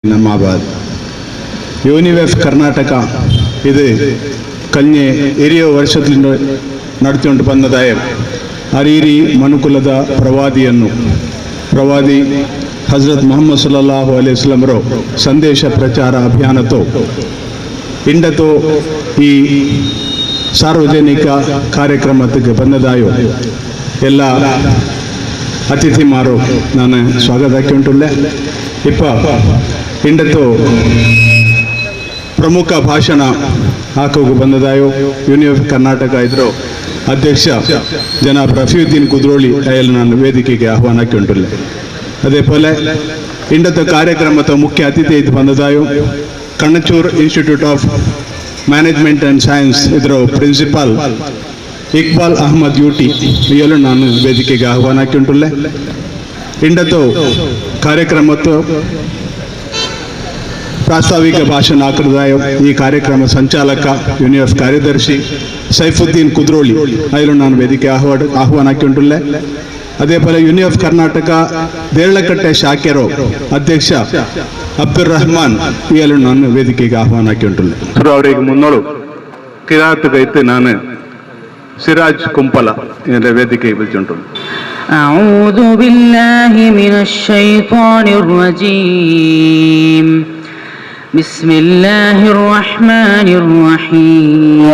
ನಮ್ಮಾಬಾದ್ ಯೂನಿವೆಫ್ ಕರ್ನಾಟಕ ಇದು ಕಲ್ನೆ ಹಿರಿಯ ವರ್ಷದಿಂದ ನಡೆದುಕೊಂಡು ಬಂದದಾಯ ಅರೀರಿ ಮನುಕುಲದ ಪ್ರವಾದಿ ಹಜರತ್ ಮೊಹಮ್ಮದ್ ಸಲ್ಲಲ್ಲಾಹು ಅಲೈಹಿ ವಸಲ್ಲಮರ ಸಂದೇಶ ಪ್ರಚಾರ ಅಭಿಯಾನతో ಇಂಡತೋ ಈ ಸಾರ್ವಜನಿಕ ಕಾರ್ಯಕ್ರಮಕ್ಕೆ ಬಂದದಾಯೋ ಎಲ್ಲ ಅತಿಥಿಮಾರು ನಾನು ಸ್ವಾಗತ ಹಾಕಿಂಟುಳ್ಳೆ ಇಪ್ಪ ಇಂಡತ್ತು ಪ್ರಮುಖ ಭಾಷಣ ಹಾಕೋಕೆ ಬಂದದಾಯೋ ಯೂನಿವೆಫ್ ಕರ್ನಾಟಕ ಇದ್ರು ಅಧ್ಯಕ್ಷ ಜನಾಬ್ ರಫೀಯುದ್ದೀನ್ ಕುದ್ರೋಳಿ ಅಯ್ಯಲು ನಾನು ವೇದಿಕೆಗೆ ಆಹ್ವಾನ ಹಾಕಿಂಟುಳ್ಳೆ ಅದೇ ಪೋಲೆ ಇಂಡತ್ತ ಕಾರ್ಯಕ್ರಮದ ಮುಖ್ಯ ಅತಿಥಿ ಇದು ಬಂದದಾಯೋ Kanachur institute of management and science ಇದರ ಪ್ರಿನ್ಸಿಪಾಲ್ ಇಕ್ಬಾಲ್ ಅಹಮದ್ ಯೂಟಿ ಇಯಲು ನಾನು ವೇದಿಕೆಗೆ ಆಹ್ವಾನ ಹಾಕಿಂಟುಳ್ಳೆ ಇಂಡತ್ತು ಕಾರ್ಯಕ್ರಮತ್ತು ಪ್ರಾಸ್ತಾವಿಕ ಭಾಷಣ ಹಾಕಿದಾಯ ಈ ಕಾರ್ಯಕ್ರಮ ಸಂಚಾಲಕ ಯೂನಿವೆಫ್ ಕಾರ್ಯದರ್ಶಿ ಸೈಫುದ್ದೀನ್ ಕುದ್ರೋಳಿ ಅಯ್ಯಲು ನಾನು ವೇದಿಕೆ ಆಹ್ವಾನ ಹಾಕಿಂಟುಳ್ಳೆ ಅದೇ ಪೋಲೆ ಯೂನಿವೆಫ್ ಕರ್ನಾಟಕ ದೇರ್ಲಕಟ್ಟೆ ಶಾಖೆರೋ ಅಧ್ಯಕ್ಷ ಅಬ್ದುಲ್ ರಹಮಾನ್ ಇಯಲು ನಾನು ವೇದಿಕೆಗೆ ಆಹ್ವಾನ ಹಾಕಿಂಟುಳ್ಳೆ ಅವರಿಗೆ ಮುನ್ನೋಳು ಕಿರಾತಗೈತೆ ನಾನು ಸಿರಾಜ್ ಕುಂಪಲ ವೇದಿಕೆಗೆ ಬಿಲ್ಚುಂಟುಳ್ಳೆ أعوذ بالله من الشيطان الرجيم بسم الله الرحمن الرحيم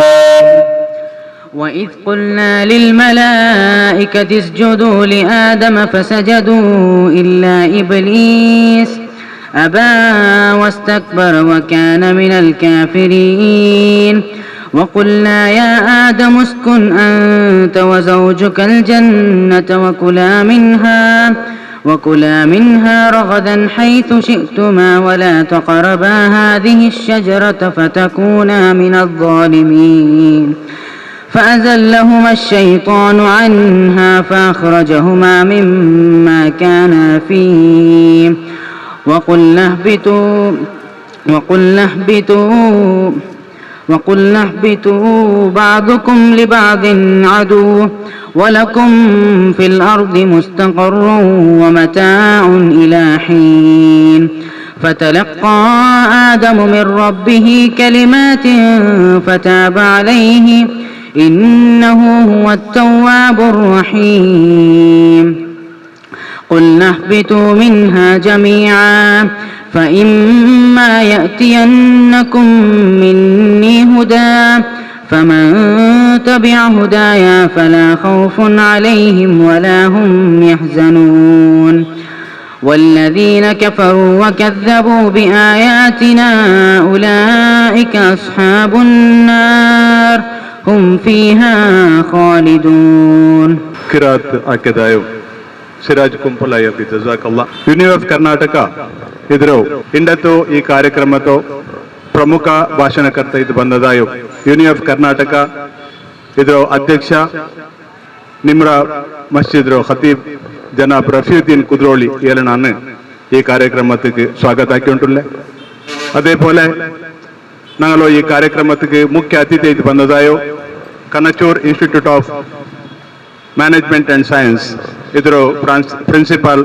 وإذ قلنا للملائكة اسجدوا لآدم فسجدوا إلا إبليس أبى واستكبر وكان من الكافرين وقلنا يا آدم اسكن أنت وزوجك الجنة وكلا منها رغدا حيث شئتما ولا تقربا هذه الشجرة فتكونا من الظالمين فأزلهما الشيطان عنها فأخرجهما مما كانا فيه وقلنا اهبطوا بعضكم لبعض عدو ولكم في الأرض مستقر ومتاع إلى حين فتلقى آدم من ربه كلمات فتاب عليه إنه هو التواب الرحيم قلنا اهبطوا منها جميعا فإما يأتينكم مني هدى فمن تبع هدايا فلا خوف عليهم ولا هم يحزنون والذين كفروا وكذبوا بآياتنا أولئك أصحاب النار هم فيها خالدون قراءة أكدايو ಸಿರಾಜ್ ಕುಂಪಲ ಜಜಾಕಲ್ಲಾ ಯೂನಿವೆಫ್ ಕರ್ನಾಟಕ ಇದ್ರು ಇಂಡತ್ತು ಈ ಕಾರ್ಯಕ್ರಮದ ಪ್ರಮುಖ ಭಾಷಣಕರ್ತ ಇದು ಬಂದದಾಯೋ ಯೂನಿವೆಫ್ ಕರ್ನಾಟಕ ಇದ್ರ ಅಧ್ಯಕ್ಷ ನಿಮ್ರ ಮಸ್ಜಿದ್ ಖತೀಬ್ ಜನಾಬ್ ರಫೀಯುದ್ದೀನ್ ಕುದ್ರೋಳಿ ಇಯಲು ನಾನು ಈ ಕಾರ್ಯಕ್ರಮಕ್ಕೆ ಸ್ವಾಗತ ಹಾಕಿಂಟುಳ್ಳೆ ಅದೇ ಪೋಲೆ ನಾಗಲು ಈ ಕಾರ್ಯಕ್ರಮಕ್ಕೆ ಮುಖ್ಯ ಅತಿಥಿ ಇದು ಬಂದದಾಯೋ Kanachur institute of management and science ಇದರ ಪ್ರಿನ್ಸಿಪಾಲ್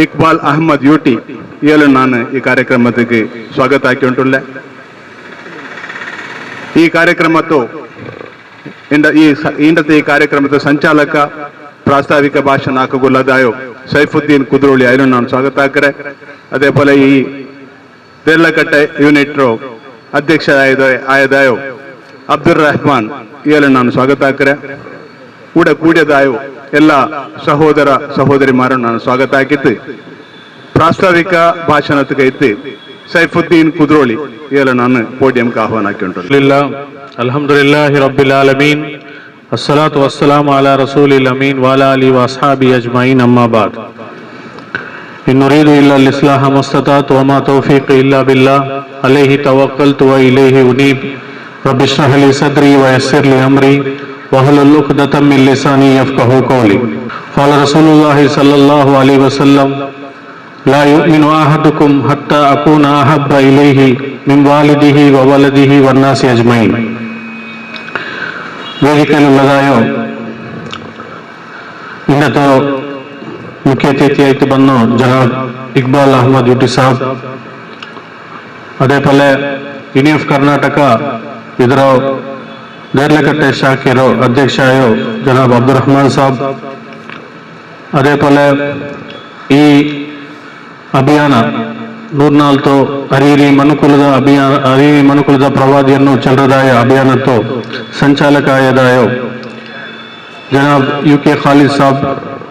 ಇಕ್ಬಾಲ್ ಅಹಮದ್ ಯೂಟಿ ಇಯಲು ನಾನು ಈ ಕಾರ್ಯಕ್ರಮಕ್ಕೆ ಸ್ವಾಗತ ಹಾಕಿಂಟುಳ್ಳೆ ಈ ಕಾರ್ಯಕ್ರಮದ್ದು ಈ ಕಾರ್ಯಕ್ರಮದ ಸಂಚಾಲಕ ಪ್ರಾಸ್ತಾವಿಕ ಭಾಷಣ ಹಾಕುಗೊಳ್ಳದಾಯೋ ಸೈಫುದ್ದೀನ್ ಕುದ್ರೋಳಿ ಅಯ್ಯಲು ನಾನು ಸ್ವಾಗತ ಹಾಕರೆ ಅದೇ ಪೋಲೆ ಈ ದೇರ್ಲಕಟ್ಟೆ ಯೂನಿಟ್ ಅಧ್ಯಕ್ಷ ಆಯದಾಯೋ ಅಬ್ದುಲ್ ರಹಮಾನ್ ಇಯಲು ನಾನು ಸ್ವಾಗತ ಹಾಕರೆ ಕೂಡದಾಯೋ ಎಲ್ಲ ಸಹೋದರ ಸಹೋದರಿಮಾರನ್ನು ನಾನು ಸ್ವಾಗತ ಹಾಕಿತ್ತು ಪ್ರಾಸ್ತಾವಿಕ ಭಾಷಣಕ್ಕೆ ಸೈಫುದ್ದೀನ್ ಕುದ್ರೋಳಿ ಇಯಲು ನಾನು ಪೋಡಿಯಂಗೆ ಆಹ್ವಾನ ಹಾಕಿಂಟು ಅಲ್ಹಮ್ದುಲಿಲ್ಲಾಹಿ ರಬ್ಬಿಲ್ ಆಲಮೀನ್ ಅಸ್ಸಲಾತು ವಸ್ಸಲಾಮು ಅಲಾ ರಸೂಲಿಲ್ ಅಮೀನ್ ವಅಲಾ ಆಲಿಹಿ ವಅಸ್ಹಾಬಿಹಿ ಅಜ್ಮഈನ್ ಅಮ್ಮಾ ಬಾದ್ ಇನ್ ನುರೀದು ಇಲ್ಲಾ ಅಲ್ ಇಸ್ಲಾಹ ಮಸ್ತತಾತು ವಮಾ ತೌಫೀಕಿ ಇಲ್ಲಾ ಬಿಲ್ಲಾಹ್ ಅಲೈಹಿ ತವಕ್ಕಲ್ತು ವ ಇಲೈಹಿ ಉನೀಬ್ ರಬ್ಬಿ ಇಶ್ರಹ್ ಲೀ ಸದ್ರಿ ವ ಯಸ್ಸಿರ್ ಲೀ ಅಮ್ರಿ وَاحْلُلْ عُقْدَةً مِّن لِّسَانِي يَفْقَهُوا قَوْلِي قال رسول الله صلى الله عليه وسلم لا يؤمن أحدكم حتى أكون أحب إليه من والده وولده والناس أجمعين ವೇದಿಕೆಯಲ್ಲದಾಯೋ ಇಂಡತೋ ಮುಖ್ಯ ಅತಿಥಿಯಾಗಿ ಬಂದು ಜನಾಬ್ ಇಕ್ಬಾಲ್ ಅಹಮದ್ ಯುಟಿ ಸಾಬ್, ಅದೇ ಪಲೆ ಯುನಿಎಫ್ ಕರ್ನಾಟಕ ಇದರ ದೇರ್ಲಕಟ್ಟೆ ಶಾಖೆರೋ ಅಧ್ಯಕ್ಷ ಆಯೋ ಜನಾಬ್ ಅಬ್ದುಲ್ ರಹಮಾನ್ ಸಾಬ್, ಅದೇ ಪಲೆ ಈ ಅಭಿಯಾನ 104 ಅರಿರಿ ಮನುಕುಲದ ಪ್ರವಾದಿಯನ್ನು ಚಲರದಾಯ ಅಭಿಯಾನತ್ತು ಸಂಚಾಲಕಾಯದಾಯೋ ಜನಾಬ್ UK ಖಾಲಿದ್ ಸಾಬ್,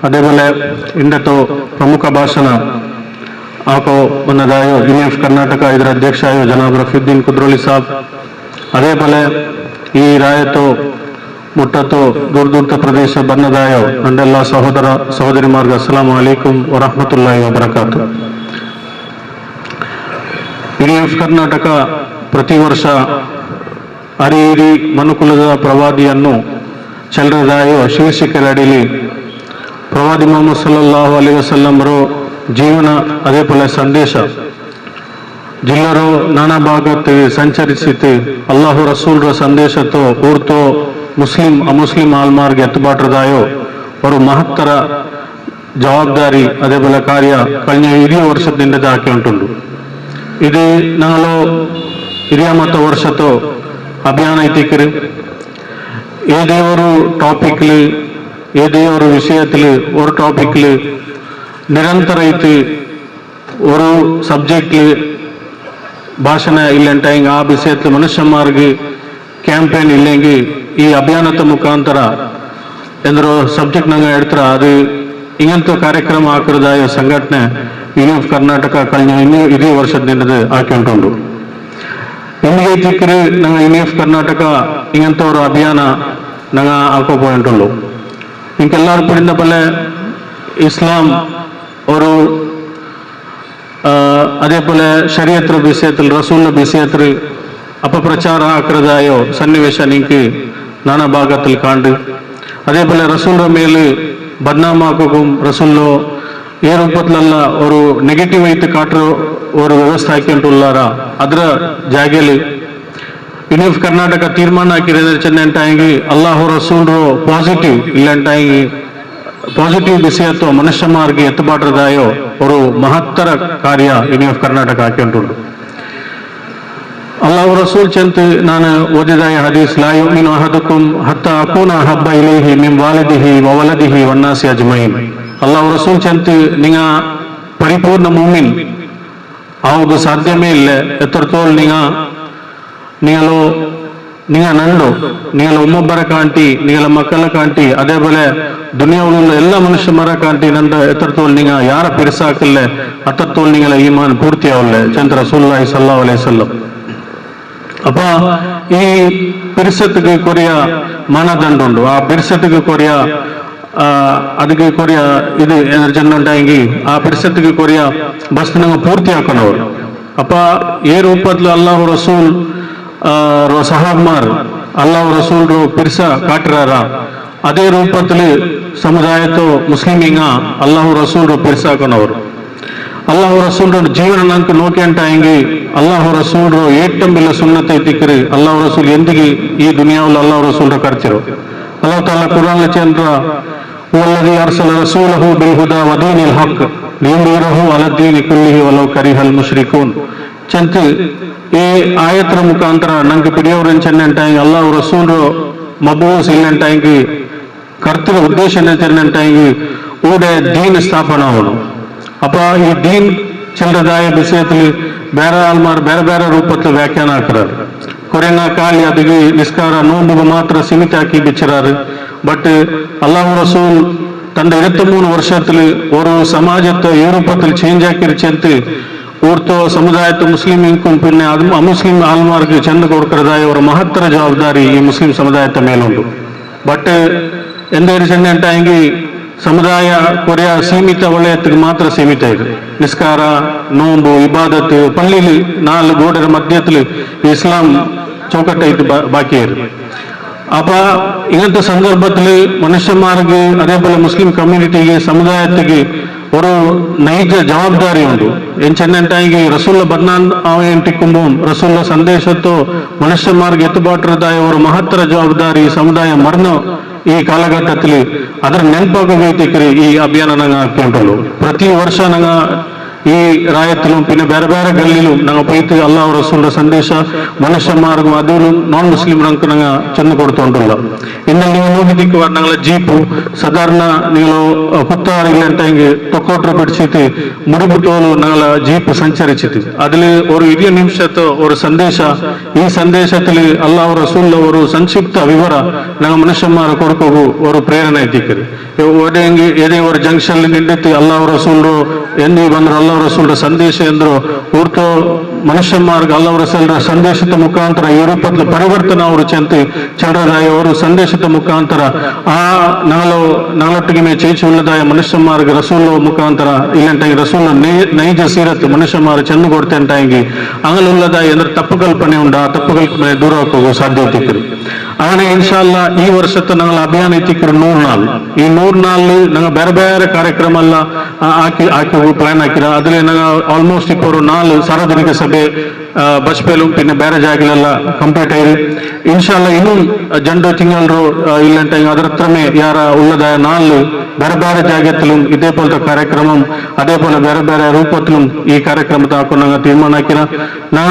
ಅದೇ ಪಲೆ ಇಂದತ್ತು ಪ್ರಮುಖ ಭಾಷಣ ಆಕೋ ಬನ್ನದಾಯೋ ಯುನಿಎಫ್ ಕರ್ನಾಟಕ ಇದರ ಅಧ್ಯಕ್ಷ ಆಯೋ ಜನಾಬ್ ರಫೀದ್ದೀನ್ ಕುದ್ರೋಳಿ ಸಾಬ್, ಅದೇ ಪಲೆ ಈ ರಾಯತ್ತು ಮುಟ್ಟತ್ತು ದೂರ ಪ್ರದೇಶ ಬನ್ನದಾಯೋ ನಂದೆಲ್ಲ ಸಹೋದರ ಸಹೋದರಿ ಮಾರ್ಗ ಅಸ್ಸಲಾಮು ಅಲೈಕುಂ ವರಹಮತುಲ್ಲಾಹಿ ವಬರಕಾತು. ಯುನಿಎಫ್ ಕರ್ನಾಟಕ ಪ್ರತಿ ವರ್ಷ ಅರಿಯಿರಿ ಮನುಕುಲದ ಪ್ರವಾದಿಯನ್ನು ಚಲರದಾಯೋ ಶೀರ್ಷಿಕೆಯಡಿಲಿ ಪ್ರವಾದಿ ಮೊಹಮ್ಮದ್ ಸಲ್ಲಲ್ಲಾಹು ಅಲೈಹಿ ವಸಲ್ಲಂರು ಜೀವನ ಅದೇ ಪಲೆ ಸಂದೇಶ ಜಿಲ್ಲರು ನಾನಾ ಭಾಗಕ್ಕೆ ಸಂಚರಿಸಿತು ಅಲ್ಲಾಹು ರಸೂಲ್ರ ಸಂದೇಶತ್ತು ಊರ್ತೋ ಮುಸ್ಲಿಂ ಅಮುಸ್ಲಿಂ ಆಲ್ಮಾರ್ಗೆ ಎತ್ತುಬಾಟ್ರದಾಯೋ ಅವರು ಮಹತ್ತರ ಜವಾಬ್ದಾರಿ ಅದೇ ಪಲೆ ಕಾರ್ಯ ಕಳೆದ 20 ವರ್ಷದಿಂದ ಹಾಕಿ ಉಂಟುಂಡು. ಇದು ನಾವು 20 ವರ್ಷತ್ತು ಅಭಿಯಾನ ಐತಿಕ್ಕಿರಿ ಏದೇ ஒரு டாபிக்ல ஏதே ஒரு விஷயத்துல ஒரு டாபிக்ல நிரந்தர ஐத்து ஒரு சப்ஜெக்ட்ல ಭಾಷಣ ಇಲ್ಲಂಟಾಯಿಂಗ್ ಆ ವಿಷಯത്തിൽ ಮನುಷ್ಯಮಾರ್ಗೆ ಕ್ಯಾಂಪೇನ್ ಇಲ್ಲೆಂಗಿ ಈ ಅಭಿಯಾನದ ಮುಖಾಂತರ ಎಂದ್ರು ಸಬ್ಜೆಕ್ಟ್ ನಂಗೆ ಹೇಳ್ತಾರ ಅದು ಇಂಗಂತ ಕಾರ್ಯಕ್ರಮ ಹಾಕಿರದಾಯ ಸಂಘಟನೆ ಯುನಿಎಫ್ ಕರ್ನಾಟಕ ಕಳೆದ 20 ವರ್ಷದಿಂದ ಹಾಕಿಕೊಂಡು ಇಲ್ಲಿಗೆ ತಿಕ್ಕರಿ ನಂಗೆ ಯುನಿಎಫ್ ಕರ್ನಾಟಕ ಇಂಗಂತ ஒரு ಅಭಿಯಾನ ನಂಗೆ ಹಾಕೋಬೋಂಟುಳ್ಳು ಇಂಕೆಲ್ಲಾರು ಪಡಿಂದ ಪಲೆ ಇಸ್ಲಾಂ ஒரு அதே போல ஷரியத்ர விஷயத்தில் ரசூல்ல விஷயத்தில் அபப்பிரச்சார ஆக்கிறதாயோ சன்னிவேಶ நீக்கு நானா பாகத்தில் காண்டு அதே போல ரசூல்ற மேலு ಬದ್ನಾಮಾಕೋಗಂ ರಸೂಲ್ಲೋ ಏ ರೂಪತ್ಲಲ್ಲ ಅವರು ನೆಗೆಟಿವ್ ಐತೆ ಕಾಟ್ರೋ ಅವರು ವ್ಯವಸ್ಥೆ ಹಾಕಿಂಟುಲ್ಲಾರ ಅದರ ಜಾಗೆಲಿ ಯುನಿಎಫ್ ಕರ್ನಾಟಕ ತೀರ್ಮಾನ ಹಾಕಿರೋದ್ರೆ ಚೆನ್ನಂಟಾಗಿ ಅಲ್ಲಾಹು ರಸೂಲ್ರು ಪಾಸಿಟಿವ್ ಇಲ್ಲಂಟಾಗಿ ಪಾಸಿಟಿವ್ ವಿಷಯತ್ವ ಮನುಷ್ಯ ಮಾರ್ಗೆ ಎತ್ತುಬಾಟ್ರದಾಯೋ ಅವರು ಮಹತ್ತರ ಕಾರ್ಯ ಯುನಿಎಫ್ ಕರ್ನಾಟಕ ಹಾಕಿಂಟುಂಡು. ಅಲ್ಲಾಹು ರಸೂಲ್ ಚಂತ್ ನಾನು ಓದಿದಾಯ ಹದೀಸ್ ಲಾ ಯುಮಿನು ಅಹದುಕುಂ ಹತ್ತಾ ಅಕೂನ ಅಹಬ್ಬ ಇಲೈಹಿ ಮಿನ್ ವಾಲಿದಿಹಿ ವ ವಲದಿಹಿ ವನ್ನಾಸಿ ಅಜ್ಮೈನ್. ಅಲ್ಲಾಹು ರಸೂಲ್ ಚಂತ್ ನಿಂಗ ಪರಿಪೂರ್ಣ ಮುಮಿನ್ ಆವುದು ಸಾಧ್ಯವೇ ಇಲ್ಲ ಎತ್ತರತೋಲ್ നിങ്ങൾ നണ്ടു നിങ്ങൾ ഉമ്മബരെ കാണ്ടി നിങ്ങളെ മക്കളെ കാണ്ടി അതേപോലെ ദുനിയാവിലുള്ള എല്ലാ മനുഷ്യന്മാരെ കാണ്ടി ನಂದ ಎತ್ತರತೋಲ್ നിങ്ങൾ ಯಾರ ಪಿರ್ಸಾಕಲ್ಲ ಅತ್ತರತೋಲ್ നിങ്ങളെ ಈಮಾನ್ ಪೂರ್ತಿಯಾವಲ್ಲ ಚಂದ್ರ ರಸೂಲುಲ್ಲಾಹಿ ಸಲ್ಲಲ್ಲಾಹು ಅಲೈಹಿ ವಸಲ್ಲಂ. ಅಪ್ಪ ಈ ಪಿರ್ಸತ್ಗೆ ಕೊರಿಯ ಮಾನದಂಡ ಉಂಟು ಆ ಪಿರ್ಸತ್ಗೆ ಕೊರಿಯ ಅದಕ್ಕೆ ಕೊರಿಯ ಇದು ಜನಂಟಾಗಿ ಆ ಪಿರ್ಸತ್ಗೆ ಕೊರಿಯ ಬಸ್ ನಂಗೆ ಪೂರ್ತಿ ಹಾಕೋನವರು ಅಪ್ಪ ಏ ರೂಪದಲ್ಲಿ ಅಲ್ಲಾಹು ರಸೂಲ್ ಸಹಾಬ್ಮಾರ್ ಅಲ್ಲಾಹು ರಸೂಲ್ರು ಪಿರ್ಸ ಕಾಟ್ರಾರ ಅದೇ ರೂಪದಲ್ಲಿ ಸಮುದಾಯತ್ತು ಮುಸ್ಲಿಮಿಂಗ ಅಲ್ಲಾಹು ರಸೂಲ್ರು ಪಿರ್ಸಾಕನವರು ಅಲ್ಲಾಹು ರಸೂಲ್ರ ಜೀವನ ನಂಗೆ ನೋಕೆಂಟಾಗಿ ಅಲ್ಲಾಹು ರಸೂಲ್ರು ಏಟ್ಟಂಬಿಲ್ಲ ಸುನ್ನತೆ ತಿಕ್ಕರಿ ಅಲ್ಲಾಹು ರಸೂಲ್ ಎಂದಿಗೆ ಈ ದುನಿಯಾವಲ್ಲಿ ಅಲ್ಲಾಹು ರಸೂಲ್ರ ಕರ್ತಿರು ಅಲ್ಲಾಹ್ ತಾಲಾ ಕುರಾನ್ ಚಂದ್ರ ವಲ್ಲದಿ ಅರ್ಸಲ ರಸೂಲಹು ಬಿಲ್ ಹುದಾ ವ ದೀನಿಲ್ ಹಕ್ ಲಿಯುದ್ಹಿರಹು ಅಲಾ ದೀನಿ ಕುಲ್ಲಿಹಿ ವಲೌ ಕರಿಹಲ್ ಮುಶ್ರಿಕೂನ್ ಚಂತ ಈ ಆಯತ್ರ ಮುಖಾಂತರ ನಂಗೆ ಪಿಡಿಯವ್ರನ್ ಚೆನ್ನಂಟಾಗಿ ಅಲ್ಲಾಹು ರಸೂಲ್ರು ಮಬೂಸ್ ಇಲ್ಲಂಟಾಗಿ ಕರ್ತೃ ಉದ್ದೇಶ ಚೆನ್ನಂಟಾಗಿ ಊಡೆ ದೀನ್ ಸ್ಥಾಪನ ಅವನು ಅಪ್ಪ ಈ ದೀನ್ ಚಂದ್ರದಾಯ ವಿಷಯದಲ್ಲಿ ಬೇರೆ ಆಲ್ಮಾರ್ ಬೇರೆ ಬೇರೆ ರೂಪத்தில் ವ್ಯಾಖ್ಯಾನ ಹಾಕ್றாரு ಕೊರೆನಾ ಕಾಲಿ ಅದಕ್ಕೆ ನಿಸ್ಕಾರ ನೋಂಬುಗೆ ಮಾತ್ರ ಸೀಮಿತ ಹಾಕಿ ಬಿಚ್ಚರಾರು ಬಟ್ ಅಲ್ಲಾಹು ರಸೂಲ್ തന്റെ 23 വർഷത്തിൽ ഒരു സമാജത്തെ യൂറോപ്പത്തിൽ ചേഞ്ച് ആക്കിരിച്ചെന്ന് ഊർത്തോ സമുദായത്തെ മുസ്ലിമിക്കും പിന്നെ അമുസ്ലിം ആൾമാർക്ക് ചെന്ന് കൊടുക്കുന്നതായ ഒരു മഹത്തര ജവാബ്ദാരി ഈ മുസ്ലിം സമുദായത്തെ മേലുണ്ട് ബട്ട് എന്തായാലും ചെന്നിട്ടായെങ്കിൽ ಸಮುದಾಯ ಕೊರೆಯ ಸೀಮಿತ ವಲಯಕ್ಕೆ ಮಾತ್ರ ಸೀಮಿತ ಇದೆ ನಿಸ್ಕಾರ ನೋಂಬು ಇಬಾದತ್ ಪಳ್ಳಿಲಿ 4 ಗೋಡೆರ ಮಧ್ಯದಲ್ಲಿ ಇಸ್ಲಾಂ ಚೌಕಟ್ಟೈತು ಬಾಕಿ ಇದೆ ಅಪ್ಪ ಇಂಥ ಸಂದರ್ಭದಲ್ಲಿ ಮನುಷ್ಯಮಾರ್ಗೆ അതേപോലെ ಮುಸ್ಲಿಂ ಕಮ್ಯುನಿಟಿಗೆ ಸಮುದಾಯಕ್ಕೆ ഒരു ನೈಜ ಜವಾಬ್ದಾರಿ ಉಂಟು ಎಂಚೆನ್ನಂಟಾಗಿ ರಸೂಲ ಬದ್ನಾನ್ ಆವೆಂಟಿಕ್ಕುಂಬು ರಸೂಲ ಸಂದೇಶತ್ತು ಮನುಷ್ಯಮಾರ್ಗೆ ಎತ್ತುಬಾಟ್ರದಾಯ ഒരു ಮಹತ್ತರ ಜವಾಬ್ದಾರಿ ಸಮುದಾಯ ಮರಣ ಈ ಕಾಲಘಟ್ಟದಲ್ಲಿ ಅದರ ನೆನಪಾಗಬೇಕಿದ್ರೆ ಈ ಅಭಿಯಾನ ನಂಗೆ ಹಾಕೊಂಡಳು ಪ್ರತಿ ವರ್ಷ ನಂಗೆ ഈ റായത്തിലും പിന്നെ വേറെ വേറെ ഗള്ളിലും ഞങ്ങൾ പോയിട്ട് അള്ളാഹു റസൂലിന്റെ സന്ദേശ മനുഷ്യന്മാർക്കും അതിലും നോൺ മുസ്ലിംകൾക്ക് ഞങ്ങൾ ചെന്ന് കൊടുത്തോണ്ടല്ലോ. ഇന്നലെ നിങ്ങൾ നോക്കിയിരിക്കുക ഞങ്ങളെ ജീപ്പു സാധാരണ നിങ്ങൾ പുത്താറില്ലെണ്ടെങ്കിൽ തൊക്കോട്ടർ പിടിച്ചിട്ട് മുടിപുട്ടോളൂ ഞങ്ങളെ ജീപ്പ് സഞ്ചരിച്ചിട്ട് അതിൽ ഒരു 20 നിമിഷത്തെ ഒരു സന്ദേശ ഈ സന്ദേശത്തിൽ അള്ളാഹു റസൂലിന്റെ ഒരു ಸಂಕ್ಷಿಪ್ತ ವಿವರ ನಾವು ಮನುಷ್ಯನ್ಮಾರ ಕೊಡ್ಕೋಗು ಅವರು ಪ್ರೇರಣೆ ಎತ್ತಿಕ್ಕರು ಏನೇ ಒಂದು ಜಂಕ್ಷನ್ ನಿಂಡಿತ್ತು ಅಲ್ಲಾಹ್ ರಸೂಲ್ರು ಎಂದು ಬಂದ್ರು ಅಲ್ಲಾಹ್ ರಸೂಲ್ರ ಸಂದೇಶ ಎಂದ್ರು ಊರ್ತು ಮನುಷ್ಯನ್ಮಾರ್ಗ ಅಲ್ಲಾಹ್ ರಸೂಲ್ರ ಸಂದೇಶದ ಮುಖಾಂತರ ಯುರೋಪದ ಪರಿವರ್ತನೆ ಅವರು ಚಂದ್ರದಾಯ ಅವರು ಸಂದೇಶದ ಮುಖಾಂತರ ಆ ನಾಳೊಟ್ಟಿಗೆ ಮೇ ಚೇಚಿ ಉಳ್ಳದಾಯ ಮನುಷ್ಯನ್ಮಾರ್ಗ ರಸೂಲ್ ಮುಖಾಂತರ ಇಲ್ಲಂಟಾಗಿ ರಸೂಲ್ ನೈಜ ಸೀರತ್ ಮನುಷ್ಯನ್ಮಾರ ಚೆಂದ ಕೊಡ್ತೇಂಟಾಗಿ അങ്ങനെയുള്ളതായ എന്തൊരു തപ്പ് കൽപ്പന ഉണ്ട് ആ തപ്പ് കൽപ്പന ദൂരമാക്കുക സാധ്യതയ്ക്ക് അങ്ങനെ ഇൻഷാല്ല ഈ വർഷത്തെ ഞങ്ങൾ അഭിയാൻ എത്തിക്കുന്ന 100 നാൾ ഈ 100 നാളിൽ ഞങ്ങൾ ಬೇರೆ ಬೇರೆ ಕಾರ್ಯಕ್ರಮ ಎಲ್ಲ ಹಾಕಿ ಪ್ಲಾನ್ ಹಾಕಿರ അതിൽ ഞങ്ങൾ ಆಲ್ಮೋಸ್ಟ್ ഇപ്പോൾ ഒരു 4 ಸಾರ್ವಜನಿಕ ಸಭೆ ಬಸ್ಪೇലും പിന്നെ ಬೇರೆ ಜಾಗಲೆಲ್ಲ ಕಂಪ್ಲೀಟ್ ಆಗಿದೆ ಇನ್ಶಾಲ್ಲ ಇನ್ನೂ ജണ്ടോ തിങ്കളോ ഇല്ലണ്ടെങ്കിൽ അതിരത്രമേ യാര ഉള്ളതായ 4 ಬೇರೆ ಬೇರೆ ಜಾಗത്തിലും ഇതേപോലത്തെ ಕಾರ್ಯಕ್ರಮ അതേപോലെ ಬೇರೆ ಬೇರೆ ರೂಪത്തിലും ಈ ಕಾರ್ಯಕ್ರಮത്തെ ಹಾಕೊಂಡು ഞങ്ങൾ തീരുമാനം ಹಾಕಿರ ನಾ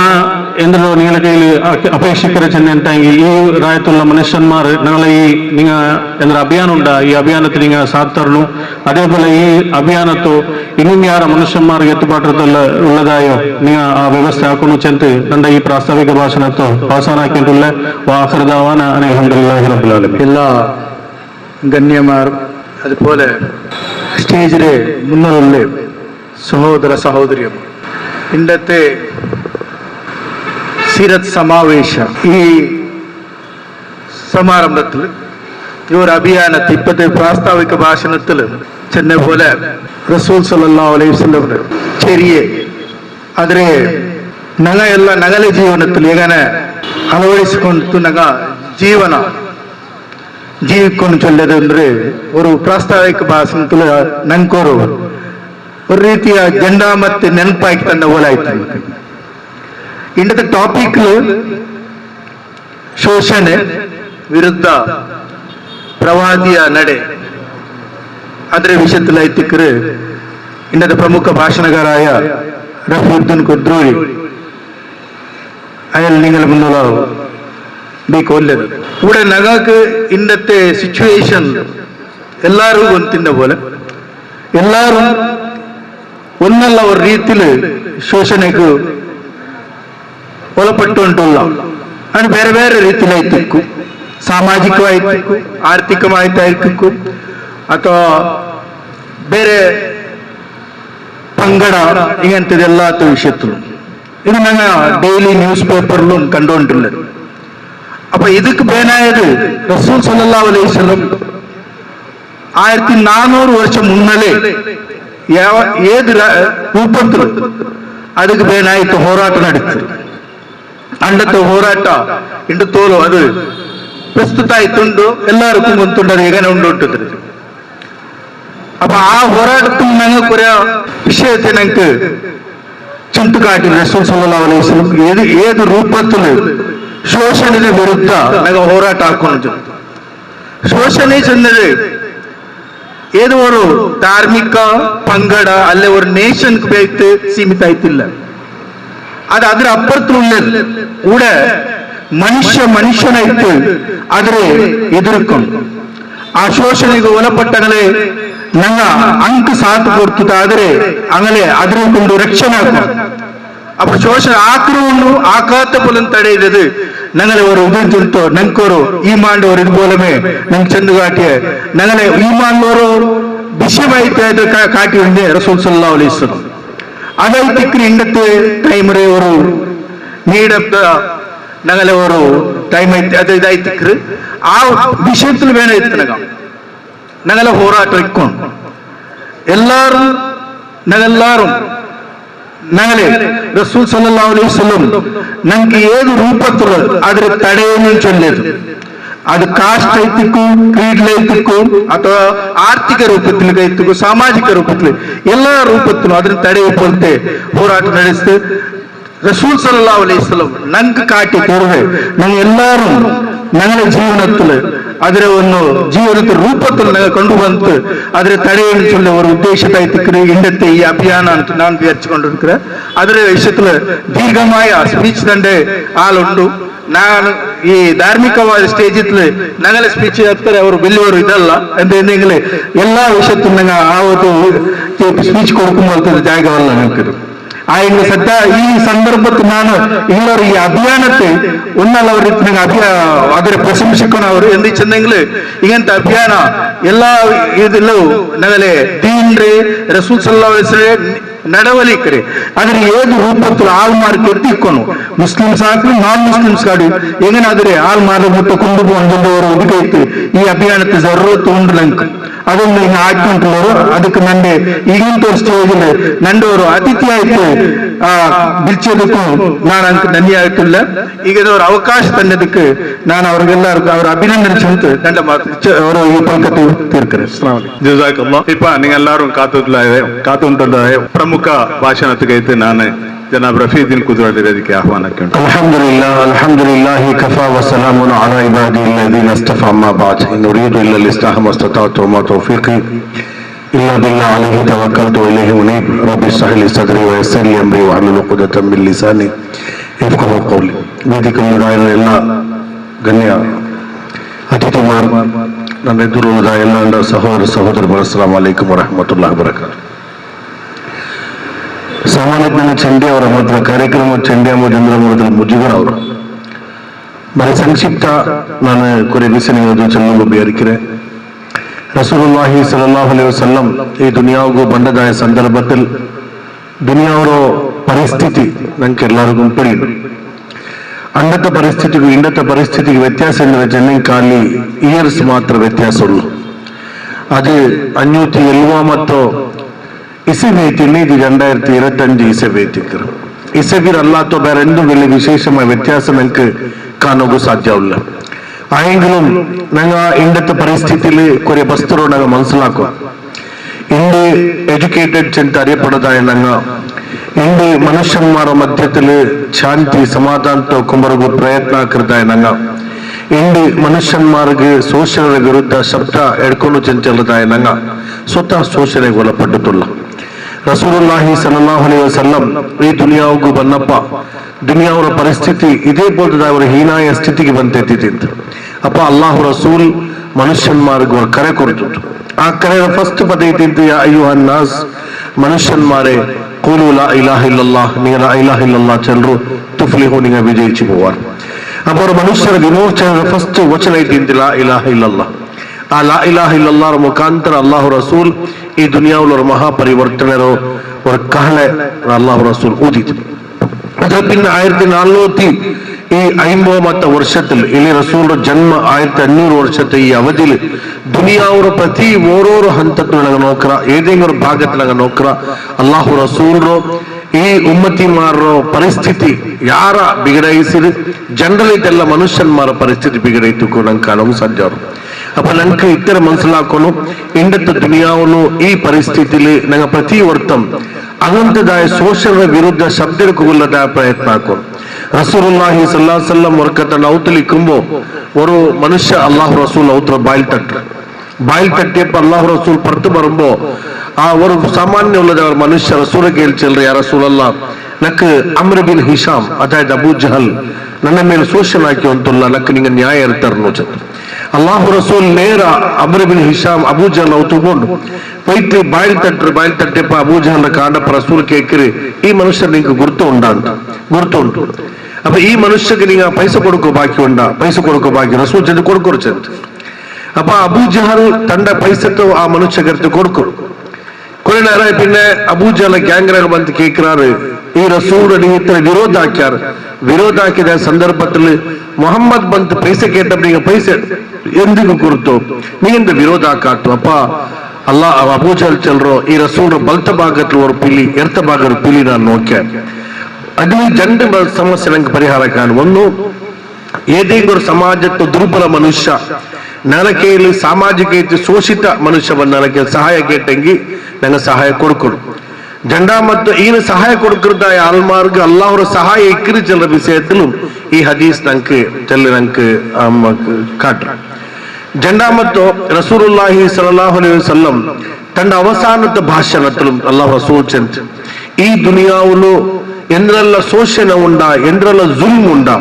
ಎಂದ್ರು നിങ്ങളുടെ കയ്യിൽ അപേക്ഷിക്കര ചെന്നെങ്കിൽ ഈ റായത്തുള്ള മനുഷ്യന്മാർ ഞങ്ങളെ ഈ നിങ്ങൾ എന്തൊരു അഭിയാനം ഉണ്ട് ഈ അഭിയാനത്തിൽ നിങ്ങൾ സാത്ത് തരണം അതേപോലെ ഈ അഭിയാനത്തോ ഇന്നും യാರ മനുഷ്യന്മാർക്ക് എത്തുപാട്ടത്തിൽ ഉള്ളതായോ നിങ്ങൾ ആ വ്യവസ്ഥ ആക്കുന്നു ചെന്ന് ನನ್ನ ಈ ಪ್ರಾಸ್ತಾವಿಕ ಭಾಷಣತ್ತು ಅವಸಾನ ಹಾಕಿട്ടുള്ള വാഹൃദാവാന അൽഹംദുലില്ലാഹി റബ്ബിൽ ആലമീൻ എല്ലാ ഗണ്യമാരും അതുപോലെ സ്റ്റേജിലെ മുന്നിലുള്ള സഹോദര സഹോദരിയും ഇന്നത്തെ സീരത്ത് സമാവേശ ഈ സമാരംഭത്തിൽ ഈ ഒരു അഭിയാനത്തിൽ ഇപ്പോഴത്തെ പ്രാസ്താവിക ഭാഷണത്തിൽ ചെന്ന പോലെ റസൂൽ സല്ലല്ലാഹു അലൈഹി വസല്ലം ചെറിയ ಆದರೆ ನಗೆಲ್ಲ ನಗಲ ಜೀವನದಲ್ಲಿ ಹೇಗನೆ ಅಳವಡಿಸಿಕೊಂಡು ನಗ ಜೀವನ ಜೀವಿಕೊಂಡು ಚೊಲ್ಲದು ಅಂದ್ರೆ ಒಂದು ಪ್ರಾಸ್ತಾವಿಕ ಭಾಷಣದಲ್ಲಿ ನಂಕೋರು ഒരു ರೀತಿಯ ಜೆಂಡಾ ಮತ್ತೆ ನೆನಪಾಗಿ ತಂದ ಹೋಲಾಯ್ತು ಇಂಡದ ಟಾಪಿಕ್ ಶೋಷಣೆ ವಿರುದ್ಧ ಪ್ರವಾದಿಯ ನಡೆ ಅದರ ವಿಷಯത്തിൽ ಐತಿಕ್ಕರು ಇಂಡದ ಪ್ರಮುಖ ಭಾಷಣಗಾರಾಯ റഫീഖുദ്ദീൻ കുദ്രൂരി അയാൾ നിങ്ങൾ മുന്നുള്ള കൊല്ലത് ഇവിടെ ഞങ്ങൾക്ക് ഇന്നത്തെ സിറ്റുവേഷൻ എല്ലാവരും ಗೊತ್ತಿದ್ದ പോലെ എല്ലാവരും ഒന്നല്ല ഒരു ರೀತಿയിൽ ಶೋಷಣೆಗೆ ಒಳಪಟ್ಟುಂಟಲ್ಲ ಅದು ಬೇರೆ ಬೇರೆ ರೀತಿയിലായിരിക്കും സാമാജികമായിരിക്കും ആർത്ഥികമായിട്ടായിരിക്കും ಅಥವಾ ಬೇರೆ പങ്കട ഇങ്ങനത്തെ എല്ലാത്ത വിഷയത്തിലും ഇത് ഞങ്ങൾ ഡെയിലി ന്യൂസ് പേപ്പറിലും കണ്ടുകൊണ്ടുള്ളത് അപ്പൊ ഇതൊക്കെ ബേനായത് റസൂൽ സല്ലല്ലാഹു അലൈഹി വസല്ലം 1400 വർഷം മുന്നലേ ഏത് രൂപത്തിലും ಅದಕ್ಕೆ ಬೇನಾಯಿತು ಹೋರಾಟ ನಡೀತು ಅಂಡത്തെ ಹೋರಾಟ ಇಂಡത്തോಲോ ಅದು ಪ್ರಸ್ತುತ ಆಯ್ತುಂಡು ಎಲ್ಲರಿಗೂ ಗೊತ್ತುಂಡು ಹೇಗನೆ ಉಂಟುಂಟು അപ്പൊ ആ പോരാട്ടത്തിൽ ഞങ്ങൾക്ക് ഒരു വിഷയത്തെ ഞങ്ങൾക്ക് ചുണ്ടുകാട്ടി റസൂൽ സല്ലല്ലാഹു അലൈഹി വസല്ലം ഏത് രൂപത്തിൽ ശോഷണയുടെ വിരുദ്ധ ഞങ്ങൾ ಹೋರಾಟ ಹಾಕೊಂಡು ಶೋಷಣೆ ചെന്നത് ഏതോ ഒരു ധാർമ്മിക പങ്കട അല്ലെ ഒരു നേഷൻക്ക് ಬೇಯ್ತು ಸೀಮಿತ ಆಯ್ತಿಲ್ಲ ಅದು ಅದರ ಅಪ್ಪುറത്തുള്ളത് കൂടെ മനുഷ്യനായിട്ട് അതിനെ എതിർക്കും ആ ശോഷಣೆಗೆ ಒಳಪಟ್ಟಗಳೇ ഞങ്ങ ಅಂಕ ಸಾಥ್ ಕೊಡ್ತಿದ್ದಾದ್ರೆ അങ്ങനെ അതിനെ കൊണ്ട് രക്ഷണ അപ്പൊ ശോഷണ ആക്രമണം ആക്കാത്ത പോലും തടയുന്നത് ഞങ്ങളെ ഒരു ഉദയത്തിൽത്തോ ഞങ്ങൾക്കൊരു ഈമാന്റെ ഒരു ഇതുപോലമേ ഞങ്ങൾ ചെന്ന് കാട്ടിയ ഞങ്ങളെ ഈമാനോരോ വിഷയമായിട്ട് കാട്ടിയുണ്ട് റസൂൽ സല്ലല്ലാഹു അലൈഹി വസല്ലം അതായിട്ട് ഇന്നത്തെ ടൈമിലെ ഒരു നീടത്ത ഞങ്ങളെ ഒരു ടൈം അത് ഇതായിട്ട് ആ വിഷയത്തിൽ വേണം എത്തണക ഞങ്ങളെ ಹೋರಾಟ ഇക്കൊണ്ട് എല്ലാരും ഞങ്ങളെല്ലാരും ഞങ്ങളെ റസൂൽ സല്ലല്ലാഹു അലൈഹി വസല്ലം ഞങ്ങൾക്ക് ഏത് രൂപത്തിൽ അതിന് തടയുന്നു ചൊല്ലത് അത് കാസ്റ്റ് ಐತಿಕ್ಕೂ ಕ್ರೀಡ್ಲೈತಿಕ್ಕೂ ಅಥವಾ ಆರ್ಥಿಕ ರೂಪದಲ್ಲಿ ಐತಿಕ್ಕೂ ಸಾಮಾಜಿಕ ರೂಪದಲ್ಲಿ ಎಲ್ಲಾ ರೂಪത്തിലും അതിന് തടയപ്പോഴത്തെ ಹೋರಾಟ ನಡೆಸಿತು റസൂൽ സല്ലല്ലാഹു അലൈഹി വസല്ലം ഞങ്ങൾക്ക് കാട്ടി തരുവേ ഞങ്ങൾ എല്ലാവരും ഞങ്ങളുടെ ജീവിതത്തിൽ ಅದರ ಒಂದು ಜೀವನದ ರೂಪದಲ್ಲಿ ಕಂಡು ಬಂತು. ಅದರ ತಡೆಯನ್ನು சொல்ல ஒரு உத்தேசத்தை இண்டத்தை ಈ ಅಭಿಯಾನ ಅಂತ ನಾನು ವಿವರಿಸಿಕೊಂಡಿருக்கிறேன். ಅದರ ವಿಷಯದಲ್ಲಿ ದೀರ್ಘമായ ಸ್ಪೀಚ್ ತಂಡೆ ಆಳುಂಟು. ನಾನು ಈ ಧಾರ್ಮಿಕವಾದ ಸ್ಟೇಜ್ ಇತ್ತು ನಂಗಲ ಸ್ಪೀಚ್ ಹೇಳ್ತಾರೆ, ಅವರು ಬೆಲ್ಲಿಯವರು ಇದಲ್ಲ ಎಂದ್ರೆ ಎಲ್ಲಾ ವಿಷಯಕ್ಕೂ ನಂಗೆ ಆವತ್ತು ಸ್ಪೀಚ್ കൊടുക്കുമ്പോൾ ಜಾಗವಲ್ಲ ನನಗೆ. ಆಯ್ನ ಸದ್ಯ ಈ ಸಂದರ್ಭത്തിൽ ನಾನು ಎಲ್ಲರೂ ಈ ಅಭಿಯಾನത്തെ ഒന്നല്ല ಅದರ ಪ್ರಶಂಸಿಕೊಂಡು ಅವರು ಎಂದು ಚೆಂದಂಗ್ಲು ಇಂಗಂತ ಅಭಿಯಾನ ಎಲ್ಲಾ ಇದಲ್ಲೂ ನಗಲೆ ದೀನ್ರೆ ರಸೂಲ್ ಸಲ್ಲಲ್ಲಾಹು ಅಲೈಹಿ ವಸಲ್ಲಂ நடவடிக்கை ಅದರ ಏದು ರೂಪത്തിൽ ಆಲ್ಮಾರ್ಕ್ ಎತ್ತಿಕ್ಕೊನು ಮುಸ್ಲಿಮ್ಸ್ ಆಗಿ ನಾನ್ ಮುಸ್ಲಿಮ್ಸ್ ಕಾಡಿ ಏನಾದ್ರೆ ಆಲ್ಮಾರ್ ಮುಟ್ಟ ಕೊಂಡು ಬಂದವರು ಒದಗೈತಿ ಈ ಅಭಿಯಾನಕ್ಕೆ ಜರೂರತ್ ಉಂಟು ನಂಗೆ ಅದನ್ನು ಹಿಂಗೆ ಹಾಕೊಂಡ್ರು. ಅದಕ್ಕೆ ನಂದೆ ಈಗಿನ ಸ್ಟೇಜಲ್ಲಿ ನಂದವರು ಅತಿಥಿ ಆಯ್ತು ಬಿಚ್ಚೋದಕ್ಕೂ ನಾನು ಅಂಕ ಧನ್ಯ ಆಯ್ತಿಲ್ಲ. ಈಗ ಅವ್ರ ಅವಕಾಶ ತಂದದಕ್ಕೆ ನಾನು ಅವ್ರಿಗೆಲ್ಲ ಅವ್ರ ಅಭಿನಂದನೆ ಚಂತ ನಂಡ ಮಾತು ಅವರು ಈ ಪಂಕತಿ ತೀರ್ಕರೆ. ಇಪ್ಪ ನೀವೆಲ್ಲರೂ ಕಾತುಂಟಲ್ಲ ಪ್ರಮುಖ ಭಾಷಣಕ್ಕೆ ನಾನು ಜನಾಬ್ ರಫೀದ್ದೀನ್ ಕುದ್ರೋಳಿ ವೇದಿಕೆ ಆಹ್ವಾನಕ್ಕೆ ಉಂಟು. ಅಲ್ಹಮ್ದುಲಿಲ್ಲಾಹಿ ಕಫಾ ವ ಸಲಾಮುನ್ ಅಲಾ ಇಬಾದಿಲ್ ಲದೀನ ಇಸ್ತಫಾ ಅಮ್ಮಾ ಬಾದ್ ಇನ್ ಉರೀದು ಇಲ್ಲಾ ಇಸ್ಲಾಹ ಮಸ್ತತಾಅತು ವ ಮಾ ತೌಫೀಕಿ ಇಲ್ಲಾ ಬಿಲ್ಲಾಹಿ ಅಲೈಹಿ ತವಕ್ಕಲ್ತು ವ ಇಲೈಹಿ ಉನೀಬ್ ರಬ್ಬಿ ಇಶ್ರಹ್ ಲಿ ಸದ್ರಿ ವ ಯಸ್ಸಿರ್ ಲಿ ಅಮ್ರಿ ವಹ್ಲುಲ್ ಉಕ್ದತಂ ಮಿನ್ ಲಿಸಾನಿ ಯಫ್ಕಹು ಕೌಲಿ. ವೇದಿಕೆಯಲ್ಲಿರುವ ಎಲ್ಲ ಗಣ್ಯ ಅತಿಥಿಮಾರ್, ನನ್ನ ಎದುರುದ ಎಲ್ಲ ಸಹೋದರ ಸಹೋದರರು, ಅಸ್ಸಲಾಮು ಅಲೈಕುಂ ವರಹಮತುಲ್ಲಾಹಿ ವಬರಕಾತುಹು. ಸಾಮಾನ್ಯ ಚಂಡಿ ಅವರ ಮಾತ್ರ ಕಾರ್ಯಕ್ರಮ ಚಂಡಿ ಚಂದ್ರ ಮುಜುಗರ್ ಅವರು ಬರೀ ಸಂಕ್ಷಿಪ್ತ ನಾನು ಕುರಿಗಿಸನಿರೋದು ಚೆನ್ನಗೊಬ್ಬಿ ಅರಿಕೆರೆ റസൂലുള്ളാഹി സ്വല്ലല്ലാഹു അലൈഹി വസല്ലം ഈ ദുനിയാവുകു ಬಂಡದಾಯ ಸಂದರ್ಭದಲ್ಲಿ ದುನಿಯಾವರ ಪರಿಸ್ಥಿತಿ ನಂಗೆ ಎಲ್ಲರಿಗೂ ತಿಳಿದು ಅಂಡತ ಪರಿಸ್ಥಿತಿಗೂ ಇಂಡತ ಪರಿಸ್ಥಿತಿಗೆ ವ್ಯತ್ಯಾಸ ಎಂದರೆ ಚೆನ್ನಂಗೆ ಖಾಲಿ ಇಯರ್ಸ್ ಮಾತ್ರ ವ್ಯತ್ಯಾಸ ಉಳ್ಳು. ಅದು 571 ಮತ್ತು ഇസബേറ്റിന് ഇത് 2025 ഇസബേറ്റിക്ക് ഇസബിർ അല്ലാത്ത വേറെ എന്തും വലിയ വിശേഷമായ വ്യത്യാസം എനിക്ക് കാണുക സാധ്യമില്ല. ആയെങ്കിലും ഞങ്ങൾ ഇന്നത്തെ പരിസ്ഥിതിയിൽ കുറെ വസ്തുക്കൾ ഞങ്ങൾ മനസ്സിലാക്കുക. ಇಂದು ಎಜುಕೇಟೆಡ್ ಅಂತ അറിയപ്പെടുന്നതായ ഞങ്ങൾ ಇಂದು ಮನುಷ್ಯನ್ಮಾರ ಮಧ್ಯದಲ್ಲಿ ಶಾಂತಿ ಸಮಾಧಾನ ಕುಂಬರಗು ಪ್ರಯತ್ನ ಹಾಕಿರ್ತಾಯ ഞങ്ങൾ ಇಂದು ಮನುಷ್ಯನ್ಮಾರ್ಗೆ ಶೋಷಣೆಯ ವಿರುದ್ಧ ಶಬ್ದ ಎಡ್ಕೊಂಡು ಚಂಚಲದಾಯ ഞങ്ങൾ ಸ್ವತಃ ಶೋಷಣೆಗೆ ಒಳಪಟ್ಟುತ್ತಿಲ್ಲ. ರಸೂಲುಲ್ಲಾಹಿ ಸಲ್ಲಲ್ಲಾಹು ಅಲೈಹಿ ವಸಲ್ಲಂ ಈ ದುನಿಯಾವುಗೂ ಬಂದಪ್ಪ ದುನಿಯಾವರ ಪರಿಸ್ಥಿತಿ ಇದೇ ಬೋಧದ ಅವರ ಹೀನಾಯ ಸ್ಥಿತಿಗೆ ಬಂದೆತ್ತಿತ್ತು. ಅಪ್ಪ ಅಲ್ಲಾಹು ರಸೂಲ್ ಮನುಷ್ಯನ್ಮಾರ್ಗೆ ಅವರು ಕರೆ ಕೊಡ್ತಿತ್ತು. ಆ ಕರೆಯ ಫಸ್ಟ್ ಪದ ಇದ್ದಿದ್ದು ಯಾ ಅಯ್ಯುಹನ್ ನಾಸ್, ಮನುಷ್ಯನ್ಮಾರೆ ಕೂಲು ಲಾ ಇಲಾಹ ಇಲ್ಲಲ್ಲಾಹ್, ನೀವು ಲಾ ಇಲಾಹ ಇಲ್ಲಲ್ಲಾಹ್ ಚಲ್ರು ತುಫ್ಲಿಹು, ನೀವು ವಿಜಯಿಸಿ ಹೋವಾರ್. ಅಪ್ಪ ಅವರ ಮನುಷ್ಯರ ವಿಮೋಚನೆಯ ಫಸ್ಟ್ ವಚನ ಇದ್ದಿದ್ದು ಲಾ ಇಲಾಹ ಇಲ್ಲಲ್ಲಾಹ್. ಆ ಲಾ ಇಲಾಹ ಇಲ್ಲಲ್ಲಾಹ್ ಮುಖಾಂತರ ಅಲ್ಲಾಹು ರಸೂಲ್ ಈ ದುನಿಯಾವುಲ ഒരു മഹാപരിവർത്തനരോ ഒരു കഹളെ അല്ലാഹു റസൂൽ ഊതിച്ചു. അത് പിന്നെ 1450 വർഷത്തിൽ ഇനി റസൂലിന്റെ ജന്മ 1500 വർഷത്തെ ഈ അവധിയിൽ ദുനിയാവുರ ಪ್ರತಿ ಓರೋರು ಹಂತದೊಳಗೆ ನೋಕ್ರ ಏದೇಂಗರ ಭಾಗದೊಳಗೆ ನೋಕ್ರ ಅಲ್ಲಾಹು ರಸೂಲ್ರು ಈ ಉಮ್ಮತಿಮಾರರ ಪರಿಸ್ಥಿತಿ ಯಾರ ಬಿಗಡಾಯಿಸಿರಿ ಜನರಲ್ ಇದೆಲ್ಲ ಮನುಷ್ಯನ್ಮಾರ ಪರಿಸ್ಥಿತಿ ಬಿಗಡಾಯಿತು ನಂಗೆ ಕಾಣೋದು ಸಾಧ್ಯ. അപ്പൊ ഞങ്ങൾക്ക് ഇത്തരം മനസ്സിലാക്കുന്നു ഇന്നത്തെ ദുനിയാവുന്നു ഈ പരിസ്ഥിതിയിൽ ഞങ്ങൾ പ്രതിവർത്തം അങ്ങനത്തേതായ സോഷ്യലിന്റെ വിരുദ്ധ ശബ്ദക്കുള്ളതായ പ്രയത്ന ആക്കും. റസൂലുള്ളാഹി സ്വല്ലല്ലാഹു അലൈഹി വസല്ലം വർക്കത്തನ್ನ ഔത്തലിക്കുമ്പോ ഒരു മനുഷ്യ അല്ലാഹു റസൂൽ ഔത്ര ಬಾಯಿಲ್ ತಟ್ಟಿಯಪ್ಪ ಅಲ್ಲಾಹು ರಸೂಲ್ ಪರ್ತು ಬರುമ്പോ ಆ ഒരു സാമാന്യ ഉള്ളതായ മനുഷ്യ റസൂൽ കേൾച്ചಲ್ರಿ യാ റസൂലല്ലാ ನಕ್ ಅಮ್ರ್ ಬಿನ್ ಹಿಶಾಮ್ ಅದಾയത് ಅಬೂ ಜಹಲ್ ನನ್ನ ಮೇಲೆ ಶೋಷಣೆ ಹಾಕಿ ಅಂತಲ್ಲ ನಕ್ ನಿಂಗೆ ನ್ಯಾಯ ಇರ್ತಾರ ನೋಚ ಅಲ್ಲಾಹು ರಸೂಲ್ ನೇರ ಅಮ್ರ್ ಬಿನ್ ಹಿಶಾಮ್ ಅಬೂ ಜಹಲ್ ತಗೊಂಡು ಪೈತ್ರಿ ಬಾಯಿಲ್ ತಟ್ಟೆಪ್ಪ ಅಬೂ ಜಹಲ್ ಕಾಂಡಪ್ಪ ರಸೂಲ್ ಕೇಳ್ಕಿರಿ ಈ ಮನುಷ್ಯ ನಿಂಗೆ ಗುರ್ತು ಉಂಟು ಅಪ್ಪ ಈ ಮನುಷ್ಯಕ್ಕೆ ನಿಂಗೆ ಪೈಸೆ ಕೊಡ್ಕೋ ಬಾಕಿ ರಸೂಲ್ ಜನ ಕೊಡ್ಕೊರು ಚಂದ. അപ്പൊ അബൂജഹൽ തന്റെ പൈസക്ക് ആ മനുഷ്യകർക്ക് കൊടുക്കും. കുറെ നേരം പിന്നെ അബൂജഹൽ ഗ്യാങ്രാഗ് ಬಂದು കേൾക്കാറ് ഈ റസൂൽ ഇത്ര വിരോധാക്കിയ സന്ദർഭത്തിൽ മുഹമ്മദ് ಬಂದು പൈസ കേട്ടപ്പോൾ നിങ്ങൾ പൈസ എന്തിനു കൊടുത്തു, നീ എന്ത് വിരോധാക്കാട്ടു. അപ്പ അല്ലാഹ് അബൂജഹൽ ചെല്ലറോ ഈ റസൂൽ ಬಲತ ಭಾಗത്തിൽ ഒരു പിലി എർത്ത ഭാഗത്തിൽ പിലി ನಾನು നോക്കിയാൽ അതിൽ രണ്ട് സമസ്യ നമുക്ക് പരിഹാരം കാണും. ഒന്ന്, ഏതെങ്കിലും ഒരു സമാജത്തെ ദുർബല മനുഷ്യ ನನ್ನ ಕೈಯಲ್ಲಿ ಸಾಮಾಜಿಕ ಶೋಷಿತ ಮನುಷ್ಯವನ್ನ ನನಗೆ ಸಹಾಯ ಕೇಟಂಗಿ ನಂಗೆ ಸಹಾಯ ಕೊಡ್ಕೊಡು ಜಂಡ ಮತ್ತು ಈನ ಸಹಾಯ ಕೊಡ್ಕಿರ್ತಾಯ ಆಲ್ಮಾರ್ಗ ಅಲ್ಲಾಹರ ಸಹಾಯ ಇಕ್ಕಿರಿ ಚೆಲ್ಲ ವಿಷಯದಲ್ಲೂ ಈ ಹದೀಸ್ ನಂಗೆ ಕಾಟ್ರು. രണ്ടാമത്തെ റസൂലുള്ളാഹി സ്വല്ലല്ലാഹു അലൈഹി വസല്ലം തന്റെ അവസാനത്തെ ഭാഷണത്തിലും അല്ലാഹു റസൂൽ ചെന്ന് ഈ ദുനിയാവിലോ എന്തെല്ലാം ശോഷണ ഉണ്ടാ എന്തെല്ലാം ജുൽം ഉണ്ടാ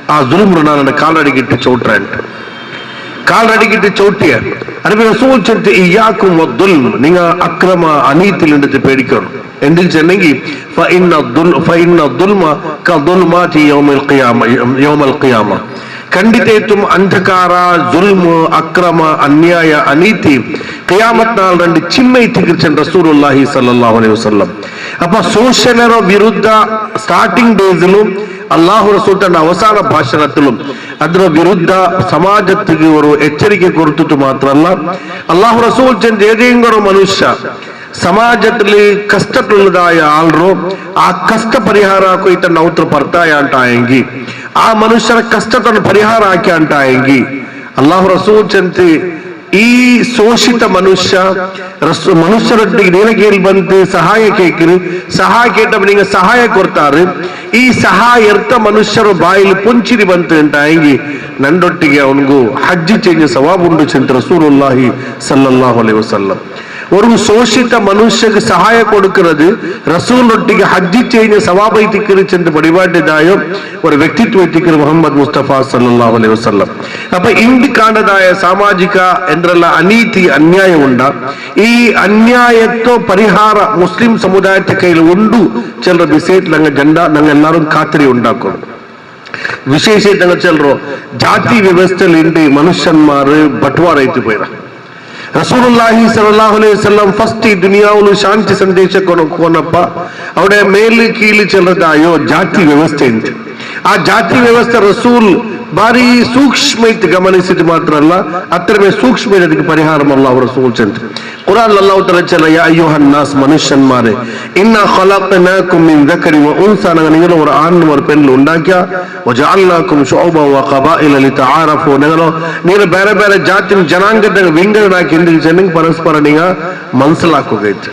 ആ ജുൽം ನಾನು ಕಾಲಡಿಗಿಟ್ಟು ಚೌಟ್ರಂಟ್ ಕಾಲಡಿಗಿಟ್ಟು ಚೌಟಿಯ അറബി റസൂൽ ചെന്ന് ഇയ്യാക്കും വദ്ദുൽം നിങ്ങൾ അക്രമ അനീതിയിൽ നിന്ന് പേടിക്കണം എന്തിൽ ചെന്നെങ്കിൽ ഫഇന്ന ദുൽമ കദുൽമാതി യൗമൽ ഖിയാമ ಖಂಡಿತೇತು ಅಂಧಕಾರ ಜುಲ್ಮು ಅಕ್ರಮ ಅನ್ಯಾಯ ಅನೀತಿ ಕಿಯಾಮತ್ ನಾൾ രണ്ട് ಚಿಮ್ಮೈ ತಿಗಿರ್ಚನ್ ರಸೂಲುಲ್ಲಾಹಿ ಸಲ್ಲಲ್ಲಾಹು ಅಲೈಹಿ ವಸಲ್ಲಂ ಅಪ್ಪ ಶೋಷಣರ ವಿರುದ್ಧ ಸ್ಟಾರ್ಟಿಂಗ್ ಡೇಸ್ಲು ಅಲ್ಲಾಹು ರಸೂಲ್ ತನ್ನ ಅವಸಾನ ಭಾಷಣത്തിലും ಅದರ ವಿರುದ್ಧ ಸಮಾಜಕ್ಕೆ ಅವರು ಎಚ್ಚರಿಕೆ ಕೊಡುತ್ತಿದ್ದು ಮಾತ್ರ ಅಲ್ಲ ಅಲ್ಲಾಹು ರಸೂಲ್ ಚಂದ್ ಏದೇಂಗರ ಮನುಷ್ಯ ಸಮಾಜದಲ್ಲಿ ಕಷ್ಟಕ್ಕುಳ್ಳದಾಯ ಆಳ್ರು ಆ ಕಷ್ಟ ಪರಿಹಾರ ಕೊಯ್ತ ನೌತ್ರ ಬರ್ತಾಯ ಅಂಟಾಯಂಗಿ ಆ ಮನುಷ್ಯರ ಕಷ್ಟವನ್ನು ಪರಿಹಾರ ಹಾಕಿ ಅಂಟಾಯಂಗಿ ಅಲ್ಲಾಹು ರಸೂಲ್ ಚಂತಿ ಈ ಶೋಷಿತ ಮನುಷ್ಯರೊಟ್ಟಿಗೆ ನೇನಕೇಳಿ ಬಂದು ಸಹಾಯ ಕೇಕಿರಿ ಸಹಾಯ ಕೇಟಪ್ಪ ನಿಂಗೆ ಸಹಾಯ ಕೊಡ್ತಾರೆ ಈ ಸಹಾಯ ಎರ್ತ ಮನುಷ್ಯರು ಬಾಯಿಲಿ ಪುಂಚಿರಿ ಬಂತು ಅಂಟಾಯಂಗಿ ನಂದೊಟ್ಟಿಗೆ ಅವನಿಗೂ ಹಜ್ಜಿ ಚೇಂಜ್ ಸವಾಬ್ ಉಂಡು ಚಂತ ರಸೂಲುಲ್ಲಾಹಿ ಸಲ್ಲಲ್ಲಾಹು ಅಲೈಹಿ ವಸಲ್ಲಂ ஒரு சோஷித்த மனுஷக்கு சகாய கொடுக்கிறது ரசூல் ஒட்டிக்கு ஹஜ்ஜி செய்ய சவாபை திக்கிரு சென்று வழிபாட்டுதாயோ ஒரு ವ್ಯಕ್ತಿತ್ವ திக்கிற முகமது முஸ்தபா ஸல்லல்லாஹு அலைஹி வஸல்லம் அப்ப ಇಂದು ಕಾಣದಾಯ ಸಾಮಾಜಿಕ ಎಂದ್ರಲ್ಲ ಅನೀತಿ ಅನ್ಯಾಯ ಉಂಡ ಈ ಅನ್ಯಾಯಕ್ಕೆ ಪರಿಹಾರ ಮುಸ್ಲಿಂ ಸಮುದಾಯದ ಕೈಲಿ ಉಂಡು ಚೆಲ್ಲರ ಬಿಸೇಟ್ ನಂಗೆ ಜಂಡ ನಂಗೆ ಎಲ್ಲರೂ ಖಾತ್ರಿ ಉಂಟಾಕೋ ವಿಶೇಷ ಚೆಲ್ಲರು ಜಾತಿ ವ್ಯವಸ್ಥೆಯಲ್ಲಿ ಇಂಡಿ ಮನುಷ್ಯನ್ಮಾರು ಬಟ್ವಾರ ಐತಿ ಪೈರ ರಸೂಲುಲ್ಲಾಹಿ ಸಲ್ಲಲ್ಲಾಹು ಅಲೈಹಿ ವಸಲ್ಲಂ ಫಸ್ಟ್ ಈ ದುನಿಯಾವಲು ಶಾಂತಿ ಸಂದೇಶ ಕೊನಪ್ಪ ಅವಡೆ ಮೇಲು ಕೀಲಿ ಚೆಲ್ಲದಾಯೋ ಜಾತಿ ವ್ಯವಸ್ಥೆ ಅಂತ ಆ ಜಾತಿ ವ್ಯವಸ್ಥೆ ರಸೂಲ್ ಬಾರಿ ಸೂಕ್ಷ್ಮ ಇತ್ತು ಗಮನಿಸಿದ ಮಾತ್ರ ಅಲ್ಲ ಅತ್ರ ಮೇಲೆ ಸೂಕ್ಷ್ಮ ಇದಕ್ಕೆ ಪರಿಹಾರ ಅಲ್ಲಾಹು ರಸೂಲ್ ಚಂದ್ರ ಕುರಾನ್ ಅಲ್ಲಾಹು ತಆಲಾ ಚಲ ಯಾ ಅಯ್ಯುಹನ್ ನಾಸ್ ಮನುಷ್ಯನ್ಮಾರೆ ಇನ್ನ ಖಲഖനാകും മിൻ ദക്കരി വ ഉൻസ നിങ്ങൾ ഒരു ആണും ഒരു പെണ്ണും ഉണ്ടാക്കിയ വജഅൽനാകും ശുഅബ വ ഖബായില ലിതആറഫു നിങ്ങൾ ಬೇರೆ ಬೇರೆ ಜಾತಿ ಜನಾಂಗದ ವಿಂಗಡಣಾಕಿ ಎಂದು ಜನಂಗ್ ಪರಸ್ಪರ ನೀವು ಮನಸ್ಸಲಾಕೋಗೈತೆ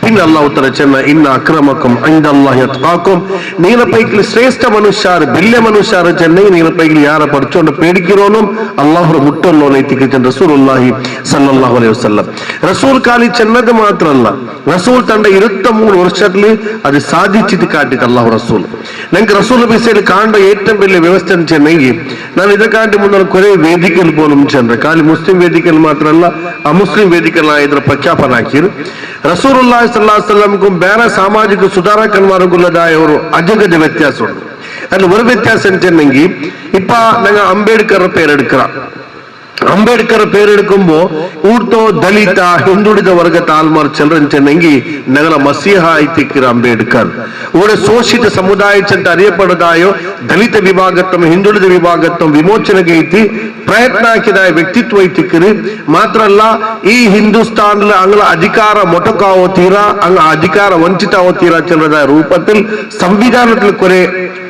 പിന്നെ അല്ലാഹു തആല ചെന്ന ഇന്ന അക്രമക്കും ഇൻദല്ലാഹി അത്ഖാക്കും നീല പൈക്കിൽ ശ്രേഷ്ഠ മനുഷ്യർ ബില്യ മനുഷ്യർ ചെന്ന നീല പൈക്കിൽ യാരെ പഠിച്ചോണ്ട് പേടിക്കിറോനും അല്ലാഹു മുട്ടല്ലോനെ എത്തിക്കുന്ന റസൂലുള്ളാഹി സല്ലല്ലാഹു അലൈഹി വസല്ലം റസൂൽ കാലി ചെന്നത് മാത്രമല്ല റസൂൽ തന്റെ 23 വർഷത്തിൽ അത് സാധിച്ചിട്ട് കാട്ടിട്ട് അല്ലാഹു റസൂൽ ഞങ്ങൾക്ക് റസൂൽ ബിസയിൽ കാണേണ്ട ഏറ്റവും വലിയ വ്യവസ്ഥ എന്ന് ചെന്നെങ്കിൽ ನಾನು ಇದಕ್ಕಾಗಿ ಮುಂದೆ ಕೊರೆ ವೇದಿಕೆಯಲ್ಲಿ പോലും ചെன்ற ಖಾಲಿ ಮುಸ್ಲಿಂ ವೇದಿಕೆಯಲ್ಲಿ ಮಾತ್ರಲ್ಲ ಅಮುಸ್ಲಿಂ ವೇದಿಕೆಯಲ್ಲಿ ಇದರ ಪ್ರಖ್ಯಾಪನ ಹಾಕಿರು ರಸೂಲುಲ್ಲಾಹಿ ಸಲ್ಲಲ್ಲಾಹು ಅಲೈಹಿ ವಸಲ್ಲಂ ಬೇರೆ ಸಾಮಾಜಿಕ ಸುಧಾರಕന്മാർക്കുള്ളതായ അജഗജ വ്യത്യാസമുണ്ട് അതിൽ ഒരു വ്യത്യാസം വെച്ചിട്ടുണ്ടെങ്കിൽ ഇപ്പൊ ഞങ്ങൾ അംബേദ്കർ പേരെടുക്കണം ಅಂಬೇಡ್ಕರ್ പേരെടുക്കുമ്പോ ಊರ್ತೋ ದಲಿತ ಹಿಂದುಳಿದ ವರ್ಗದ ಆಲ್ಮಾರ್ ಚೆಲ್ಲರಂಚೆನೆಂಗಿ ನಗಲ ಮಸೀಹ ಐತಿಕ್ಕಿರ ಅಂಬೇಡ್ಕರ್ ಓಡೆ ಶೋಷಿತ ಸಮುದಾಯ ಚೆಂತ ಅರಿಯಪಡದಾಯೋ ದಲಿತ ವಿಭಾಗತ್ತಂ ಹಿಂದುಳಿದ ವಿಭಾಗತ್ತಂ ವಿಮೋಚನೆಗೆ ಐತಿ ಪ್ರಯತ್ನ ಹಾಕಿದಾಯ ವ್ಯಕ್ತಿತ್ವ ಐತಿಕ್ಕಿರಿ ಮಾತ್ರ ಅಲ್ಲ ಈ ಹಿಂದೂಸ್ತಾನ್ ಅಂಗ್ಲ ಅಧಿಕಾರ ಮೊಟಕಾವೋ ತೀರಾ ಅಂಗ ಅಧಿಕಾರ ವಂಚಿತಾವೋ ತೀರಾ ಚೆಲ್ಲದಾಯ ರೂಪത്തിൽ ಸಂವಿಧಾನത്തിൽ കുറെ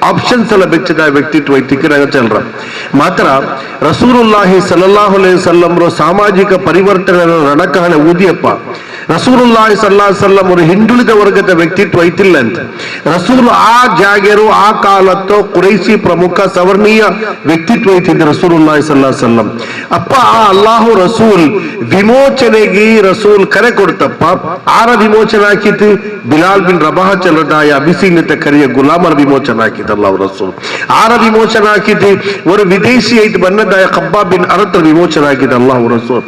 ಆಪ್ಷನ್ಸ್ ಎಲ್ಲ ಬೆಚ್ಚದಾಯ ವ್ಯಕ್ತಿತ್ವ ಐತಿಕ್ಕಿರ ಚೆಲ್ಲರ ಮಾತ್ರ ರಸೂಲುಲ್ಲಾಹಿ ಸಲ್ಲಲ್ಲಾಹು ಅಲೈಹಿ ವಸಲ್ಲಂ ಸಾಮಾಜಿಕ ಪರಿವರ್ತನೆ ರಣಕಹಳೆ ಊದಿಯಪ್ಪ ರಸೂಲುಲ್ಲಾಹಿ ಸಲ್ಲಲ್ಲಾಹು ಅಲೈಹಿ ವಸಲ್ಲಂ ಅವರು ಹಿಂದುಳಿದ ವರ್ಗದ ವ್ಯಕ್ತಿತ್ವ ಐತಿಲ್ಲ ಅಂತ ರಸೂಲ್ ಆ ಜಾಗರು ಆ ಕಾಲತ್ತು ಕುರೈಸಿ ಪ್ರಮುಖ ಸವರ್ಣೀಯ ವ್ಯಕ್ತಿತ್ವ ಐತಿದ್ದ ರಸೂಲುಲ್ಲಾಹಿ ಸಲ್ಲಲ್ಲಾಹು ಅಲೈಹಿ ವಸಲ್ಲಂ ಅಪ್ಪ ಆ ಅಲ್ಲಾಹು ರಸೂಲ್ ವಿಮೋಚನೆಗೆ ರಸೂಲ್ ಕರೆ ಕೊಡ್ತಪ್ಪ ಆರ ವಿಮೋಚನೆ ಹಾಕಿತ್ತು ಬಿಲಾಲ್ ಬಿನ್ ರಬಾಹ ಚೆಲ್ಲದಾಯ ಅಬಿಸೀನ್ಯತೆ ಕರಿಯ ಗುಲಾಮರ ವಿಮೋಚನೆ ಹಾಕಿತ್ತು ಅಲ್ಲಾಹು ರಸೂಲ್ ಆರ ವಿಮೋಚನೆ ಹಾಕಿದ್ದು ഒരു വിദേശി ആയിട്ട് ബന്നതായ ഖബ്ബാബ് ബിൻ അറത്ത് വിമോചന ആക്കിയത് അല്ലാഹു റസൂൽ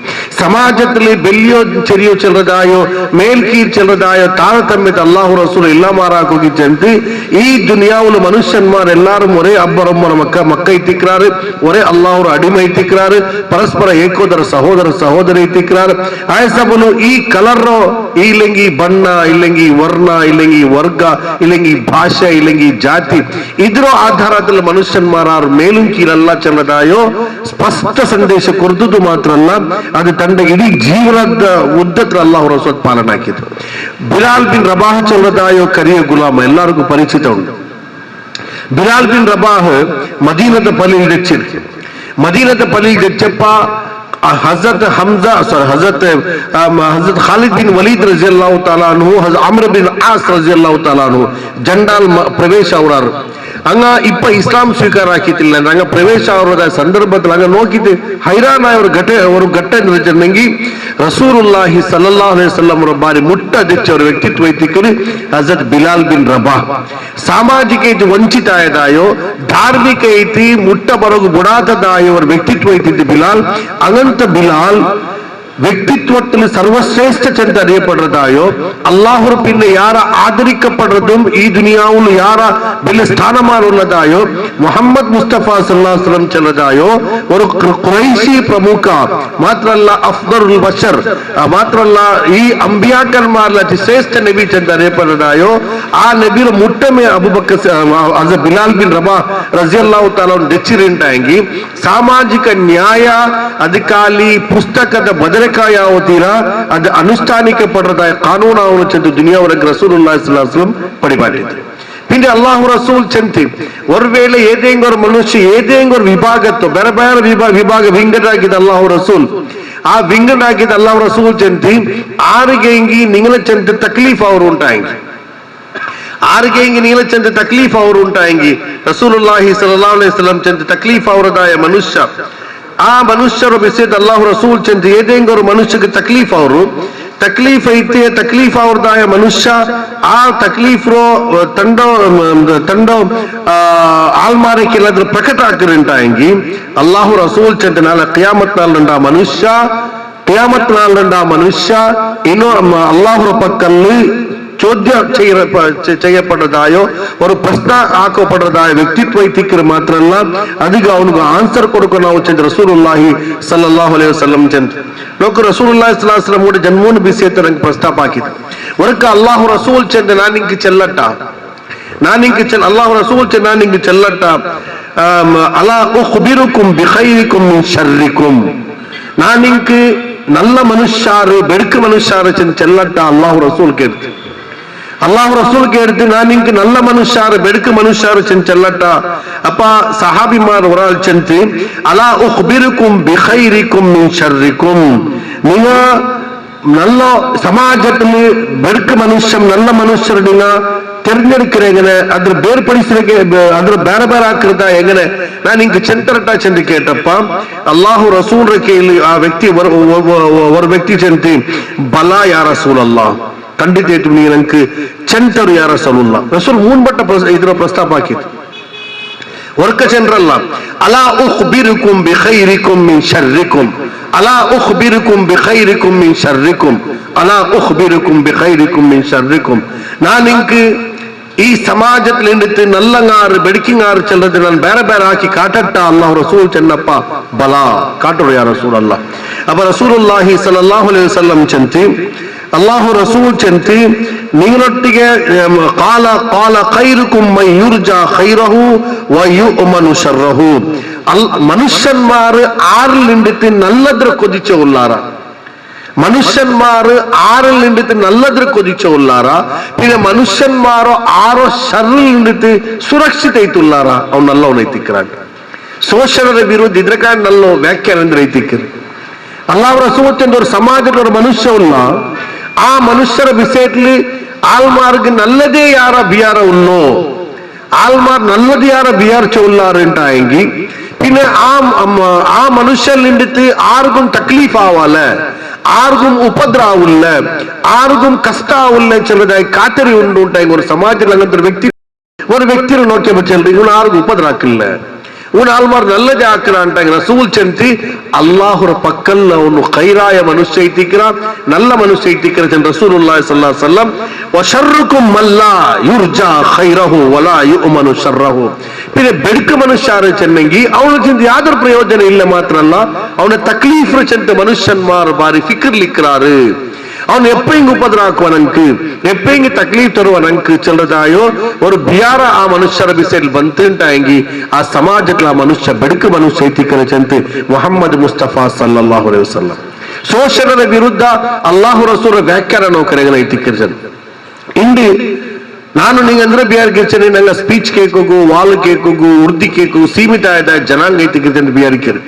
സമാജത്തിൽ ബെല്ലിയോ ചെറിയോ ചെറുതായോ മേൽക്കീർ ചെറുതായോ താരതമ്യത്തെ അല്ലാഹു റസൂൽ എല്ലാം മാറാക്കി ചെന്ന് ഈ ദുനിയാവിൽ മനുഷ്യന്മാർ എല്ലാവരും ഒരേ അബ്ബറമ്മ മക്ക എത്തിക്கிறாரு ഒരേ അല്ലാഹു അടിമ എത്തിക്கிறாரு ಪರಸ್ಪರ ಏಕೋದರ ಸಹೋದರ ಎತ್ತಿಕ್கிறாರು ಆಯಸಬನು ಈ ಕಲರ್ ಇಲ್ಲಂಗಿ ಬಣ್ಣ ಇಲ್ಲಂಗಿ ವರ್ಣ ಇಲ್ಲಂಗಿ ವರ್ಗ ಇಲ್ಲಂಗಿ ಭಾಷೆ ಇಲ್ಲಂಗಿ ಜಾತಿ ಇದರ ಆಧಾರದಲ್ಲಿ ಮನುಷ್ಯನ್ಮಾರು ಮೇಲೂ ಕೀಳಲ್ಲ ಚೆಲ್ಲದಾಯೋ ಸ್ಪಷ್ಟ ಸಂದೇಶ ಕೊಡ್ದುದು ಮಾತ್ರ ಅಲ್ಲ ಅದು ತಂಡ ಇಡೀ ಜೀವನದ ಉದ್ದತ್ರ ಅಲ್ಲಾಹು ರಸೂಲ್ ಪಾಲನೆ ಹಾಕಿದ್ರು ಬಿಲಾಲ್ ಬಿನ್ ರಬಾಹ ಚೆಲ್ಲದಾಯೋ ಕರಿಯ ಗುಲಾಮ ಎಲ್ಲರಿಗೂ ಪರಿಚಿತ ಉಂಟು ಬಿಲಾಲ್ ಬಿನ್ ರಬಾಹ ಮದೀನದ ಪಲ್ಲಿಲ್ ತೆಚ್ಚಿರು ಮದೀನದ ಪಲ್ಲಿಲ್ ತೆಚ್ಚಪ್ಪ हजरत हमजा हजरत खालिद बिन वलीद रज़ियल्लाहु ताला अन्हु हजरत अम्र बिन आस रज़ियल्लाहु ताला अन्हु जंडाल प्रवेश ಅವರಾರು ಹಂಗ ಇಪ್ಪ ಇಸ್ಲಾಂ ಸ್ವೀಕಾರ ಹಾಕಿತ್ತಿಲ್ಲ ಹಂಗ ಪ್ರವೇಶ ಅವರದ ಸಂದರ್ಭದಲ್ಲಿ ಹಂಗ ನೋಕಿದ್ದು ಹೈರಾಣ ಅವರು ಘಟ್ಟ ನಿರ್ಜನಂಗಿ ರಸೂಲುಲ್ಲಾಹಿ ಸಲ್ಲಲ್ಲಾಹು ಅಲೈಹಿ ವಸಲ್ಲಂ ಅವರ ಬಾರಿ ಮುಟ್ಟ ದಿಚ್ಚ ಅವರ ವ್ಯಕ್ತಿತ್ವ ಐತಿಕ್ಕರು ಹಜರತ್ ಬಿಲಾಲ್ ಬಿನ್ ರಬಾ ಸಾಮಾಜಿಕ ಐತಿ ವಂಚಿತ ಆಯದಾಯೋ ಧಾರ್ಮಿಕ ಐತಿ ಮುಟ್ಟ ಬರೋಗು ಬುಡಾತದಾಯೋ ಅವರ ವ್ಯಕ್ತಿತ್ವ ಐತಿ ಬಿಲಾಲ್ ಅನಂತ ಬಿಲಾಲ್ വ്യക്തിത്വത്തിൽ സർവശ്രേഷ്ഠ ചെന്ന് അറിയപ്പെടുന്നതായോ അള്ളാഹു പിന്നെ യാര ആദരിക്കപ്പെടുന്നതും ഈ ദുനിയാവിൽ യാര വലിയ സ്ഥാനമാനുള്ളതായോ മുഹമ്മദ് മുസ്തഫ സല്ലല്ലാഹു അലൈഹി വസല്ലം ചെന്നതായോ ഒരു ഖുറൈശി പ്രമുഖ മാത്രമല്ല അഫ്ദലുൽ ബശർ മാത്രമല്ല ഈ അമ്പിയാക്കന്മാരിൽ അതിശ്രേഷ്ഠ നബി ചെന്ന് അറിയപ്പെടുന്നതായോ ആ നബിയുടെ മുട്ടമേ അബൂബക്കർ അത് ബിലാൽ ಬಿನ್ ರಬಾ ರಜಿಯಲ್ಲಾಹು ತಾಲಾ ನೆಚ್ಚಿರಿಂಟಾಗಿ ಸಾಮಾಜಿಕ ನ್ಯಾಯ ಅಧಿಕಾಲಿ ಪುಸ್ತಕದ ಬದಲಾವಣೆ ಯಾವತೀರಾ ಅದು ಅನುಷ್ಠಾನಿಕ ಪಡೆದ ಕಾನೂನು ಚೆಂದು ದುನಿಯಾವರೆಗೆ ರಸೂಲುಲ್ಲಾಹಿ ಸಲ್ಲಲ್ಲಾಹು ಅಲೈಹಿ ವಸಲ್ಲಂ ಪಡಿಪಾಟಿತ್ತು പിന്നെ അള്ളാഹു റസൂൽ ചെന്തി ഒരുവേള ഏതെങ്കിലും ഒരു മനുഷ്യ ഏതെങ്കിലും ഒരു വിഭാഗത്തോ ಬೇರೆ ಬೇರೆ ವಿಭಾಗ ವಿಂಗಡಾಗಿದ್ದ ಅಲ್ಲಾಹು ರಸೂಲ್ ಆ ವಿಂಗಡಾಗಿದ್ದ ಅಲ್ಲಾಹು ರಸೂಲ್ ಚೆಂತಿ ಆರಿಗೆಂಗಿ ನಿಂಗಲ ಚೆಂತ ತಕ್ಲೀಫ್ ಅವರು ಉಂಟಾಯಂಗಿ ಆರಿಗೆಂಗಿ ನಿಂಗಲ ಚೆಂತ ತಕ್ಲೀಫ್ ಅವರು ಉಂಟಾಯಂಗಿ ರಸೂಲುಲ್ಲಾಹಿ ಸಲ್ಲಲ್ಲಾಹು ಅಲೈಹಿ ವಸಲ್ಲಂ ಚೆಂತ ತಕ್ಲೀಫ್ ಅವರದಾಯ ಮನುಷ್ಯ ಆ ಮನುಷ್ಯರ ವಿಷಯದ ಅಲ್ಲಾಹು ರಸೂಲ್ ಚೆಂತ ಏದೇಂಗ ஒரு ಮನುಷ್ಯಕ್ಕೆ ತಕ್ಲೀಫ್ ಅವರು ತಕ್ಲೀಫ್ ಐತೆ ತಕ್ಲೀಫ್ ಅವ್ರದಾಯ ಮನುಷ್ಯ ಆ ತಕ್ಲೀಫ್ ತಂಡ ಆಲ್ಮಾರಕ್ಕೆ ಎಲ್ಲಾದ್ರೂ ಪ್ರಕಟ ಆಗ್ತಿರಂಟಾಯಂಗಿ ಅಲ್ಲಾಹು ರಸೂಲ್ ಚೆಂತ ನಾಳೆ ಕಿಯಾಮತ್ ನಾಳಂಡ ಮನುಷ್ಯ ಇನ್ನು ಅಲ್ಲಾಹು ಪಕ್ಕಲ್ಲಿ ചോദ്യം ചെയ്യപ്പെട്ടതായോ ഒരു പ്രശ്ന ആക്കപ്പെട്ടതായ വ്യക്തിത്വ തിക്കർ മാത്രമല്ല അധികം അവനക്ക് ആൻസർ കൊടുക്കുന്ന വെച്ചാൽ റസൂലുള്ളാഹി സല്ലല്ലാഹു അലൈഹി വസല്ലം ചെന്ന് നോക്ക് റസൂലുള്ളാഹി സ്വല്ലല്ലാഹു അലൈഹി വസല്ലം കൂടെ ജന്മൂന് വിഷയത്തെ ನಂಗೆ ಪ್ರಸ್ತಾಪ ಹಾಕಿದ್ರು ಒರಕ ಅಲ್ಲಾಹು ರಸೂಲ್ ಚೆಂದ ನಾನು ನಿಂಗೆ ಚೆಲ್ಲಟ್ಟ ಅಲ್ಲಾಹು ರಸೂಲ್ ಚೆಂದ ನಾನು ನಿಂಗೆ ಚೆಲ್ಲಟ್ಟ ಅಲಾ ಉಖ್ಬಿರುಕುಂ ಬಿಖೈರಿಕುಂ ಮಿನ್ ಶರ್ರಿಕುಂ ನಾನು ನಿಂಗೆ நல்ல மனுஷாரு பெருக்கு மனுஷாரு செல்லட்ட அல்லாஹு ரசூல் கேட்டு அல்லாஹு ரசூல் கேட்டு நான் இங்கு நல்ல மனுஷாரு பெருக்கு மனுஷாரு செல்லட்ட அப்ப சஹாபிமார் ஒரு ஆள் சென்று அலா உಖ್பிருக்கும் பிகைரிக்கும் மின் ஷர்ரிக்கும் நீங்க நல்ல சமாஜத்துல பெருக்கு மனுஷன் நல்ல மனுஷர் நீங்க ತೆರೆದೆಡುಕ್ಕಿರ ಎങ്ങനെ ಅದ್ರ ಬೇರ್ಪಡಿಸಲಿಕ್ಕೆ ಅದ್ರ ಬೇರೆ ಬೇರೆ ಹಾಕಿರ್ತಾ ಎങ്ങനെ ನಾನು ಹಿಂಗೆ ಚೆಂತರಟ ಚೆಂದು ಕೇಟಪ್ಪ ಅಲ್ಲಾಹು ರಸೂಲ್ ಕೇಳಿ ಆ ವ್ಯಕ್ತಿ ஒரு ವ್ಯಕ್ತಿ ಚೆಂತಿ ಬಲ ಯಾ ರಸೂಲ್ ಅಲ್ಲಾ ಖಂಡಿತ ನೀ ನಂಗೆ ಚೆಂತರು ಯಾ ರಸೂಲುಲ್ಲಾ ರಸೂಲ್ ಮೂನ್ಬಟ್ಟ ಇದ್ರ ಪ್ರಸ್ತಾಪ ಹಾಕಿತ್ತು ವರ್ಕ ಜನರಲ್ಲ ಅಲಾ ಉಖ್ಬಿರುಕುಂ ಬಿಖೈರಿಕುಂ ಮಿನ್ ಶರ್ರಿಕುಂ ಅಲಾ ಉಖ್ಬಿರುಕುಂ ಬಿಖೈರಿಕುಂ ಮಿನ್ ಶರ್ರಿಕುಂ ಅಲಾ ಉಖ್ಬಿರುಕುಂ ಬಿಖೈರಿಕುಂ ಮಿನ್ ಶರ್ರಿಕುಂ ನಾನು ಹಿಂಗೆ ಈ ಸಮಾಜದಲ್ಲಿ ನಿಂತು ನಲ್ಲಂಗಾರು ಬೆಡಕಿಂಗಾರು ಚೆಲ್ಲದು ನಾನು ಬೇರೆ ಬೇರೆ ಹಾಕಿ ಕಾಟಟ್ಟ ಅಲ್ಲಾಹು ರಸೂಲ್ ಚೆನ್ನಪ್ಪ ಬಲ ಕಾಟರು ಯಾ ರಸೂಲ್ ಅಲ್ಲ ಅಪ್ಪ ರಸೂಲುಲ್ಲಾಹಿ ಸಲ್ಲಲ್ಲಾಹು ಅಲೈಹಿ ವಸಲ್ಲಂ ಚೆಂತಿ ಅಲ್ಲಾಹು ರಸೂಲ್ ಚೆಂತಿ ನಿಮ್ಮೊಟ್ಟಿಗೆ ಕಾಲ ಖೈರುಕುಂ ಮೈ ಯುರ್ಜಾ ಖೈರಹು ವ ಯುಅಮನು ಶರ್ರಹು മനുഷ്യന്മാര് ആറിൽ നിന്നിട്ട് നല്ലതിര കൊതിച്ച ഉള്ളാറ മനുഷ്യന്മാര് ആറിൽ നിന്നിട്ട് നല്ലതിര കൊതിച്ച ഉള്ളാറ പിന്നെ മനുഷ്യന്മാരോ ആറോ ഷറിൽ നിന്നിട്ട് ಸುರಕ್ಷಿತ ಐತುಲ್ಲಾರ ಅವ್ನು ನಲ್ಲವನ್ನ ಐತಿಕ್ರಾಂಟ ಶೋಷಣದ ವಿರುದ್ಧ ಇದ್ರಕಾಂಡ ನಲ್ಲೋ ವ್ಯಾಖ್ಯಾನ ಅಂದ್ರೆ ಐತಿಕ್ಕರು ಅಲ್ಲಾಹ್ ರಸೂಲ್ ഒരു സമാജത്തിൽ ഒരു മനുഷ്യല്ല ആ മനുഷ്യರ വിഷയത്തിൽ ആൾമാർക്ക് നല്ലതേ യാര ബിയാര ഉള്ളോ ആൾമാർ നല്ലത് യാര ബിയാർച്ച ഉള്ളാറുണ്ടായെങ്കിൽ പിന്നെ ആ മനുഷ്യൻ നിന്നിട്ട് ആർക്കും തക്ലീഫ് ആവാല ആർക്കും ഉപദ്രാവില്ല ആർക്കും കഷ്ടാവില്ല ചിലതായി കാത്തരി ഉണ്ടായെങ്കിൽ ഒരു സമാജത്തിൽ അങ്ങനത്തെ ഒരു വ്യക്തിയെ നോക്കിയപ്പോ ചെല്ലു ഇവന് ആർക്കും ഉപദ്രാക്കില്ല ಇವನು ಆಲ್ಮಾರ್ ನಲ್ಲದೇ ಹಾಕಿರ ಅಂಟಾಗ ರಸೂಲ್ ಚೆಂತಿ ಅಲ್ಲಾಹುರ ಪಕ್ಕಲ್ಲ ಅವನು ಖೈರಾಯ ಮನುಷ್ಯ ಐತಿಕ್ರ ನಲ್ಲ ಮನುಷ್ಯ ಐತಿಕ್ರ ಚೆಂದ ರಸೂಲುಲ್ಲಾಹಿ ಸಲ್ಲಲ್ಲಾಹು ಅಲೈಹಿ ವಸಲ್ಲಂ ವಶರ್ರುಕುಂ ಮಲ್ಲಾ ಯುರ್ಜಾ ಖೈರಹು ವಲಾ ಯುಅಮನು ಶರ್ರಹು പിന്നെ ಬೆಡಕ ಮನುಷ್ಯರು ಚೆನ್ನಂಗಿ ಅವನ ಚೆಂದ ಯಾವ್ದಾರು ಪ್ರಯೋಜನ ಇಲ್ಲ ಮಾತ್ರ ಅಲ್ಲ ಅವನ ತಕ್ಲೀಫ್ ಚೆಂತ ಮನುಷ್ಯನ್ಮಾರ್ ಬಾರಿ ಫಿಕ್ರ್ಲಿಕ್ರಾರು ಅವನು ಎಪ್ಪಂಗ್ ಉಪದ್ರ ಹಾಕುವ ನಂಗೆ ಎಪ್ಪಂಗ್ ತಕ್ಲೀಫ್ ತರುವ ನಂಗೆ ಚೆಲ್ಲದಾಯೋ ஒரு ಬಿಯಾರ ಆ ಮನುಷ್ಯರ ವಿಷಯದಲ್ಲಿ ಬಂತುಂಟಾಯಂಗಿ ಆ ಸಮಾಜಕ್ಕೆ ಆ ಮನುಷ್ಯ ಬೆಡಕ ಮನುಷ್ಯ ಐತಿಕನ ಚೆಂತ ಮುಹಮ್ಮದ್ ಮುಸ್ತಫಾ ಸಲ್ಲಲ್ಲಾಹು ಅಲೈಹಿ ವಸಲ್ಲಂ ಶೋಷಣದ ವಿರುದ್ಧ ಅಲ್ಲಾಹು ರಸೂಲ್ ವ್ಯಾಖ್ಯಾನ ನಾವು ಕರೆಗನ ಐತಿಕರ ಚೆಂತ ಇಂಡಿ ನಾನು ನಿಂಗೆ ಅಂದ್ರೆ ಬಿಹಾರ್ ಕಿರ್ಚನೆ ನಂಗೆ ಸ್ಪೀಚ್ ಕೇಕೋಗು ವಾಲ್ ಕೇಕೋಗು ಉರ್ದಿ ಕೇಕೋಗು ಸೀಮಿತ ಆಯ್ದ ಜನಾಂಗ ಐತಿಕಿರ್ತೇನೆ ಬಿಹಾರ್ ಕಿರು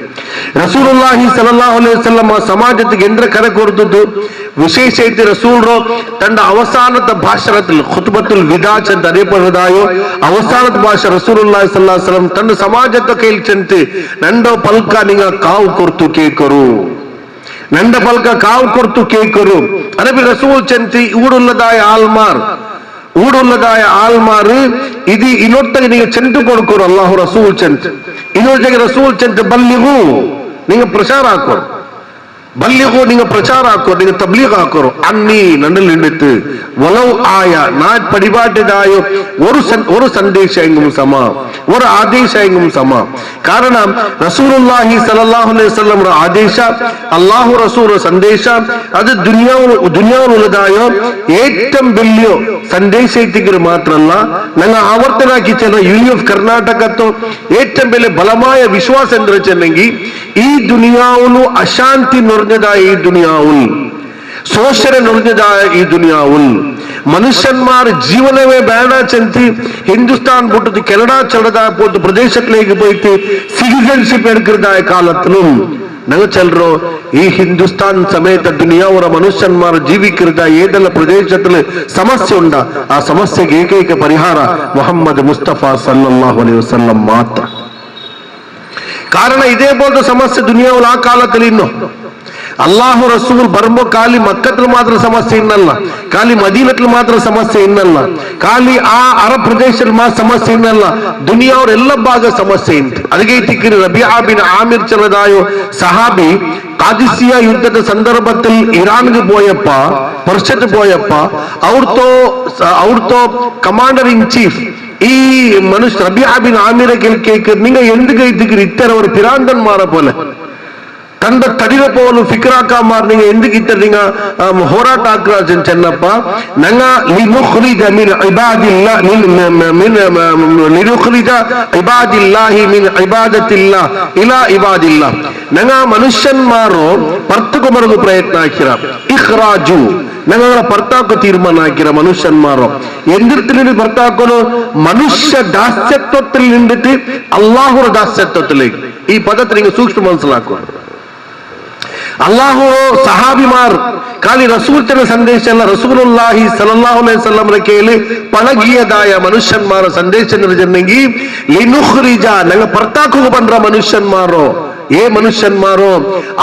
ರಸೂಲುಲ್ಲಾಹಿ ಸಲ್ಲಲ್ಲಾಹು ಅಲೈಹಿ ವಸಲ್ಲಂ ಸಮಾಜಕ್ಕೆ ಎಂದ್ರ ಕರೆ ಕೊಡ್ತದ್ದು ವಿಶೇಷ ಐತಿ ರಸೂಲ್ರು ತಂಡ ಅವಸಾನದ ಭಾಷಣത്തിൽ ಖುತ್ಬತುಲ್ ವಿದಾ ಅಂತ അറിയപ്പെടുന്നതായോ അവസാനത്തെ ഭാഷ റസൂലുള്ളാഹി സ്വല്ലല്ലാഹു അലൈഹി വസല്ലം തന്റെ സമാജത്തെ കയ്യിൽ ചെന്ന് നണ്ടോ പൽക്ക നിങ്ങൾ കാവ് കൊടുത്തു കേൾക്കरू ನಂಡ ಪಲ್ಕ ಕಾವು ಕೊರ್ತು ಕೇಕರು ಅನಬಿ ರಸೂಲ್ ಚೆಂತಿ ಊಡುಲ್ಲದಾಯ ಆಲ್ಮಾರು ಇದು ಇನ್ನೊಟ್ಟಿಗೆ ನೀವು ಚೆಂಟು ಕೊಡ್ಕೋರು ಅಲ್ಲಾಹು ರಸೂಲ್ ಚೆಂಟ್ ಇನ್ನೊಟ್ಟಿಗೆ ರಸೂಲ್ ಚೆಂಟ್ ಬಲ್ಲಿಗೂ ನೀವು ಪ್ರಚಾರ ಹಾಕೋರು ಬಲ್ಲಿಗೂ ನೀವು ಪ್ರಚಾರ ಹಾಕೋರು ನೀವು ತಬ್ಲೀಗ್ ಹಾಕೋರು ಅನ್ನಿ ನನ್ನಲ್ಲಿ ನಿಂಡಿತ್ತು ಒಲವು ಆಯ ನಾ ಪಡಿಪಾಟಿದಾಯೋ ஒரு சந்தேஷம் எங்கும் சமா ஒரு ஆதேசம் எங்கும் சமா ಕಾರಣ ರಸೂಲುಲ್ಲಾಹಿ ಸಲ್ಲಲ್ಲಾಹು ಅಲೈಹಿ ವಸಲ್ಲಂ ಆದೇಶ ಅಲ್ಲಾಹು ರಸೂಲ ಸಂದೇಶ ಅದು ದುನಿಯಾವುಲದಾಯೋ ഏറ്റവും വലിയ സന്ദേശത്തിക്ക് മാത്രമല്ല ഞങ്ങൾ ആവർത്തനാക്കിച്ചെന്ന യൂണിയൻ ഓഫ് കർണാടകത്തോ ഏറ്റവും വലിയ ബലമായ വിശ്വാസം എന്ന് വെച്ചിട്ടുണ്ടെങ്കിൽ ഈ ദുനിയാവുന്നു അശാന്തി നിറഞ്ഞതായ ഈ ദുനിയാവുൽ ಶೋಷಣೆ ನುಡಿದಾಯ ಈ ದುನಿಯಾವುಲ್ ಮನುಷ್ಯನ್ಮಾರ ಜೀವನವೇ ಬೇಡ ಚೆಂತಿ ಹಿಂದೂಸ್ತಾನ್ ಬಿಟ್ಟು ಕೆನಡಾ ಚಲದಾಯ போட்டு பிரதேசத்திലേക്ക് போயிட்டு சிட்டிசன்ஷிப் எடுக்கிறதாய காலத்திலும் நாங்க சொல்றோம் ಈ ಹಿಂದೂಸ್ತಾನ್ ಸಮೇತ ದುನಿಯಾವರ ಮನುಷ್ಯನ್ಮಾರ ಜೀವಿக்கிறದ ಏದೆಲ್ಲ ಪ್ರದೇಶದಲ್ಲಿ ಸಮಸ್ಯೆ ಉಂಟ ಆ ಸಮಸ್ಯೆಗೆ ಏಕೈಕ ಪರಿಹಾರ ಮೊಹಮ್ಮದ್ ಮುಸ್ತಫಾ ಸಲ್ಲಲ್ಲಾಹು ಅಲೈಹಿ ವಸಲ್ಲಂ ಮಾತ್ರ ಕಾರಣ ಇದೇ ಬೋಲ್ದ ಸಮಸ್ಯೆ ದುನಿಯಾವಲ್ಲ ಆ ಕಾಲದಲ್ಲಿ ಇನ್ನು ಅಲ್ಲಾಹು ರಸೂಲ್ ಬರ್ಬೋ ಖಾಲಿ ಮಕ್ಕത്തിൽ ಮಾತ್ರ ಸಮಸ್ಯೆ ಇನ್ನಲ್ಲ ಖಾಲಿ ಮದೀನത്തിൽ ಮಾತ್ರ ಸಮಸ್ಯೆ ಇನ್ನಲ್ಲ ಖಾಲಿ ಆ ಅರಬ್ ಪ್ರದೇಶದಲ್ಲಿ ಮಾತ್ರ ಸಮಸ್ಯೆ ಇನ್ನಲ್ಲ ದುನಿಯಾವ್ರ ಎಲ್ಲ ಭಾಗ ಸಮಸ್ಯೆ ಉಂಟು ಅದಕ್ಕೆ ತಿಕ್ಕಿರಿ ರಬಿಯಾ ಬಿನ್ ಆಮಿರ್ ಚಲದಾಯೋ ಸಹಾಬಿ ಕಾದಿಸಿಯಾ ಯುದ್ಧದ ಸಂದರ್ಭದಲ್ಲಿ ಇರಾನ್ಗೆ போயப்ப ಪರ್ಷತ್ போயப்ப ಅವ್ರతో ಕಮಾಂಡರ್ ಇನ್ ಚೀಫ್ ಈ ಮನುಷ್ಯ ರಬಿಯಾ ಬಿನ್ ಆಮಿರ ಕೇಳ್ಕೇಕ ನೀங்க ಎಂದುಗೆ ಇದ್ದಿಕ್ಕಿರಿ ಇತ್ತರ ஒரு பிராந்தன்மார போல ತಂಡ ತಡಿರ ಪೋಲು ಫಿಕ್ರಾಕ ಮಾರ್ ನೀங்க ಎಂದಿಗೆ ಇತ್ತರೀಗ ಹೋರಾಟ ಆಗ್ರ ಚೆನ್ನಪ್ಪ ನಂಗ ಲಿನುಖ್ರಿಜ ಮಿನ್ ಇಬಾದಿಲ್ಲಾ ಲಿನುಖ್ರಿಜ ಇಬಾದಿಲ್ಲಾಹಿ ಮಿನ್ ಇಬಾದತಿಲ್ಲಾ ಇಲಾ ಇಬಾದಿಲ್ಲಾ ನಂಗ ಮನುಷ್ಯನ್ಮಾರು ಪರ್ತಕು ಬರಲು ಪ್ರಯತ್ನ ಹಾಕಿರ ಇಖ್ರಾಜು ഞങ്ങളെ ഭർത്താക്ക് തീരുമാനാക്കിയ മനുഷ്യന്മാരോ എന്തിർത്തിൽ ഭർത്താക്കോ മനുഷ്യ ദാസ്യത്വത്തിൽ നിന്നിട്ട് അള്ളാഹുടെ ദാസ്യത്വത്തിലേക്ക് ഈ പദത്തിൽ നിങ്ങൾ സൂക്ഷ്മ മനസ്സിലാക്കുക അള്ളാഹു സഹാബിമാർ ಖಾಲಿ ರಸೂಲ್ ತನ್ನ ಸಂದೇಶ ಅಲ್ಲ ರಸೂಲುಲ್ಲಾಹಿ ಸಲ್ಲಲ್ಲಾಹು ಅಲೈಹಿ ವಸಲ್ಲಂ ಕೈಯಲ್ಲಿ ಪಳಗಿಯದಾಯ ಮನುಷ್ಯನ್ಮಾರ ಸಂದೇಶ ನಿರ್ಜನೆಗಿ ಲಿನುಖ್ರಿಜ ನಂಗೆ ಪರ್ತಾಕು ಬಂದ್ರ ಮನುಷ್ಯನ್ಮಾರೋ ஏ மனுஷன்மாரோ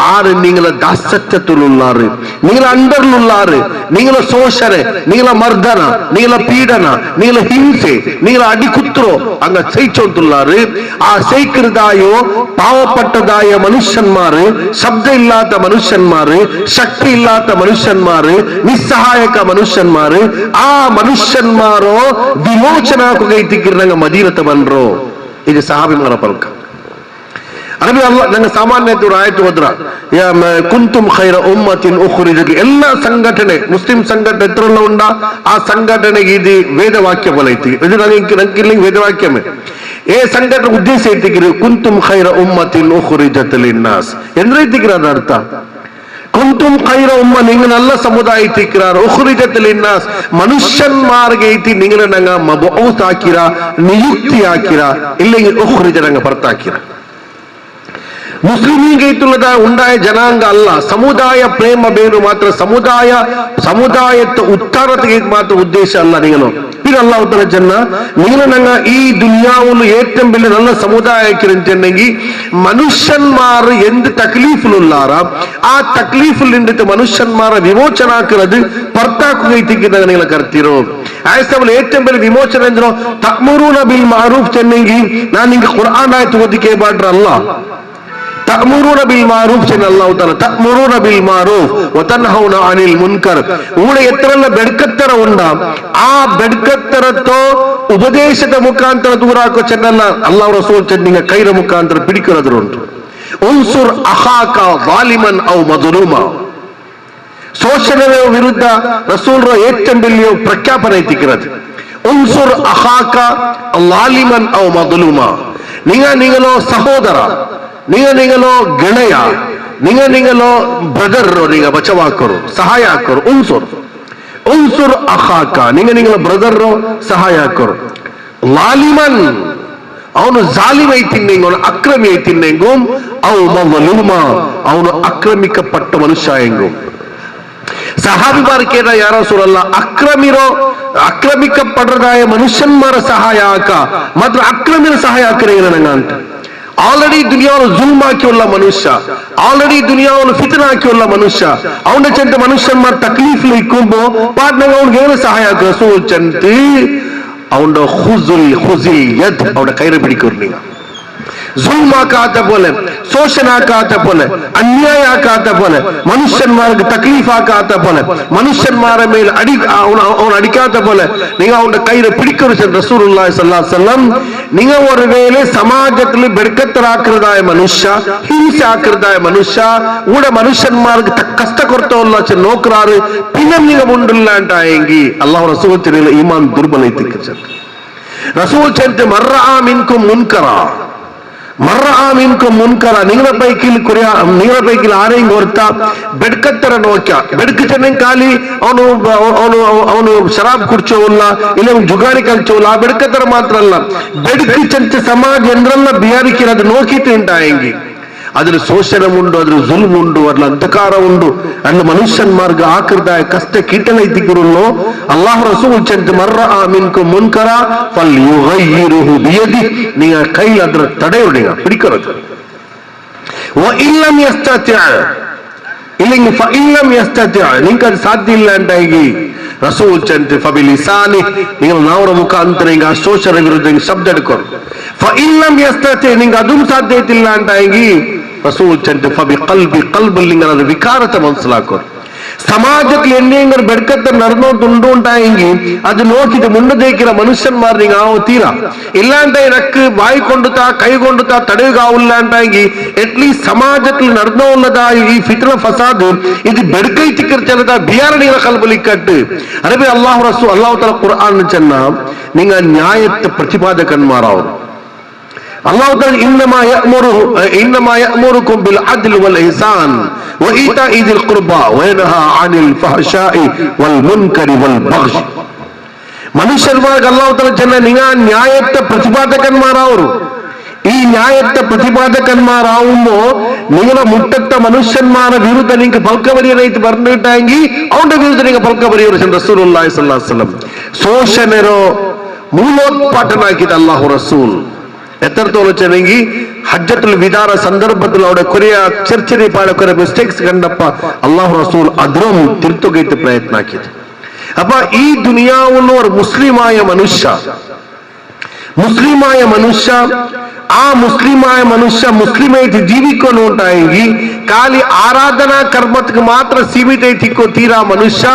ஆறு நீங்கள தாசத்தியத்தில் உள்ளாரு நீங்கள அண்டர்ல உள்ளாரு நீங்கள சோஷர நீங்கள மர்தன நீங்கள பீடன நீங்கள ಹಿಂಸೆ நீங்கள அடிக்குத்துறோ அங்க செய்ச்சோந்துள்ளாரு ಆ செய்கிறதாயோ பாவப்பட்டதாய மனுஷன்மாரு ಶಬ್ದ ಇல்லாத ಮನುಷ್ಯನ್ಮಾರು ಶಕ್ತಿ ಇல்லாದ ಮನುಷ್ಯನ್ಮಾರು ನಿಸ್ಸಹಾಯಕ ಮನುಷ್ಯನ್ಮಾರು ಆ ಮನುಷ್ಯನ್ಮಾರೋ ವಿಮೋಚನಾಕು ಗೈತಿಕ್ಕಿರಂಗ ಮದೀನತ ಬನ್ರೋ ಇದು ಸಹಾಬಿಮಾರ ಪಲ್ಕ ಅರಬಿ ಅಲ್ಲ ನಂಗೆ ಸಾಮಾನ್ಯತೆ ಆಯ್ತು ಹೋದ್ರ ಕುಂತುಂ ಖೈರ ಉಮ್ಮತಿನ್ ಉಖ್ರಿಜತ್ ಎಲ್ಲ ಸಂಘಟನೆ ಮುಸ್ಲಿಂ ಸಂಘಟನೆ ಎತ್ತರಲ್ಲ ಉಂಡ ಆ ಸಂಘಟನೆಗೆ ಇದು ವೇದವಾಕ್ಯ ಬೋಲ ಐತಿ ಇದು ನಂಗೆ ವೇದವಾಕ್ಯಮೇ ಏ ಸಂಘಟನೆ ಉದ್ದೇಶ ಐತಿಗಿರಿ ಕುಂತುಂ ಖೈರ ಉಮ್ಮತಿನ್ ಉಖ್ರಿಜತ್ ಲಿನ್ನಾಸ್ ಎಂದ್ರೈತಿಗಿರ ಅದ ಅರ್ಥ ಕುಂತುಂ ಖೈರ ಉಮ್ಮ ನಿಂಗನೆಲ್ಲ ಸಮುದಾಯ ಐತಿಕ್ಕಿರಾರ ಉಖ್ರಿಜತ್ ಲಿನ್ನಾಸ್ ಮನುಷ್ಯನ್ಮಾರ್ಗೆ ಐತಿ ನಿಂಗನ ನಂಗ ಮಬೂಸ್ ಹಾಕಿರ ನಿಯುಕ್ತಿ ಹಾಕಿರ ಇಲ್ಲ ಉಖ್ರಿಜ ನಂಗ ಬರ್ತಾಕಿರ ಮುಸ್ಲಿಮೀಗೆ ಇತ್ತುಲ್ಲದ ಉಂಡಾಯ ಜನಾಂಗ ಅಲ್ಲ ಸಮುದಾಯ ಪ್ರೇಮ ಬೇರು ಮಾತ್ರ ಸಮುದಾಯದ ಉತ್ತಾರತೆಗೆ ಮಾತ್ರ ಉದ್ದೇಶ ಅಲ್ಲ ನೀನು ಅಲ್ಲ ಉತ್ತರ ಜನ ನೀನು ನಂಗ ಈ ದುನಿಯಾವನ್ನು ഏറ്റവും വലിയ നല്ല സമുദായക്കിരുന്നെങ്കിൽ മനുഷ്യന്മാർ എന്ത് തക്ലീഫിലുള്ളാറ ആ തക്ലീഫിൽ നിന്നിട്ട് മനുഷ്യന്മാരെ വിമോചനാക്കുന്നത് ഭർത്താക്കുകയെത്തിക്കുന്ന നിങ്ങൾ കരുത്തിരോ ആയസവൽ ഏറ്റവും വലിയ വിമോചനം എന്തിനോ തഅ്മുറൂന ബിൽ മഅറൂഫ് ചെന്നെങ്കിൽ ഞാൻ നിങ്ങൾക്ക് ഖുർആൻ ആയത്ത് ഓദിക്കേ പാടല്ല تأمرون بالمعروف ಚೆನ್ನ ಅಲ್ಲಾಹು ತಾಲ تأمرون بالمعروف وتنهون عن المنكر ಊಳ ಎತ್ತರಲ್ಲ ಬೆಡ್ಕತ್ತರ ಉಂಡ ಆ ಬೆಡ್ಕತ್ತರతో ಉಪದೇಶದ ಮುಖಾಂತರ ದೂರ ಹಾಕೋ ಚೆನ್ನಲ್ಲ ಅಲ್ಲಾಹು ರಸೂಲ್ ಚೆನ್ನಿಂಗ ಕೈರ ಮುಖಾಂತರ ಪಿಡಿಕೊಳ್ಳೋದ್ರ ಉಂಟು ಉನ್ಸುರ್ ಅಖಾಕ ವಾಲಿಮನ್ ಔ ಮظلೂಮ ಶೋಷಣೆಯ ವಿರುದ್ಧ ರಸೂಲ್ರ ഏറ്റവും വലിയ ಪ್ರಖ್ಯಾಪನೆ ಐತಿಕ್ಕಿರದು ಉನ್ಸುರ್ ಅಖಾಕ ವಾಲಿಮನ್ ಔ ಮظಲೂಮ ನೀங்களೋ ಸಹೋದರ ನೀங்களೋ ಗೆಳೆಯ ನೀங்களೋ ಬ್ರದರ್ ನೀಗ ಬಚಾವ್ ಹಾಕೋರು ಸಹಾಯ ಹಾಕೋರು ഉൻസുർ അഖാക നിങ്ങളെ ബ്രദറോ സഹായാക്കರು ലാലിമൻ ಅವನು ಜಾಲಿಮ್ ಐತಿನ್ನೆಂಗು ಅವನು ಅಕ್ರಮಿ ಐತಿನ್ನೆಂಗು ಅವು ಮವಲೂಮ ಅವನು ಅಕ್ರಮಿಕಪಟ್ಟ ಮನುಷ್ಯ ಎಂಗು സഹാബിമാർ കേട്ട യാ റസൂലല്ലാഹ് അക്രമിക്കപ്പെടുന്നതായ മനുഷ്യന്മാരെ സഹായാക്ക മാത്രം അക്രമിനെ സഹായാക്കണേങ്ങ ആൾറെഡി ദുനിയാവ് ജുൽമാക്കിയുള്ള മനുഷ്യ ആൾറെഡി ദുനിയാവിന് ഫിത്നാക്കിയുള്ള മനുഷ്യ അവന്റെ ചെന്ന് മനുഷ്യന്മാർ തക്ലീഫിൽ ഇരിക്കുമ്പോ പാട്നങ്ങൾ അവർക്ക് എങ്ങനെ സഹായാക്കുക റസൂൽ ചെന്ന് അവന്റെ അവന്റെ കയറി പിടിക്കുക ജുൽമാക്കാത്ത പോലെ ശോഷനാക്കാത്ത പോലെ അന്യായാക്കാത്ത പോലെ മനുഷ്യന്മാർക്ക് തക്ലീഫാക്കാത്ത പോലെ മനുഷ്യന്മാരെ മേൽ അവൻ അടിക്കാത്ത പോലെ നിങ്ങൾ അവന്റെ കയ്യില് പിടിക്കുന്ന റസൂലുള്ളാഹി സ്വല്ലല്ലാഹു അലൈഹി വസല്ലം നിങ്ങൾ ഒരു വേള സമാജത്തിൽ ബെടുക്കത്തറാക്കുന്നതായ മനുഷ്യ ഹിംസ ആക്കുന്നതായ മനുഷ്യ ഇവിടെ മനുഷ്യന്മാർക്ക് കഷ്ട കൊടുത്തോല്ല നോക്കാറ് പിന്നെ നിങ്ങൾ മുണ്ടില്ലാണ്ടായെങ്കിൽ അള്ളാഹു റസൂൽ തിരുള്ള ഈമാൻ ദുർബലത്തിക്ക് റസൂൽ ചെന്ന് മർറഅ മിൻകും മുൻകറ നിങ്ങളെ പൈക്കിൽ ആരെയും ഓർത്ത ബെഡ്കത്തര നോക്ക ബെഡ്ക്ക് ചെന്നെ കാലി ಅವನು ಶರಾಬ್ ಕುಡ್ಚೋಲ್ಲ ಇಲ್ಲ ಜುಗಾರಿ ಕಲ್ಚೋಲ್ಲ ಆ ಬೆಡ್ಕತ್ತರ ಮಾತ್ರ ಅಲ್ಲ ಬೆಡ್ക്ക് ചെന്ന് സമാജ എന്തെಲ್ಲ ಬಿಯಾರಿಕ್ಕಿರೋದು നോക്കിയിട്ട് ഉണ്ടായെങ്കിൽ അതിൽ ശോഷണമുണ്ട് അതിൽ ജുൽമുണ്ട് അതിൽ അന്ധകാരമുണ്ട് അതിൽ മനുഷ്യന്മാർക്ക് ആകൃതായ കഷ്ട കീട്ടലൈത്തിക്കുള്ളൂ അല്ലാഹു റസൂൽ ചെന്ന് മർറഅ മിൻകും മുൻകറ ഫൽയുഗയ്യിറുഹു ബിയദി നിങ്ങൾ കയ്യിൽ അതിനെ തടയുക പിടിക്കരുത് വഇല്ലം യസ്തതിഅ ഇല്ലെങ്കിൽ ഫഇല്ലം യസ്തതിഅ നിങ്ങൾക്ക് അത് സാധ്യമില്ല ഉണ്ടായെങ്കിൽ റസൂൽ ചെന്ന് ഫബിലിസാനി നിങ്ങൾ നാവറ മുഖാന്തര ആ ശോഷണ വിരുദ്ധ ശബ്ദ എടുക്കണം ഫഇല്ലം യസ്തതിഅ നിങ്ങൾക്ക് അതും സാധ്യത്തില്ല ഉണ്ടായെങ്കിൽ റസൂൽ ചെന്ന് ഫബി ഖൽബിൽ നിങ്ങൾ അത് വികാരത്തെ മനസ്സിലാക്കും സമാജത്തിൽ എന്നെങ്കിലും ബെടുക്കത്തെ നടന്നോണ്ടുണ്ടായെങ്കിൽ അത് നോക്കിയിട്ട് മുണ്ടതേക്കിற മനുഷ്യന്മാർ നിങ്ങൾ ആവോ തീരാ ഇല്ലാണ്ടായി നക്ക് വായി കൊണ്ടുത്താ കൈ കൊണ്ടുത്താ തടയുകാവില്ലാണ്ടായെങ്കിൽ അറ്റ്ലീസ്റ്റ് സമാജത്തിൽ നടന്നുള്ളതായ ഈ ഫിത്ന ഫസാദ് ഇത് ബെടുക്കൈറ്റിക്കറിച്ചതാ ബിയാരണികളെ കൽബലിക്കട്ട് അറബി അള്ളാഹു റസൂൽ അള്ളാഹു തആല ഖുർആനിൽ ചെന്ന നിങ്ങൾ ന്യായത്തെ പ്രതിപാദകന്മാരാവും അല്ലാഹു തആല ഇന്നമാ യഅ്മുറുകും ബിൽ അദ്ൽ വൽ ഇഹ്സാൻ വഇതാഇ ദിൽ ഖുർബ വയൻഹാ അനിൽ ഫഹ്ശാഇ വൽ മുൻകരി വൽ ബഗ്യ് മനുഷ്യന്മാർക്ക് അല്ലാഹു തആല ചെന്ന നിങ്ങൾ ന്യായത്തെ പ്രതിപാദകന്മാരാവും ഈ ന്യായത്തെ പ്രതിപാദകന്മാരാവുമ്പോ നിങ്ങളെ മുട്ടത്തെ മനുഷ്യന്മാരുടെ വിരുദ്ധ നിങ്ങൾക്ക് പൽക്കപരിയായിട്ട് പറഞ്ഞിട്ടെങ്കിൽ അവന്റെ വിരുദ്ധ നിങ്ങൾ പൽക്കപരിയ റസൂലുള്ളാഹി സ്വല്ലല്ലാഹു അലൈഹി വസല്ലം ശോഷണരോ മൂലോത്പാട്ടനാക്കിയത് അല്ലാഹു റസൂൽ എത്രത്തോളം വെച്ചെങ്കിൽ ഹജ്ജത്തുൽ വിദാറ ಸಂದರ್ಭത്തിൽ അവിടെ കുറെ ചെറിയ കുറെ മിസ്റ്റേക്സ് കണ്ടപ്പോ അല്ലാഹു റസൂൽ അതിനും തിരുത്തുകയിട്ട് പ്രയത്നാക്കിയത് അപ്പൊ ഈ ദുനിയാവുള്ള ഒരു മുസ്ലിമായ മനുഷ്യ ആ മുസ്ലിമായ മനുഷ്യ മുസ്ലിമായിട്ട് ജീവിക്കുന്നുണ്ടായെങ്കിൽ ಖಾಲಿ ಆರಾಧನಾ ಕರ್ಮಕ್ಕೆ ಮಾತ್ರ ಸೀಮಿತ ಐತಿಕ್ಕೋ ತೀರಾ ಮನುಷ್ಯ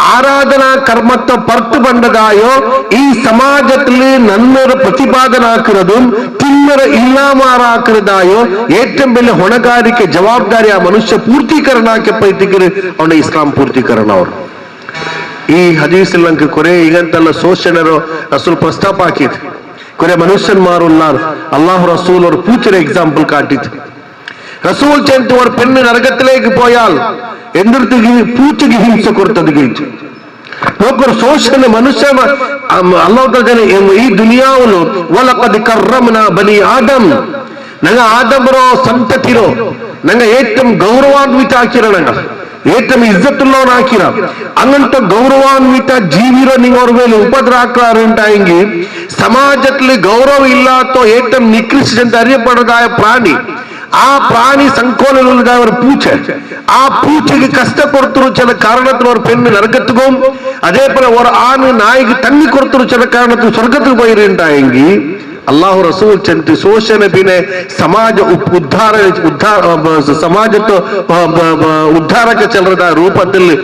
ಆರಾಧನಾ ಕರ್ಮತ್ತ ಪರ್ತು ಬಂದದಾಯೋ ಈ ಸಮಾಜದಲ್ಲಿ ನನ್ನರ ಪ್ರತಿಪಾದನೆ ಹಾಕಿರೋದು ತಿನ್ನರ ಇಲ್ಲಾಮಾರಾಕಿರದಾಯೋ ഏറ്റവും വലിയ ಹೊಣೆಗಾರಿಕೆ ಜವಾಬ್ದಾರಿ ಆ ಮನುಷ್ಯ ಪೂರ್ತೀಕರಣಕ್ಕೆ ಪೈತಿಕರು ಅವನ ಇಸ್ಲಾಂ ಪೂರ್ತೀಕರಣ ಅವರು ಈ ಹದೀಸ್ ಲಂಕ ಕೊರೆ ಈಗಂತಲ್ಲ ಶೋಷಣರು ರಸೂಲ್ ಪ್ರಸ್ತಾಪ ಹಾಕಿದ್ರು കുറെ മനുഷ്യന്മാരുള്ളാർ അള്ളാഹു റസൂൽ ഒരു പൂച്ചയുടെ എക്സാമ്പിൾ കാട്ടിട്ട് റസൂൽ ചെന്ന് ഒരു പെണ്ണ് നരകത്തിലേക്ക് പോയാൽ എന്തിടത്ത് പൂച്ചയ്ക്ക് ഹിംസ കൊടുത്തത് കഴിച്ചു നോക്കൊരു ശോഷണ മനുഷ്യ അള്ളാഹു ഈ ദുനിയാവിലോ വലഖദ് കറംനാ ബനി ആദം ഞങ്ങൾ ആദമറോ ಸಂತತಿರೋ ഞങ്ങൾ ഏറ്റവും ಗೌರವಾನ್ವಿತ ಹಾಕಿರೋ ഞങ്ങൾ ഏറ്റവും ഇസ്സത്തുള്ളവനാക്കിറ അങ്ങനത്തെ ഗൗരവാನ್ವಿತ ജീവിರೋ നിങ്ങൾ ಅವ್ರ ಮೇಲೆ ಉಪದ್ರ ಹಾಕ್ಲಾರುಂಟಾയെങ്കിൽ സമാജത്തിൽ ഗൗരവം ഇല്ലാത്ത ഏറ്റവും നികൃഷ്ട അറിയപ്പെടുന്നതായ പ്രാണി ആ പ്രാണി സംഘോലനുള്ളതായ ഒരു പൂച്ച ആ പൂച്ചയ്ക്ക് കഷ്ടപ്പെടുത്തുന്ന ചില കാരണത്തിൽ ഒരു പെണ്ണ് നരകത്തുകയും അതേപോലെ ഒരു ആണ് നായിക്ക് തങ്ങി കൊടുത്തുന്ന ചില കാരണത്തിൽ സ്വർഗത്തിൽ പോയിട്ടുണ്ടായെങ്കിൽ അള്ളാഹു റസൂൽ ചെന്ന് ശോഷണ പിന്നെ സമാജ സമാജത്തെ ಉದ್ಧಾರಕ ಚಲರದ ರೂಪದಲ್ಲಿ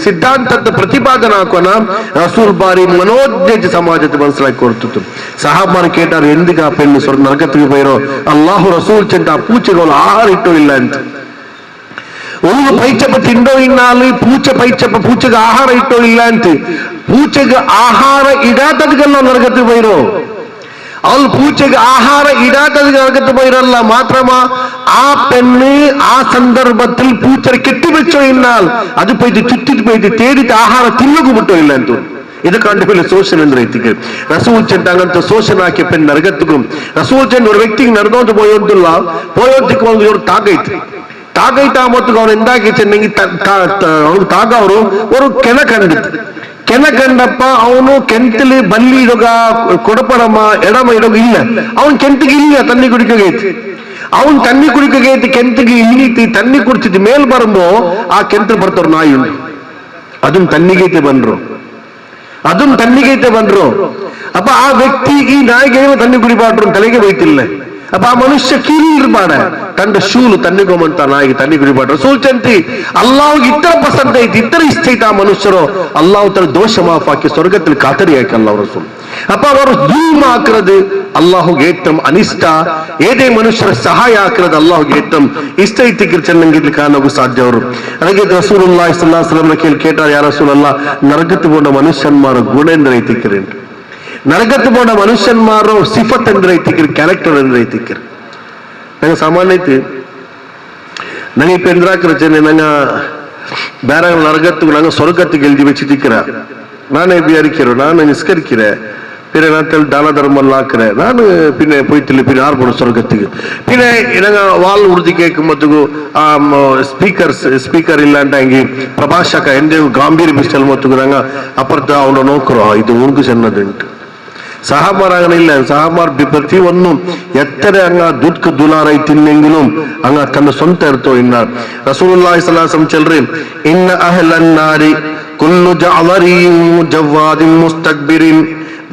ಸಿದ್ಧಾಂತದ ಪ್ರತಿಪಾದನೆ ಹಾಕೋಣ ರಸೂಲ್ ಬಾರಿ ಮನೋಜ್ಞ ಸಮಾಜದ ಮನಸ್ಸಿಲಾಗಿ ಕೊಡ್ತಿತ್ತು ಸಹಾಬಾರು ಕೇಟಾರು ಎಂದಿಗ ಆ ಪೆಣ್ಣು ನರಕತ್ತಿಗೆ ಬೈರೋ ಅಲ್ಲಾಹು ರಸೂಲ್ ಚೆಂದ ಆ ಪೂಚೆಗಳು ಆಹಾರ ಇಟ್ಟೋ ಇಲ್ಲ ಅಂತ ಒಂದು ಪೈಚಪ್ಪ ತಿಂಡೋ ಇನ್ನಾಲಿ ಪೂಚೆಗೆ ಆಹಾರ ಇಟ್ಟೋ ಇಲ್ಲ ಅಂತ ಪೂಚೆಗೆ ಆಹಾರ ಇಡಾತದ್ಗೆಲ್ಲ ನರಕತ್ತಿಗೆ ಬೈರೋ ಅವಳು ಪೂಜೆಗೆ ಆಹಾರ ഇടാത്തത് അകത്ത് പോയിരല്ല മാത്രമാ ആ പെണ്ണ് ആ സന്ദർഭത്തിൽ പൂച്ചരെ കെട്ടിവെച്ചോ എന്നാൽ അത് പോയിട്ട് ചുറ്റിട്ട് പോയിട്ട് തേടിയിട്ട് ആഹാരം തിന്നുക ಬಿಟ್ಟೋ ಇಲ್ಲ ಅಂತ ഇത് കണ്ടുപിള്ള സോഷ്യൽ എന്ന് റൈത്തിക്ക് റസൂൽ ചെണ്ട് അങ്ങനത്തെ സോഷ്യൽ ആക്കിയ പെണ്ണ് നരകത്തുക്കും റസൂൽ ചെണ്ട് ഒരു വ്യക്തിക്ക് നടന്നോണ്ട് പോയോന്നുള്ള പോയോത്തിക്ക് ഒരു ತಾಗೈತ ಮತ್ತು ಅವ್ರು ಎಂದಾಗಿ ಚೆನ್ನಂಗಿ ಅವ್ರು ತಾಗ ಅವರು ஒரு ಕೆನ ಕಂಡಪ್ಪ ಅವನು ಕೆಂತಲಿ ಬಲ್ಲಿ ಇಡೋಗ ಕೊಡಪಡಮ್ಮ ಎಡಮ ಇಡೋಗ ಇಲ್ಲ ಅವನ್ ಕೆಂತಿಗೆ ಇಲ್ಲ ತಣ್ಣಿ ಕುಡಿಕೋಗೈತಿ ಅವನ್ ತಣ್ಣಿ ಕುಡಿಕೋಗೈತಿ ಕೆಂತಿಗೆ ಇಳಿತಿ ತಣ್ಣಿ ಕುಡಿಸಿದ್ ಮೇಲ್ ಬರುമ്പോ ಆ ಕೆಂತ ಬರ್ತವ್ರು ನಾಯಿ ಉಂಟು ಅದನ್ನ ತಣ್ಣಿಗೈತೆ ಬಂದ್ರು ಅಪ್ಪ ಆ ವ್ಯಕ್ತಿ ಈ ನಾಯಿಗೆ ತಣ್ಣಿ ಕುಡಿಬಾರ್ದು ತಲೆಗೆ ಬೈತಿಲ್ಲ ಅಪ್ಪ ಆ ಮನುಷ್ಯ ಕೀಳಿರ್ಬಾಡ ತಂಡ ಶೂಲು ತನ್ನಿಗೋಮಂತ ನಾಯಿಗೆ ತಣ್ಣಿ ಕುಡಿಬಾರ್ದು ರಸೂಲ್ ಚಂತಿ ಅಲ್ಲಾಹ್ಗೆ ಇತರ ಪಸಂದ್ ಐತಿ ಇತರ ಇಷ್ಟ ಐತೆ ಆ ಮನುಷ್ಯರು ಅಲ್ಲಾಹ್ ತರ ದೋಷ ಮಾಫ್ ಹಾಕಿ ಸ್ವರ್ಗದಲ್ಲಿ ಖಾತರಿ ಹಾಕಿ ಅಲ್ಲಾಹ್ ರಸೂಲ್ ಅಪ್ಪ ಅವರು ದುಲ್ಮ ಹಾಕಿರೋದು ಅಲ್ಲಾಹುಗೆ ಏತ್ತಂ ಅನಿಷ್ಟ ಏದೇ ಮನುಷ್ಯರ ಸಹಾಯ ಹಾಕಿರೋದು ಅಲ್ಲಾಹುಗೆ ಏತ್ತಂ ಇಷ್ಟ ಐತಿಗೆ ಚೆನ್ನಂಗಿರ್ಲಿ ಕಾಣೋಕು ಸಾಧ್ಯ ಅವರು ಅದಕ್ಕೆ ರಸೂಲುಲ್ಲಾಹಿ ಸಲ್ಲಲ್ಲಾಹು ಅಲೈಹಿ ವಸಲ್ಲಂ ಕೇಟಾರ ಯಾ ರಸೂಲಲ್ಲಾಹ್ ನರಕತ್ತು ಬೋಡ ಮನುಷ್ಯನ್ಮಾರ ಗುಣ ಎಂದ್ರೆ ಐತಿಕ್ರಿ ನರಕತ್ತು ಬೋಡ ಮನುಷ್ಯನ್ಮಾರ ಸಿಫತ್ ಅಂದ್ರೆ ಐತಿಕ್ರಿ ಕ್ಯಾರೆಕ್ಟರ್ ಅಂದ್ರೆ ಐತಿಕ್ರಿ ನಂಗೆ ಸಾಮಾನ್ಯ ಐತಿ ನಂಗೆ ಇಪ್ಪ ಎಂದ್ರಾಕ್ರಚನೆ ನಂಗೆ ಬೇರೆ ನರಗತ್ತು ನಂಗೆ ಸ್ವರ್ಗತ್ತಿಗೆ ಎಲ್ದಿ வெச்சிட்டிக்கிற நானே வியாரிக்கிறேன் நான் நிஸ்கரிக்கிறேன் பின்ன நாட்கள் தான தர்மம் ஆக்குறேன் நான் பின்ன போயிட்டு பின்ன யார் போன சொர்க்கத்துக்கு பின்ன எனக்கு வால் உறுதி கேட்கும் போதுக்கு ஸ்பீக்கர் இல்லாண்டாங்கி பிரபாஷಕ ಎಂದೇ ಗಾಂಭೀರ್ಯ ಬಿಸ್ಟಲ್ ಮೊತ್ತುಕು ನಂಗೆ ಅಪರ್ಥ ಅವನು ನೋಕ್ರೋ ಇದು ಉಂಟು ಚೆನ್ನದುಂಟು സഹമാർ ഇല്ല സഹമാർ പ്രതി ഒന്നും എത്ര അങ്ങ് ദുഃഖ ദുലാറായി തിന്നെങ്കിലും അങ്ങ് തന്റെ സ്വന്തം എടുത്തോ ഇന്നാർ റസൂലുള്ളാഹി സ്വല്ലല്ലാഹു അലൈഹി വസല്ലം ചൊല്ലി ഇന്ന അഹ്ലൻ നാരി കുല്ലു ജഅവരിൻ ജവാദിൻ മുസ്തക്ബിരിൻ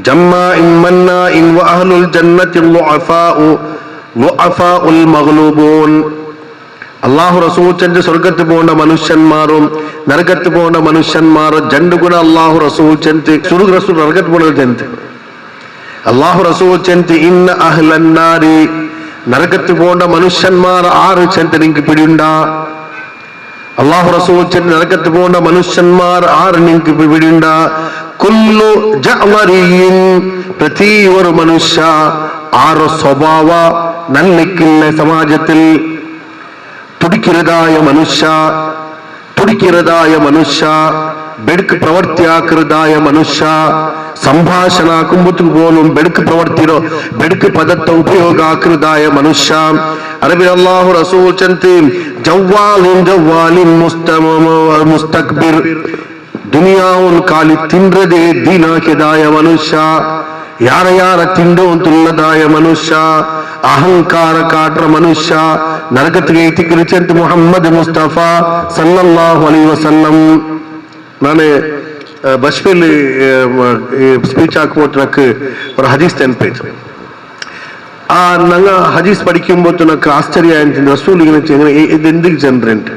ജമ്മാഇൻ മന്നാഇൻ വ അഹ്ലുൽ ജന്നത്തി ളുഅഫാഉൽ മഗ്ലൂബൂൻ അല്ലാഹു റസൂൽ ചെന്ന് സ്വർഗ്ഗത്തിൽ പോകേണ്ട മനുഷ്യന്മാരും നരകത്തിൽ പോകേണ്ട മനുഷ്യന്മാരും രണ്ട് ഗുണ അല്ലാഹു റസൂൽ ചെന്ന് സുറുഗ് റസൂൽ നരകത്തിൽ പോകേണ്ട ചെന്ന് അല്ലാഹു റസൂൽ ചെന്ന് ഇന്ന അഹ്ലൻ നാരി നരകത്തിൽ പോകേണ്ട മനുഷ്യന്മാർ ആറ് ചെന്ന് നിങ്ങൾക്ക് പിടിയുണ്ട അല്ലാഹു റസൂൽ ചെന്ന് നരകത്തിൽ പോകേണ്ട മനുഷ്യന്മാർ ആറ് നിങ്ങൾക്ക് പിടിയുണ്ട കുല്ലു ജഅവരിൻ പ്രതി ഒരു മനുഷ്യ ആറ് സ്വഭാവ നന്മയ്ക്കുള്ള സമാജത്തിൽ തുടിക്കുന്നതായ മനുഷ്യ ಬೆಳಕು ಪ್ರವೃತ್ತಿ ಹಾಕಿರದಾಯ ಮನುಷ್ಯ ಸಂಭಾಷಣ ಕುಂಬುತ್ತಿಗೆ പോലും ಬೆಳಕು ಪ್ರವೃತ್ತಿರೋ ಬೆಳಕು ಪದತ್ತ ಉಪಯೋಗ ಹಾಕಿರದಾಯ ಮನುಷ್ಯ ಅರಬಿ ಅಲ್ಲಾಹು ರಸೂಲ್ ಚಂತಿ ಜವ್ವಾಲಿನ್ ಮುಸ್ತಕ್ಬಿರ್ ದುನಿಯಾವನ್ನು ಖಾಲಿ ತಿಂದ್ರದೆ ದೀನಾಕೆದಾಯ ಮನುಷ್ಯ ಯಾರ ತಿಂಡು ಅಂತುಳ್ಳದಾಯ ಮನುಷ್ಯ ಅಹಂಕಾರ ಕಾಟ್ರ ಮನುಷ್ಯ ನರಕತ್ತಿಗೆ ಇತಿಕಿರಿಚಂತ ಮುಹಮ್ಮದ್ ಮುಸ್ತಫಾ ಸಲ್ಲಲ್ಲಾಹು ಅಲೈಹಿ ವಸಲ್ಲಂ ನಾನು ಬಸ್ಪಲ್ಲಿ ಸ್ಪೀಚ್ ಹಾಕುമ്പോൾ ನನಗೆ ഒരു ഹദീസ് ನೆನಪಾಯ್ತು ನಂಗೆ ഹദീസ് പഠിക്കുമ്പോൾ ನನಗೆ ಆಶ್ಚರ್ಯ ಆಯ್ತು ರಸೂಲ್ ಇದು ಎಂದಿಗೆ ಜನರೇಂಟು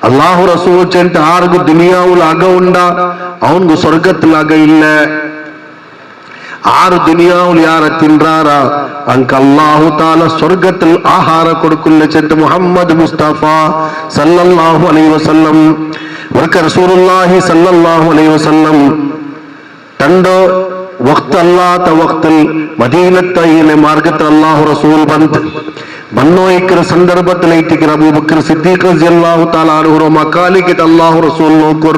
അല്ലാഹു റസൂൽ ചെന്നിട്ട് ആർക്കും ദുനിയാവിൽ അക ഉണ്ടാ അവൻക്ക് സ്വർഗത്തിൽ അക ഇല്ല ആറ് ദുനിയാവിൽ യാരെ തിൻറാറാ അങ്ക് അല്ലാഹു താല സ്വർഗത്തിൽ ആഹാര കൊടുക്കില്ല ചെന്നിട്ട് മുഹമ്മദ് മുസ്തഫ സല്ലല്ലാഹു അലൈഹി വസല്ലം വർക്ക് റസൂലുള്ളാഹി സല്ലല്ലാഹു അലൈഹി വസല്ലം തണ്ടോ വഖ്ത് അല്ലാത്ത വഖ്തിൽ മദീനത്തെ മാർഗത്തിൽ അല്ലാഹു റസൂൽ ബന്നോയിക്കുന്ന സന്ദർഭത്തിൽ അബൂബക്കർ സിദ്ദീഖ് റളിയല്ലാഹു തആല അൻഹു മക്കാലിക്ക് അല്ലാഹു റസൂൽ നോക്കർ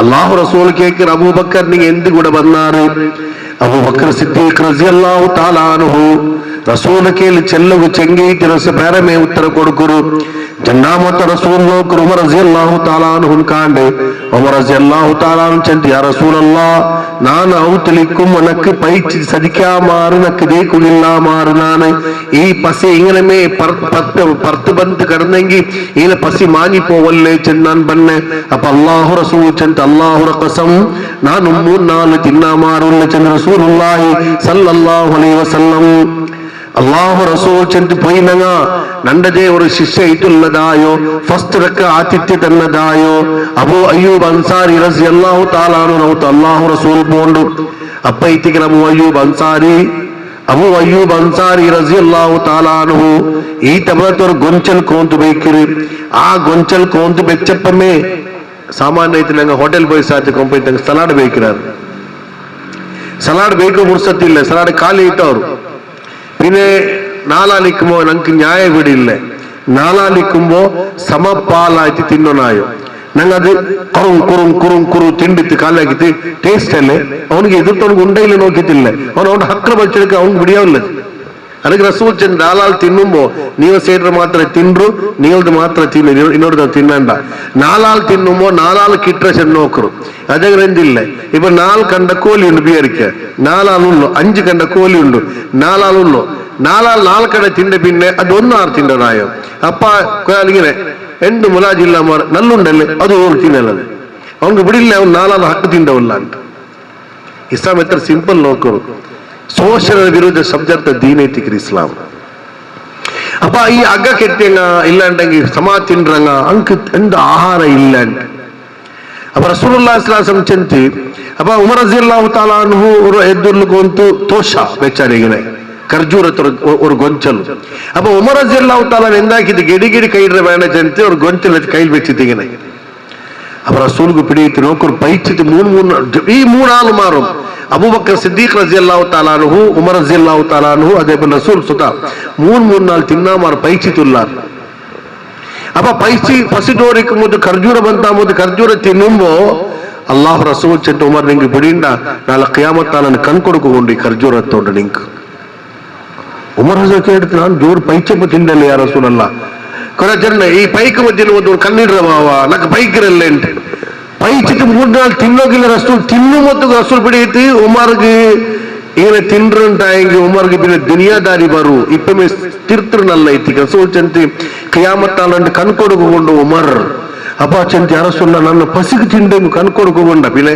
അല്ലാഹു റസൂൽ കേക്ക് അബൂബക്കർ നീ എന്ത് കൂടെ വന്നാറ് അബൂബക്കർ സിദ്ദീഖ് റളിയല്ലാഹു തആല അൻഹു റസൂൽ കേല് ചെല്ലു ചെങ്കീറ്റ് രസ പേരമേ ഉത്തര കൊടുക്കുരു ജന്നാമത്തെ റസൂൽ നോക്കർ ഉമർ റളിയല്ലാഹു തആല അൻഹു കാണ്ട് ഉമർ റളിയല്ലാഹു തആല അൻഹു ചന്തി യാ റസൂലല്ലാഹ് ನಾನು ಔತಲಿಕ್ಕೂ ನನಕ್ಕೆ ಪೈಚಿ ಸದಿಕಾ ಮಾರು ನಕ್ಕೆ ದೇಕುಲಿಲ್ಲ ಮಾರು ನಾನು ಈ ಪಸಿ ಇಂಗನಮೇ ಪರ್ತು ಬಂತು ಕಡನೆಂಗಿ ಈನ ಪಸಿ ಮಾನಿ ಪೋವಲ್ಲೇ ಚೆಂದ ನಾನು ಬನ್ನೆ ಅಪ್ಪ ಅಲ್ಲಾಹು ರಸೂಲ್ ಚೆಂತ ಅಲ್ಲಾಹುರ ಕಸಂ ನಾನು 3-4 ತಿನ್ನ ಮಾರುಲ್ಲ ಚೆಂದ ರಸೂಲುಲ್ಲಾಹಿ ಸಲ್ಲಲ್ಲಾಹು ಅಲೈಹಿ ವಸಲ್ಲಂ അല്ലാഹു റസൂൽ ചെന്ന് പോയി നങ്ങ നണ്ടതേ ഒരു ശിഷ്യ ഇട്ടുള്ളതായോ ഫസ്റ്റ് റക്ക ആതിഥ്യ തന്നതായോ അബൂ അയ്യൂബ് അൻസാരി റളിയല്ലാഹു തആല അൻഹു അല്ലാഹു റസൂൽ പോണ്ടു അപ്പ ഇത്തിക്ക് അബൂ അയ്യൂബ് അൻസാരി റളിയല്ലാഹു തആല അൻഹു ഈ തബത്തൊരു ഗൊഞ്ചൽ കോന്തു ബേക്കിരി ആ ഗൊഞ്ചൽ കോന്തു ಬೆಚ್ಚಪ್ಪಮೇ ಸಾಮಾನ್ಯ ಐತಿ ನಂಗೆ ಹೋಟೆಲ್ പോയി സാധിക്കും പോയി സലാഡ് ബേക്കിരാറ് ಸಲಾಡ್ ಬೇಕು ಮುರ್ಸತ್ತಿಲ್ಲ, ಸಲಾಡ್ ಖಾಲಿ ಇಟ್ಟವ್ರು. പിന്നെ നാലാലിക്കുമ്പോ ഞങ്ങൾക്ക് ന്യായ വീടില്ല. നാലാലിക്കുമ്പോ സമപാലായിട്ട് തിന്നോനായോ ഞങ്ങത് കുറും കുറും കുറും കുറു തിണ്ടിത്ത് കാലാക്കിട്ട് ടേസ്റ്റ് അല്ലേ അവನಿಗೆ ಎದುರ್ತವನಿಗೆ ಉಂಡೆಯಿಲ್ಲ ನೋಕಿತಿಲ್ಲ, ಅವನ ಹಕ್ಕರ ಬಚ್ಚಲಿಕ್ಕೆ ಅವ್ನಿಗೆ ಬಿಡಿಯಾವಿಲ್ಲ. ಅದಕ್ಕೆ ರಸೂಲ್ ಚಂದ್ ನಾಲಾಲ್ ತಿನ್ನುമ്പോ ನೀವು ಸೇಡ್ರೆ ಮಾತ್ರ ತಿನ್ರು, ನೀವಲ್ದು ಮಾತ್ರ ತಿನ್ನು, ಇನ್ನೊಡ್ದು ತಿನ್ನಂಡ. നാലാൾ തിന്നുമ്പോ നാലാൾ കിട്ട ചെന്നോക്കറു അതെങ്കില്ല. ഇപ്പൊ 4 കണ്ട കോലിയുണ്ട് ബിയറിക്ക്, 4 ആളുള്ളൂ. 5 കണ്ട കോലിയുണ്ട്, 4 ആളുള്ളൂ. 4 ആൾ 4 കട തിണ്ട പിന്നെ അത് 1 ആൾ തിന്നനായോ. അപ്പ ഇങ്ങനെ 2 മുലാജില്ലമാർ നല്ലുണ്ടല്ലേ അത് തിന്നല്ലത് അവർക്ക് വിടില്ല. അവൻ 4 ആൾ ഹക്ക് തിണ്ടവല്ല. ഇസ്ലാം എത്ര സിമ്പിൾ നോക്കൂ. ശോഷണ വിരുദ്ധ ശബ്ദ ദീനേറ്റിക്കർ ഇസ്ലാം. അപ്പൊ ഈ അക കെട്ടിയങ്ങ ഇല്ലാണ്ടെങ്കിൽ സമാ തിன்றങ്ങ ಅಂಕ ಎಂದ ಆಹಾರ ಇಲ್ಲ. ಅಪ್ಪ ರಸೂಲುಲ್ಲಾಹ ಸಲ್ಲಲ್ಲಾಹು ಅಲೈಹಿ ವಸಲ್ಲಂ ಚಂತಿ ಅಪ್ಪ ಉಮರ್ ರಜಿಯಲ್ಲಾಹು ತಾಲಾ ಅನ್ಹು ಅವರು ಎದ್ದುರ್ಲುಗೊಂತು ತೋಷ ಬೆಚ್ಚಾರಿಗಿನ ಖರ್ಜೂರತ ഒരു ಗೊಂಚಲು. അപ്പൊ ഉമർ റളിയല്ലാഹു തആല എന്താക്കിത് ഗഡിഗഡി കൈയിട വേണ്ട ചന്തി ഒരു ಗೊಂಚಲು കയ്യിൽ വെച്ചിട്ടിങ്ങനെ. അപ്പൊ റസൂലുക്ക് പിടിയിട്ട് നോക്കൊരു പൈച്ചിട്ട് 3 ആൾ മാറും. അബൂബക്കർ സിദ്ദീഖ് റളിയല്ലാഹു തആല അൻഹു, ഉമർ റളിയല്ലാഹു തആല അൻഹു, അതേപോലെ റസൂൽ സുത 3 നാൾ തിന്നാമാർ പൈച്ചിട്ടുള്ളാർ. അപ്പൊ പൈച്ചി പസിറ്റോരിക്കുമ്പോൾ ಖರ್ಜೂರ ಬಂತಾಮೋದು ಖರ್ಜೂರ ತಿನ್ನುമ്പോ അല്ലാഹു റസൂൽ ചെന്ന് ഉമർ നിങ്ങ പിടിണ്ട നാളെ ഖിയാമത്ത് നാളെ കൺകൊടുക്കുകൊണ്ട് ഈ ಖರ್ಜೂರ എത്തോണ്ട് നിങ്ങക്ക്. ഉമർ കേട്ടിട്ട് ഞാൻ ജോറ് പൈച്ചപ്പോ തിന്നല്ലേ യാ റസൂലല്ലാഹ്. കുറെ ചെന്ന ഈ പൈക്ക് മധ്യയിൽ ಒಂದು ಕಣ್ಣಿಡ್ರವಾವ ನಕ್ಕೆ ಪೈಕಿರಲ್ಲ ಅಂತ പൈച്ചിട്ട് 3 നാൾ തിന്നോക്കില്ല റസൂൽ. തിന്നുമൊത്ത് റസൂൽ പിടിയിട്ട് ഉമർക്ക് ഇങ്ങനെ തിന്നുണ്ടായെങ്കിൽ ഉമർക്ക് പിന്നെ ദുനിയാദാരി ബറു ഇപ്പമേ തിരുത്തണല്ല എത്തി റസൂൽ ചെന്തി ഖിയാമത്താളുണ്ട് കൺകൊടുക്കൊണ്ട് ഉമർ. അപ്പൊ ചെന്തി അറസുള്ള ನನ್ನ പസിക്ക് തിണ്ടെങ്കിൽ കൺകൊടുക്കുകൊണ്ട പിന്നെ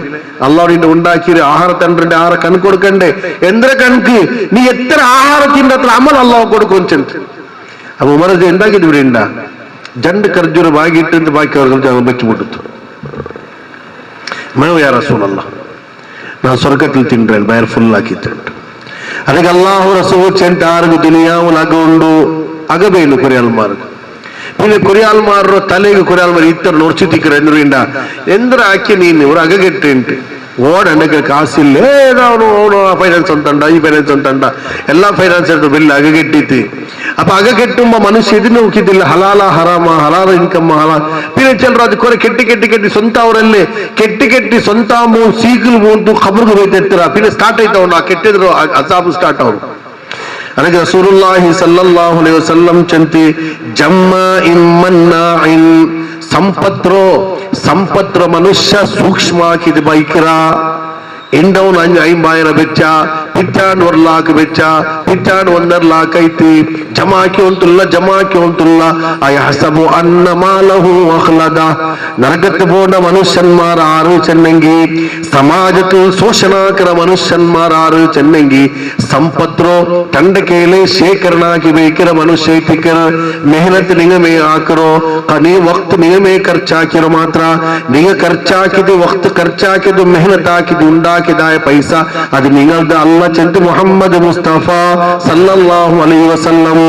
അള്ളാഹുവിന്റെ ഉണ്ടാക്കിയ ആഹാര തണ്ടന്റെ ആഹാര കൺകൊടുക്കണ്ടേ. എന്തിന കണക്ക് നീ എത്ര ആഹാര തിണ്ട അത്ര അമൽ അള്ളാഹു കൊടുക്കും ചെന്തി. അപ്പൊ ഉമർ എന്താക്കിട്ട് ഇവിടെ ഉണ്ടാ 2 ಖರ್ಜೂರ ಬಾಗಿಟ್ಟು ಬಾಕಿ ಅವ್ರಿಗೆ വെച്ചു കൊടുത്തു. യാ റസൂലല്ലാഹ് நான் സ്വർഗത്തിൽ തിன்றேൻ വയർ ഫുള്ളാക്കിയിട്ടുണ്ട്. ಅದಕ್ಕೆ അല്ലാഹു റസൂൽ ചെന്താർക്ക് ദുനിയാവുൽ അകമുണ്ടു അകബേನು കുറിയാൽമാർക്ക് പിന്നെ കുറിയാൽമാരുടെ തലയ്ക്ക് കുറിയാൽമാർ ഇത്ര നൊറിച്ചിട്ടിക്കറ എന്നുണ്ട എന്തൊരു ആക്കിയ നീ ഒരു അകകെട്ടുണ്ട് ഓടെണ്ടെങ്കിൽ കാശില്ല ഏതാണോ ഓണോ ഫൈനാൻസ് ഉണ്ടണ്ട ഈ ഫൈനാൻസ് ഉണ്ടണ്ട എല്ലാ ഫൈനാൻസ് എടുത്ത് ബില്ല് അകകെട്ടിട്ട്. അപ്പൊ അകകെട്ടുമ്പോ മനുഷ്യ ഇതിന് നോക്കിയിട്ടില്ല ഹലാല ഹറാമ ഹലാല ഇൻകം ഹലാൽ. പിന്നെ ചിലർ അത് കുറെ കെട്ടി കെട്ടി കെട്ടി സ്വന്തം അവരല്ലേ കെട്ടി കെട്ടി സ്വന്തം സീക്കിൽ പോയിട്ട് ഖബർക്ക് പോയിട്ട് എത്തുക പിന്നെ സ്റ്റാർട്ട് ആയിട്ടാവുണ്ട്. ആ കെട്ടിയതോ അസാബ് സ്റ്റാർട്ട് ആവും. ಅದಕ್ಕೆ ರಸೂಲುಲ್ಲಾಹಿ ಸಲ್ಲಲ್ಲಾಹು ಅಲೈಹಿ ವಸಲ್ಲಂ ಚಂತಿ ಜಮ್ಮಾಇನ್ ಮನ್ನಾಇನ್ ಸಂಪತ್ರೋ ಮನುಷ್ಯ ಸೂಕ್ಷ್ಮ ಹಾಕಿದ ಬೈಕಿರ ಎಂಡವನು 50,000 വെച്ച പിറ്റാണ്ട് 1 ലാഖ് വെച്ച പിറ്റാണ്ട് 1.5 ലാഖ് ಐತಿ ಜಮಾಕಿ ಒಂತುಲ್ಲ ಅಯಹಸಬು ಅನ್ನ ಮಾಲಹು ಅಖ್ಲದ. നരകത്ത് പോണ മനുഷ്യന്മാർ ആറ് ചെന്നെങ്കിൽ സമാജത്തിൽ ശോഷണാക്കര മനുഷ്യന്മാർ ആറ് ചെന്നെങ്കിൽ സമ്പത്രോ തന്റെ കയ്യിലെ ശേഖരണാക്കി വയ്ക്കിற മനുഷ്യ മെഹനത്ത് നിങ്ങമേ ആക്കറോ നീ വക്ത് നിങ്ങമേ ಖರ್ಚಾಕಿರೋ ಮಾತ್ರ നിങ്ങൾ ಖರ್ಚಾಕಿದ್ದು ವಕ್ತ್ ಖರ್ಚಾಕಿದ್ದು ಮೆಹನತ್ ಹಾಕಿದ್ದು ഉണ്ടാക്കിയതായ പൈസ അത് നിങ്ങളുടെ അല്ലാഹ് ചെന്ന് മുഹമ്മദ് മുസ്തഫ സല്ലല്ലാഹു അലൈഹി വസല്ലം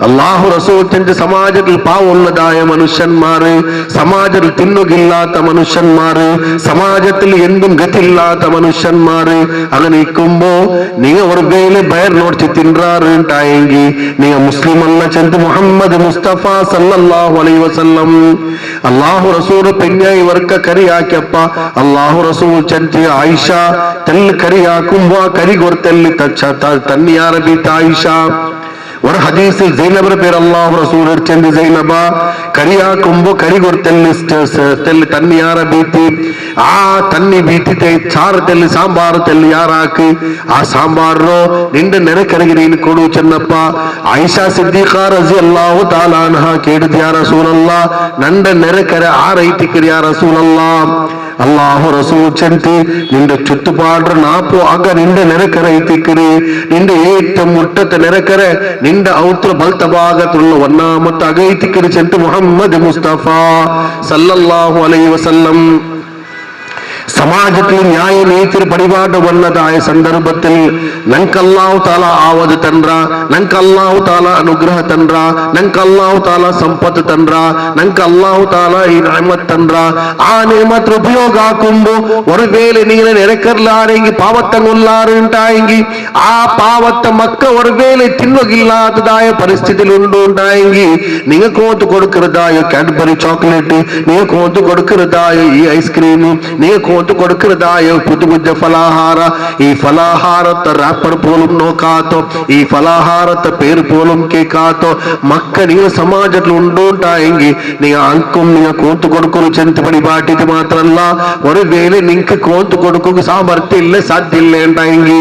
അല്ലാഹു റസൂൽ ചെന്ന് സമാജത്തിൽ പാവമുള്ളതായ മനുഷ്യന്മാര്, സമാജത്തിൽ തിന്നുകില്ലാത്ത മനുഷ്യന്മാര്, സമാജത്തിൽ എന്തും ഗതിയില്ലാത്ത മനുഷ്യന്മാര് അങ്ങനെ നിൽക്കുമ്പോ നിങ്ങൾ ഒരു വേല ബയർ നോടിച്ച് തിന്നാറുണ്ടായെങ്കിൽ നിങ്ങൾ മുസ്ലിം അല്ല ചെന്ന് മുഹമ്മദ് മുസ്തഫ സല്ലല്ലാഹു അലൈഹി വസല്ലം അല്ലാഹു റസൂൽ പിന്നെ ഇവർക്ക് കറിയാക്കിയപ്പ അല്ലാഹു റസൂൽ ചെന്ന് ആയിഷ തെല്ല് കറിയാക്കുമ്പോ ആ കരി കൊടുത്തെല്ല് തന്നിയാറ ബീത്ത ആയിഷ. ഒരു ഹദീസിൽ സൈനബിന്റെ പേര് അല്ലാഹു റസൂൽ ചെന്ന് സൈനബ കറിയാക്കുമ്പോ കരി കൊടുത്തെല്ല് തന്നിയാറ ബീത്തി ആ തന്നി ബീത്തിത്തെ ചാറ് തെല്ല് സാമ്പാർ തെല്ല് യാറാക്ക് ആ സാമ്പാറിനോ നിന്റെ നിരക്കരകി നീന് കൊടു ചെന്നപ്പ ആയിഷ സിദ്ദീഖ റളിയല്ലാഹു തആല അൻഹ കേട്ടു യാ റസൂലല്ലാഹ് നന്റെ നിരക്കര ആറൈത്തിക്കരി യാ റസൂലല്ലാഹ്. അല്ലാഹു റസൂൽ ചെന്ന് നിന്റെ ചുറ്റുപാട് നാപ്പോ അക നിന്റെ നിരക്കര എത്തിക്കര് നിന്റെ ഏറ്റവും മുട്ടത്തെ നിരക്കര നിന്റെ ഔത്ര ബൽത്ത ഭാഗത്തുള്ള 1ാമത്തെ അകൈത്തിക്കര് ചെന്ന് മുഹമ്മദ് മുസ്തഫ സല്ലല്ലാഹു അലൈഹി വസല്ലം. സമാജത്തിൽ ന്യായനീതി പരിപാടി വന്നതായ സന്ദർഭത്തിൽ ഞങ്ങൾക്ക് അല്ലാഹു താല ആവത് തന്ദ്ര, ഞങ്ങൾക്ക് അല്ലാഹു താല അനുഗ്രഹ തന്ദ്ര, ഞങ്ങൾക്ക് അല്ലാഹു താല സമ്പത്ത് തന്ദ്ര, ഞങ്ങൾക്ക് അല്ലാഹു താല ഈ നിഅമത്ത് തന്ദ്ര. ആ നിഅമത്ത് ഉപയോഗാക്കുമ്പോ ഒരുവേള നിങ്ങൾ നിരക്കറിലാരെങ്കിൽ പാവത്തം കൊള്ളാറുണ്ടായെങ്കിൽ ആ പാവത്ത മക്ക ഒരുവേള തിന്നുകില്ലാത്തതായ പരിസ്ഥിതിയിൽ ഉണ്ടായെങ്കിൽ നിങ്ങൾക്ക് ഓത്ത് കൊടുക്കുന്നതായ കാഡ്ബറി ചോക്ലേറ്റ്, നിങ്ങൾക്ക് ഓത്ത് കൊടുക്കുന്നതായ ഈ ഐസ്ക്രീം, നിങ്ങൾക്ക് ഓത്ത് കൊടുക്കുന്നതായ പുതുപുദ്ധ ഫലാഹാര, ഈ ഫലാഹാരത്തെ റാപ്പർ പോലും നോക്കാത്തോ, ഈ ഫലാഹാരത്തെ പേര് പോലും കേൾക്കാത്തോ മക്ക നിങ്ങൾ സമാജത്തിൽ ഉണ്ടായെങ്കിൽ നിങ്ങൾ അങ്കും നിങ്ങൾ കോത്ത് കൊടുക്കുന്ന ചെന്ത് പരിപാടിക്ക് മാത്രമല്ല ഒരുവേള നിങ്ങൾക്ക് കോത്ത് കൊടുക്കുക സാമർത്ഥ്യം ഇല്ല, സാധ്യമില്ല ഉണ്ടായെങ്കിൽ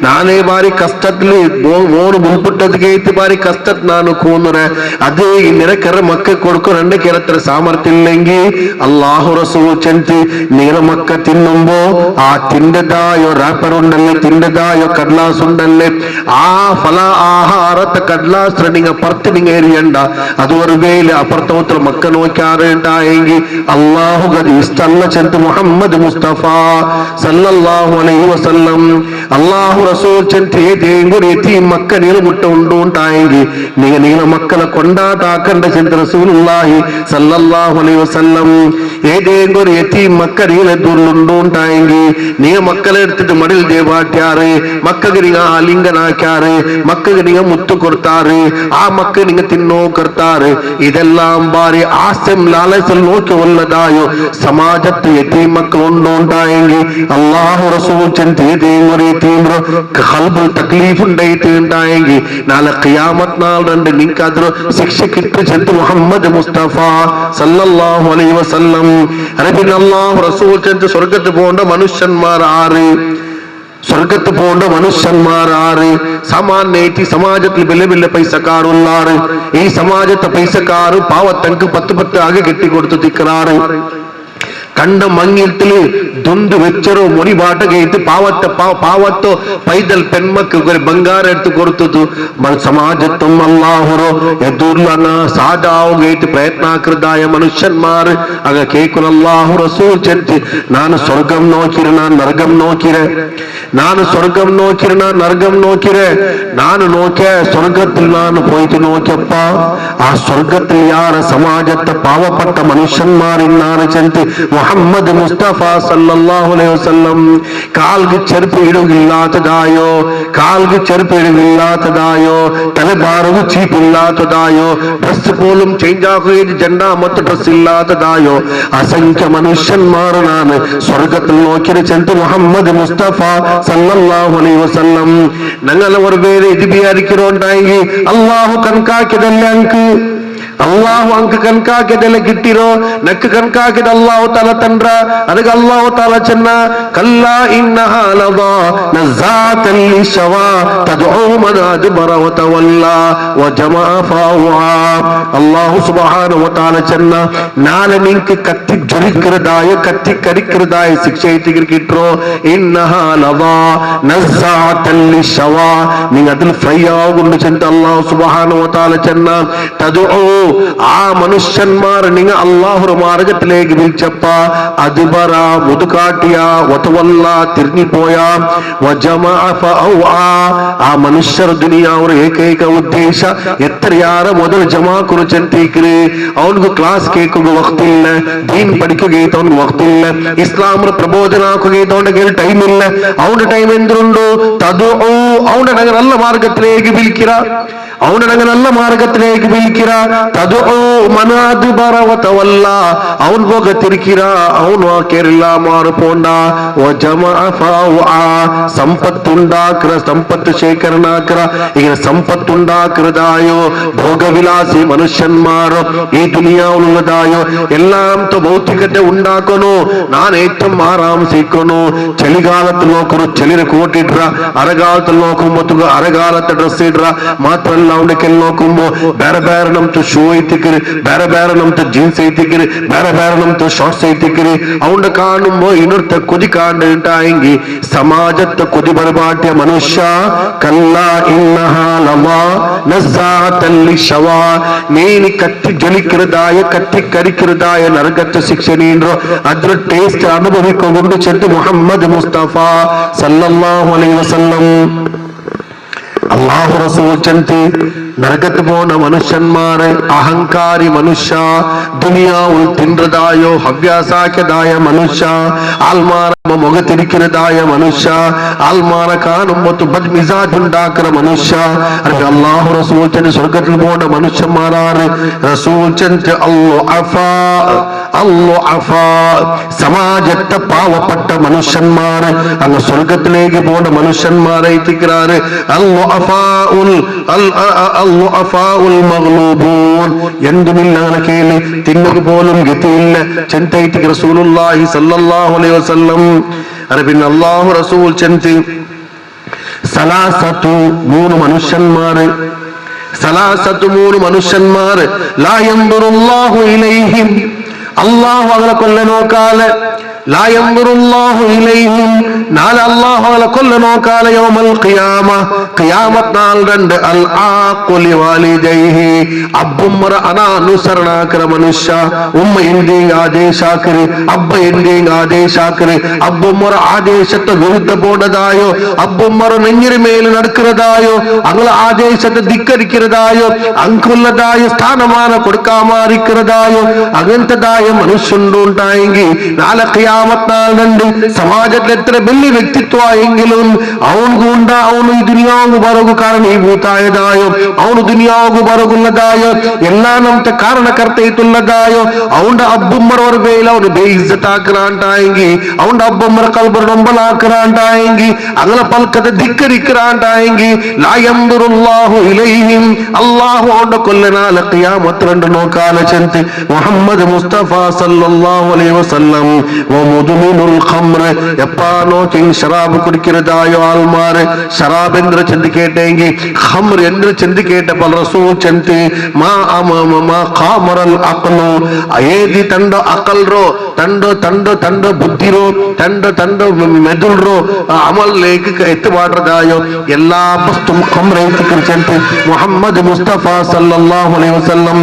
നാനേ ಬಾರಿ ಕಷ್ಟದಲ್ಲಿ ಓನು ಮುನ್ಪುಟ್ಟದಕ್ಕೆ ಐತಿ ಬಾರಿ ಕಷ್ಟ ನಾನು ಕೂನರೆ ಅದೇ ಈ ನೆರೆಕರ ಮಕ್ಕ ಕೊಡ್ಕೊ ನನ್ನ ಕೆರತ್ರ ಸಾಮರ್ಥ್ಯ ಇಲ್ಲೆಂಗಿ ಅಲ್ಲಾಹು ರಸೂಲ್ ಚಂತಿ ನೀರ ಮಕ್ಕ ತಿನ್ನುಂಬೋ ಆ ತಿಂಡದಾಯೋ ರ್ಯಾಪರ್ ಉಂಡಲ್ಲೆ ತಿಂಡದಾಯೋ ಕಡ್ಲಾಸ್ ಉಂಡಲ್ಲೆ ಆ ಫಲ ಆಹಾರತ ಕಡ್ಲಾಸ್ ನಿಂಗ ಪರ್ತ್ ನಿಂಗ ಏರಿಯಂಡ ಅದು ഒരു വേല അപ്പുറത്തോത്ര മക്ക നോക്കാറുണ്ടായെങ്കിൽ അള്ളാഹു ഗതി ഇഷ്ടല്ല ചെന്ത് മുഹമ്മദ് മുസ്തഫ സല്ലല്ലാഹു അലൈഹി വസല്ലം അള്ളാഹു റസൂൽ ചെന്ത് ഏതെങ്കിലും എത്തി മക്ക നീള മുട്ട ഉണ്ടായെങ്കിൽ നീല മക്കളെ കൊണ്ടാട്ടാക്കണ്ട ചെന്ത് റസൂലുള്ളാഹി സല്ലല്ലാഹു അലൈഹി വസല്ലം ഏതെങ്കിലും എത്തി മക്ക നീള ഉണ്ടായെങ്കിൽ നീ മക്കളെ എടുത്തിട്ട് മടിൽ ദേവാട്യാറ് മക്കൾക്ക് നിങ്ങൾ ആലിംഗനാക്കാറ് മക്കൾക്ക് നിങ്ങൾ മുത്തു കൊടുത്താറ് ആ മക്ക നിങ്ങൾ തിന്നോ കർത്താറ് ഇതെല്ലാം ബാരി ആസ്യം ലാലസൽ നോക്കി ഉള്ളതായോ സമാജത്ത് എത്തി മക്കൾ ഉണ്ടായെങ്കിൽ അള്ളാഹു റസൂൽ ചെന്ത് ഏതെങ്കിലും കൽബിൽ തക്ലീഫ് ഉണ്ടായെങ്കിൽ നാളെ ഖിയാമത്ത് നാൾ രണ്ട് നിങ്ങൾക്ക് അതൊരു ശിക്ഷ കിട്ടു ചെന്ത് മുഹമ്മദ് മുസ്തഫ സല്ലല്ലാഹു അലൈഹി വസല്ലം അറബിൻ അല്ലാഹു റസൂൽ ചെന്ത് സ്വർഗത്ത് പോകേണ്ട മനുഷ്യന്മാർ ആറ്, സ്വർഗത്ത് പോകേണ്ട മനുഷ്യന്മാർ ആറ്, സാമാന്യമായിട്ട് സമാജത്തിൽ വലിയ വലിയ പൈസക്കാറുള്ളാറ്, ഈ സമാജത്തെ പൈസക്കാറ് പാവത്തങ്ക് 10 ആകെ കെട്ടിക്കൊടുത്ത് തിക്കറാറ് കണ്ട മങ്ങിയത്തില് ദുന്ത് വെച്ചറോ മുടി പാട്ടകയിട്ട് പാവത്തോ പൈതൽ പെൺമക്ക് ഒരു ബംഗാരം എടുത്ത് കൊടുത്തത് സമാജത്തും അല്ലാഹുറോ എദുർലന സാധാവുകയിട്ട് പ്രയത്നാകൃതായ മനുഷ്യന്മാർ അക കേൾക്കുന്ന അല്ലാഹു റസൂൽ ചെന്ത് ನಾನು ಸ್ವರ್ಗಂ ನೋಕಿರೆ ನಾನು ನರಗಂ ನೋಕಿರೆ, ನಾನು ಸ್ವರ್ಗಂ ನೋಕಿರೆ ನಾನು ನರಗಂ ನೋಕಿರೆ, ನಾನು ನೋಕೆ ಸ್ವರ್ಗത്തിൽ ನಾನು പോയിട്ട് നോക്കിയപ്പ ആ സ്വರ್ಗത്തിൽ ಯಾರ സമാജത്തെ പാവപ്പെട്ട മനുഷ്യന്മാരിന്നാണ് ചെന്ത് മുഹമ്മദ് മുസ്തഫ സല്ലല്ലാഹു അലൈഹി വസല്ലം കാൽക്ക് ചെരുപ്പ് ഇടുകില്ലാത്തതായോ, കാൽക്ക് ചെരുപ്പ് ഇടുകില്ലാത്തതായോ, തലഭാരവ് ചീപ്പില്ലാത്തതായോ, ഡ്രസ് പോലും ചേഞ്ച് ആക്കുകയും രണ്ടാമത്തെ ഡ്രസ് ഇല്ലാത്തതായോ അസംഖ്യ മനുഷ്യന്മാരാണ് സ്വർഗത്തിൽ നോക്കിയ ചെന്ത് മുഹമ്മദ് മുസ്തഫ സല്ലല്ലാഹു അലൈഹി വസല്ലം. ഞങ്ങൾ ഒരു പേര് ഇത് വിചാരിക്കുന്നുണ്ടായി അള്ളാഹു കണക്കാക്കിയതല്ലേ അങ്ക്, അള്ളാഹു അങ്ക് കണക്കാക്കിയതല്ല കിട്ടിരോ നക്ക് കണക്കാക്കിയത് അള്ളാഹു തല തണ്ട ಅದಕ್ಕೆ ಅಲ್ಲಾಹು ತಾಲ ಚೆನ್ನ ಕಲ್ಲಾ ಇನ್ನಹಾ ಲದಾ ನಜಾತನ್ ಲಿಶವಾ ತದ್ഉ ಮನ್ ಅದ್ಬರ ವ ತವಲ್ಲಾ ವ ಜಮಾ ಫಾವಾ. അല്ലാഹു സുബ്ഹാനഹു വ തആല ചെന്ന നാളെ നിങ്ങൾക്ക് കത്തി ജ്വലിക്കുന്നതായ കത്തി കരിക്കുന്നതായ ശിക്ഷ കിട്ടോ. ഇന്നഹാ ലദാ നസാതൻ ലിശവാ നിങ്ങൾ അതിൽ ഫ്രൈ ആവുകൊണ്ട് ചെന്ന അല്ലാഹു സുബ്ഹാനഹു വ തആല ചെന്ന തദ്ഉ ആ മനുഷ്യന്മാർ നിങ്ങൾ അല്ലാഹുവിന്റെ മാർഗ്ഗത്തിലേക്ക് വിളിച്ചപ്പ അദ്ബറ മുതുകാട്ടിയ വതവല്ല തിരിഞ്ഞുപോയ വജമഅ ഫഔആ ആ മനുഷ്യർ ദുനിയാവുര ഏകൈക ഉദ്ദേശ എത്രയാറ് മുതൽ ജമാ കുറിച്ചെത്തിക്കര് അവർക്ക് ക്ലാസ് കേൾക്കുക വക്തില്ല, ദീൻ പഠിക്കുകയും അവർക്ക് വക്തില്ല, ഇസ്ലാമിന് പ്രബോധനാക്കുകയും ടൈം ഇല്ല. അവന്റെ ടൈം എന്തുണ്ടോ തദ്ഉ അവന്റെ നല്ല മാർഗത്തിലേക്ക് വിളിക്കുക, അവന്റെ നല്ല മാർഗത്തിലേക്ക് വിളിക്കുക. തദ്ഉ മൻ അദ്ബറ വതവല്ല അവൻ പോകത്തിരിക്കുക, അവൻ വാക്കേറില്ല മാറി പോണ്ട. വജമഅ ഫഔആ സമ്പത്തുണ്ടാക്കുക, സമ്പത്ത് ശേഖരണാക്കുക. ഇങ്ങനെ സമ്പത്തുണ്ടാക്കുന്നതായോ ഭോഗവിലാസി മനുഷ്യന്മാരോ ഈ ദുനിയാവുള്ളതായോ എല്ലാം ഭൗതികത്തെ ഉണ്ടാക്കണോ. ನಾನು ഏറ്റവും ആരാംസിക്കണോ. ಚಳಿಗಾಲത്തിൽ നോക്കണോ ಚಳಿನ ಕೋಟಿಟ್ರ, ಅರಗಾಲത്തിൽ നോക്കുമ്പോ ಅರಗಾಲത്തെ ಡ್ರೆಸ್ ಇಡ್ರ. മാത്രല്ല ಅವನಕ್ಕೆ ನೋക്കുമ്പോ ಬೇರೆ ಬೇರೆ ನಮ್ದು ಶೂ ಶೂ ಐತಿಕ್ಕಿರಿ, ಬೇರೆ ಬೇರೆ ನಮ್ತ ಜೀನ್ಸ್ ಐತಿಕ್ಕಿರಿ, ಬೇರೆ ಬೇರೆ ನಮ್ತ ಶಾರ್ಟ್ಸ್ ಐತಿಕ್ಕಿರಿ. ಅವನ ಕಾಣುമ്പೋ ಇನ್ನೊರ್ತ ಕುದಿ ಕಾಂಡಿ ಸಮಾಜತ್ತ ಕುದಿ ಬರಬಾಟ್ಯ ಮನುಷ್ಯ ಕಲ್ಲ ಇನ್ನಹಾಲವಾ ನಜ್ಜಾತಲ್ಲಿ ಶವಾ ನೀನು ಕತ್ತಿ ಜಲಿಕ್ಕಿರದಾಯ ಕತ್ತಿ ಕರಿಕಿರದಾಯ ನರಗತ್ತ ಶಿಕ್ಷೆ ನೀನ್ರು ಅದ್ರ ಟೇಸ್ಟ್ ಅನುಭವಿಕೊಂಡು ಚೆಂದು ಮುಹಮ್ಮದ್ ಮುಸ್ತಫಾ ಸಲ್ಲಲ್ಲಾಹು ಅಲೈಹಿ ವಸಲ್ಲಂ അള്ളാഹു റസൂൽ ചന്തി നരകത്ത് പോണ മനുഷ്യന്മാരെ അഹങ്കാരി മനുഷ്യ ദുനിയാവിൽ തിன்றതായോ ഹവ്യാസാക്കിയതായ മനുഷ്യ ആൽമാര മുഖത്തിരിക്കുന്നതായ മനുഷ്യ ആൽമാര കാണുമ്പോൾ ബദ്മിസാജ് ഉണ്ടാക്കുന്ന മനുഷ്യ അള്ളാഹു റസൂൽ ചന്തി സ്വർഗത്തിൽ പോണ മനുഷ്യന്മാരാണ് റസൂൽ ചന്തി സമാജത്തെ പാവപ്പെട്ട മനുഷ്യന്മാര് അങ്ങ് സ്വർഗത്തിലേക്ക് പോണ മനുഷ്യന്മാരെ എത്തിക്കാറ് എന്തുമില്ലാതെ കേളി തിന്നത് പോലും ഗതിയില്ല ചെന്തൈറ്റിക്ക് റസൂലുള്ളാഹി സല്ലല്ലാഹു അലൈഹി വസല്ലം പിന്നെ അല്ലാഹു റസൂൽ ചെന്തി സലാസത്തു മൂന്ന് മനുഷ്യന്മാര് ലാ യൻദുറുല്ലാഹു ഇലൈഹിം അല്ലാഹു അവരെ കൊല്ല നോക്കാലെ لا ينظر الله إليهم نال الله على كل نوكال يوم القيامة قيامة نال رند العاق لوالديه أبمر أنا نسرنا كرمنشا إندين آديشاكري أبا إندين آديشاكري أبمر آديشت വിരുദ്ധ പോണതായോ അബ്ബുമ്മർ നെഞ്ഞിരി മേൽ നടക്കുന്നതായോ അങ്ങളെ ആദേശത്തെ ധിക്കരിക്കുന്നതായോ അങ്കുള്ളതായ സ്ഥാനമാനം കൊടുക്കാമാറിക്കുന്നതായോ അങ്ങനത്തതായ മനുഷ്യനുണ്ടായെങ്കിൽ നാളെ ഖിയാമത്ത് സമാജത്തിൽ എത്ര വലിയ വ്യക്തിത്വമെങ്കിലും അവನು ಈ ದುನಿಯಾವು ಬರಗು ಕಾರಣೀಭೂತಾಯದಾಯೋ ಅವನು ದುನಿಯಾವು ಬರಗುಲ್ಲದಾಯೋ ಎಲ್ಲಾ ನಮ್ತ ಕಾರಣಕರ್ತ ಇತುಲ್ಲದಾಯೋ ಅವನ ಅಬ್ಬುಮ್ಮರವರ ಬೇಲ ಅವನು ಬೇಯಿಜ್ಜತ್ ಆಕ್ರಾಂಟಾಯಂಗಿ ಅವನ ಅಬ್ಬುಮ್ಮರ ಕಲ್ಬರ ನೊಂಬಲಾಕ್ರಾಂಟಾಯಂಗಿ ಅಗಲ ಪಲ್ಕದ ಧಿಕ್ಕರಿಕ್ರಾಂಟಾಯಂಗಿ ಲಾ ಯಂದುರುಲ್ಲಾಹು ಇಲೈಹಿಂ ಅಲ್ಲಾಹು ಅವನ ಕೊಲ್ಲನಾಲ ഖിയാമത്ത് രണ്ട് നോക്കാല ചെന്തി മുഹമ്മദ് മുസ്തഫ സല്ലല്ലാഹു അലൈഹി വസല്ലം മുദ്മിനുൽ ഖംർ എപ്പാനോ ഷറാബ് കുടിക്കുന്നതായോ ആൾമാര് ഷറാബ് എന്ന് ചെന്തി കേട്ടെങ്കിൽ ഖംർ എന്ന് ചെന്തി കേട്ടപ്പോൾ റസൂൽ ചെന്തി മാ ഖാമറൽ അഖ്ലു ഏದಿ ತಂಡ ಅಕಲ್ರೋ ತಂಡ ಬುದ್ಧಿರೋ ತಂಡ ಮೆದುಳ್ರೋ ಅಮಲ್ ಲೇಖ ಎತ್ತು ಮಾಡ್ರದಾಯೋ ಎಲ್ಲಾ ವಸ್ತು ഖംർ ಐತಿಕರ ಚೆಂತಿ ಮುಹಮ್ಮದ್ ಮುಸ್ತಫ ಸಲ್ಲಲ್ಲಾಹು ಅಲೈಹಿ ವಸಲ್ಲಂ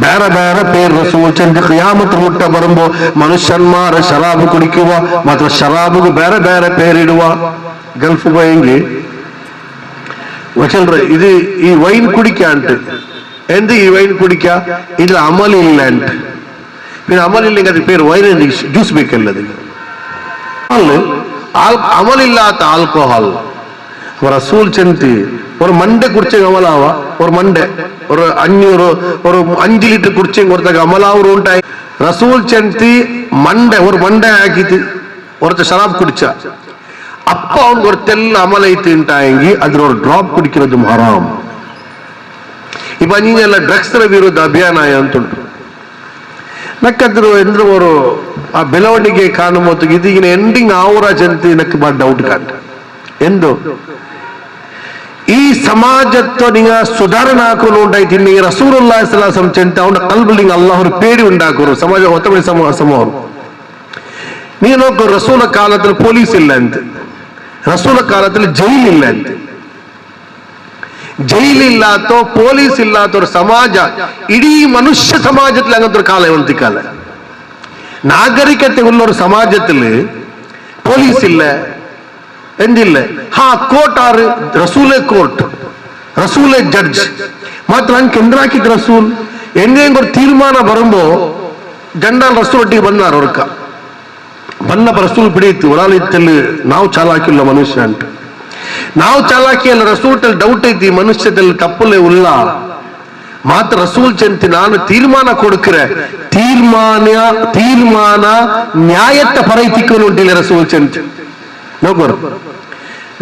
ಬೇರೆ ಬೇರೆ പേര് റസൂൽ ചെന്തി ഖിയാമത്ത് മുട്ട വരുമ്പോ മനുഷ്യന്മാരെ ഷറാബ് കുടിക്കുക മാത്ര ഷറാബുക്ക് ಬೇರೆ ಬೇರೆ പേരിടുക ഗൾഫ് പോയെങ്കിൽ ഇത് ഈ വൈൻ കുടിക്കാണ്ട് എന്ത് ഈ വൈൻ കുടിക്ക ഇതിൽ അമലില്ലാണ്ട് പിന്നെ അമലില്ലെങ്കിൽ അത് പേര് വൈൻ ജ്യൂസ് ಬೇಕಲ್ಲದು അമലില്ലാത്ത ആൽക്കോഹാൾ റസൂൽ ചെന്തി ഒരു മണ്ട കുടിച്ച അമലാവ ഒരു മണ്ട ഒരു 5 ലിറ്റർ കുടിച്ചും കൊടുത്ത അമലാവൂർ ഉണ്ടായി റസൂൽ ചെന്തി ഒരു മണ്ട ആക്കിട്ട് കുറച്ച് ഷറാബ് കുടിച്ച അപ്പൊ അവൻ കുറച്ചെല്ലാം അമലൈത്ത് ഉണ്ടായെങ്കിൽ അതിനൊരു ഡ്രോപ്പ് കുടിക്കുന്നതും ഹറാം. ഇപ്പൊ അഞ്ഞെಲ್ಲ ಡ್ರಗ್ಸ್ ವಿರುದ್ಧ ಅಭಿಯಾನ ಅಂತುಂಟು ನಕ್ಕದ್ರು ಎಂದ್ರು ಅವರು ಆ ಬೆಳವಣಿಗೆ ಕಾಣುವುದು ಇದೀಗಿನ ಎಂಡಿಂಗ್ ಆವರ ಜನತೆ ನಕ್ಕೆ ಬಾ ಡೌಟ್ ಕಾಣ ಎಂದು ಈ ಸಮಾಜತ್ತು ನಿಂಗ ಸುಧಾರಣೆ ಹಾಕೋನು ഉണ്ടായിട്ട് നീ റസൂലുള്ളാഹി സ്വല്ലല്ലാഹു അലൈഹി വസല്ലം ചെന്ത അവന്റെ കൽബിൽ അല്ലാഹു ഒരു പേടി ഉണ്ടാക്കുന്നു സമാജ ഒത്തമണി സമൂഹം നീ നോക്കൂ റസൂല കാലത്തിൽ പോലീസ് ഇല്ല എന്ത് റസൂല കാലത്തിൽ ജയിലില്ല എന്ത് ജയിലില്ലാത്തോ പോലീസ് ഇല്ലാത്ത ഒരു സമാജ ഇടീ മനുഷ്യ സമാജത്തിൽ അങ്ങനത്തെ ഒരു കാലം കാല നാഗരികത്തെ ഉള്ള ഒരു സമാജത്തില് പോലീസ് ഇല്ല എന്തില്ല കോർട്ട് ആറ് റസൂലെ ജഡ്ജ് മാത്ര എന്തിനാക്കിത് റസൂൽ എന്തെങ്കിലും ഒരു തീരുമാനം വരുമ്പോ ಗಂಡಾಲ್ ರಸೂಲ್ ಒಟ್ಟಿಗೆ ಬಂದಾರ ಅವ್ರಕ್ಕ ಬಂದಪ್ಪ ರಸೂಲ್ ಬಿಡೀತು ಒಳಾಲಿತ್ತಲ್ಲಿ ನಾವು ಚಾಲಾಕಿಲ್ಲ ಮನುಷ್ಯ ಅಂತ ನಾವು ಚಾಲಾಕಿಯಲ್ಲ ರಸೂಲ್ ಡೌಟ್ ಐತಿ ಮನುಷ್ಯದಲ್ಲಿ ತಪ್ಪಲೇ ಉಲ್ಲ ಮಾತ್ರ ರಸೂಲ್ ಚಂತಿ ನಾನು ತೀರ್ಮಾನ ಕೊಡುಕ್ರೆ ತೀರ್ಮಾನ ನ್ಯಾಯತ್ತ ಪರೈತಿಕ್ಕನು ಉಂಟಿಲ್ಲ ರಸೂಲ್ ಚಂತಿ ನೋಡ್ಬರು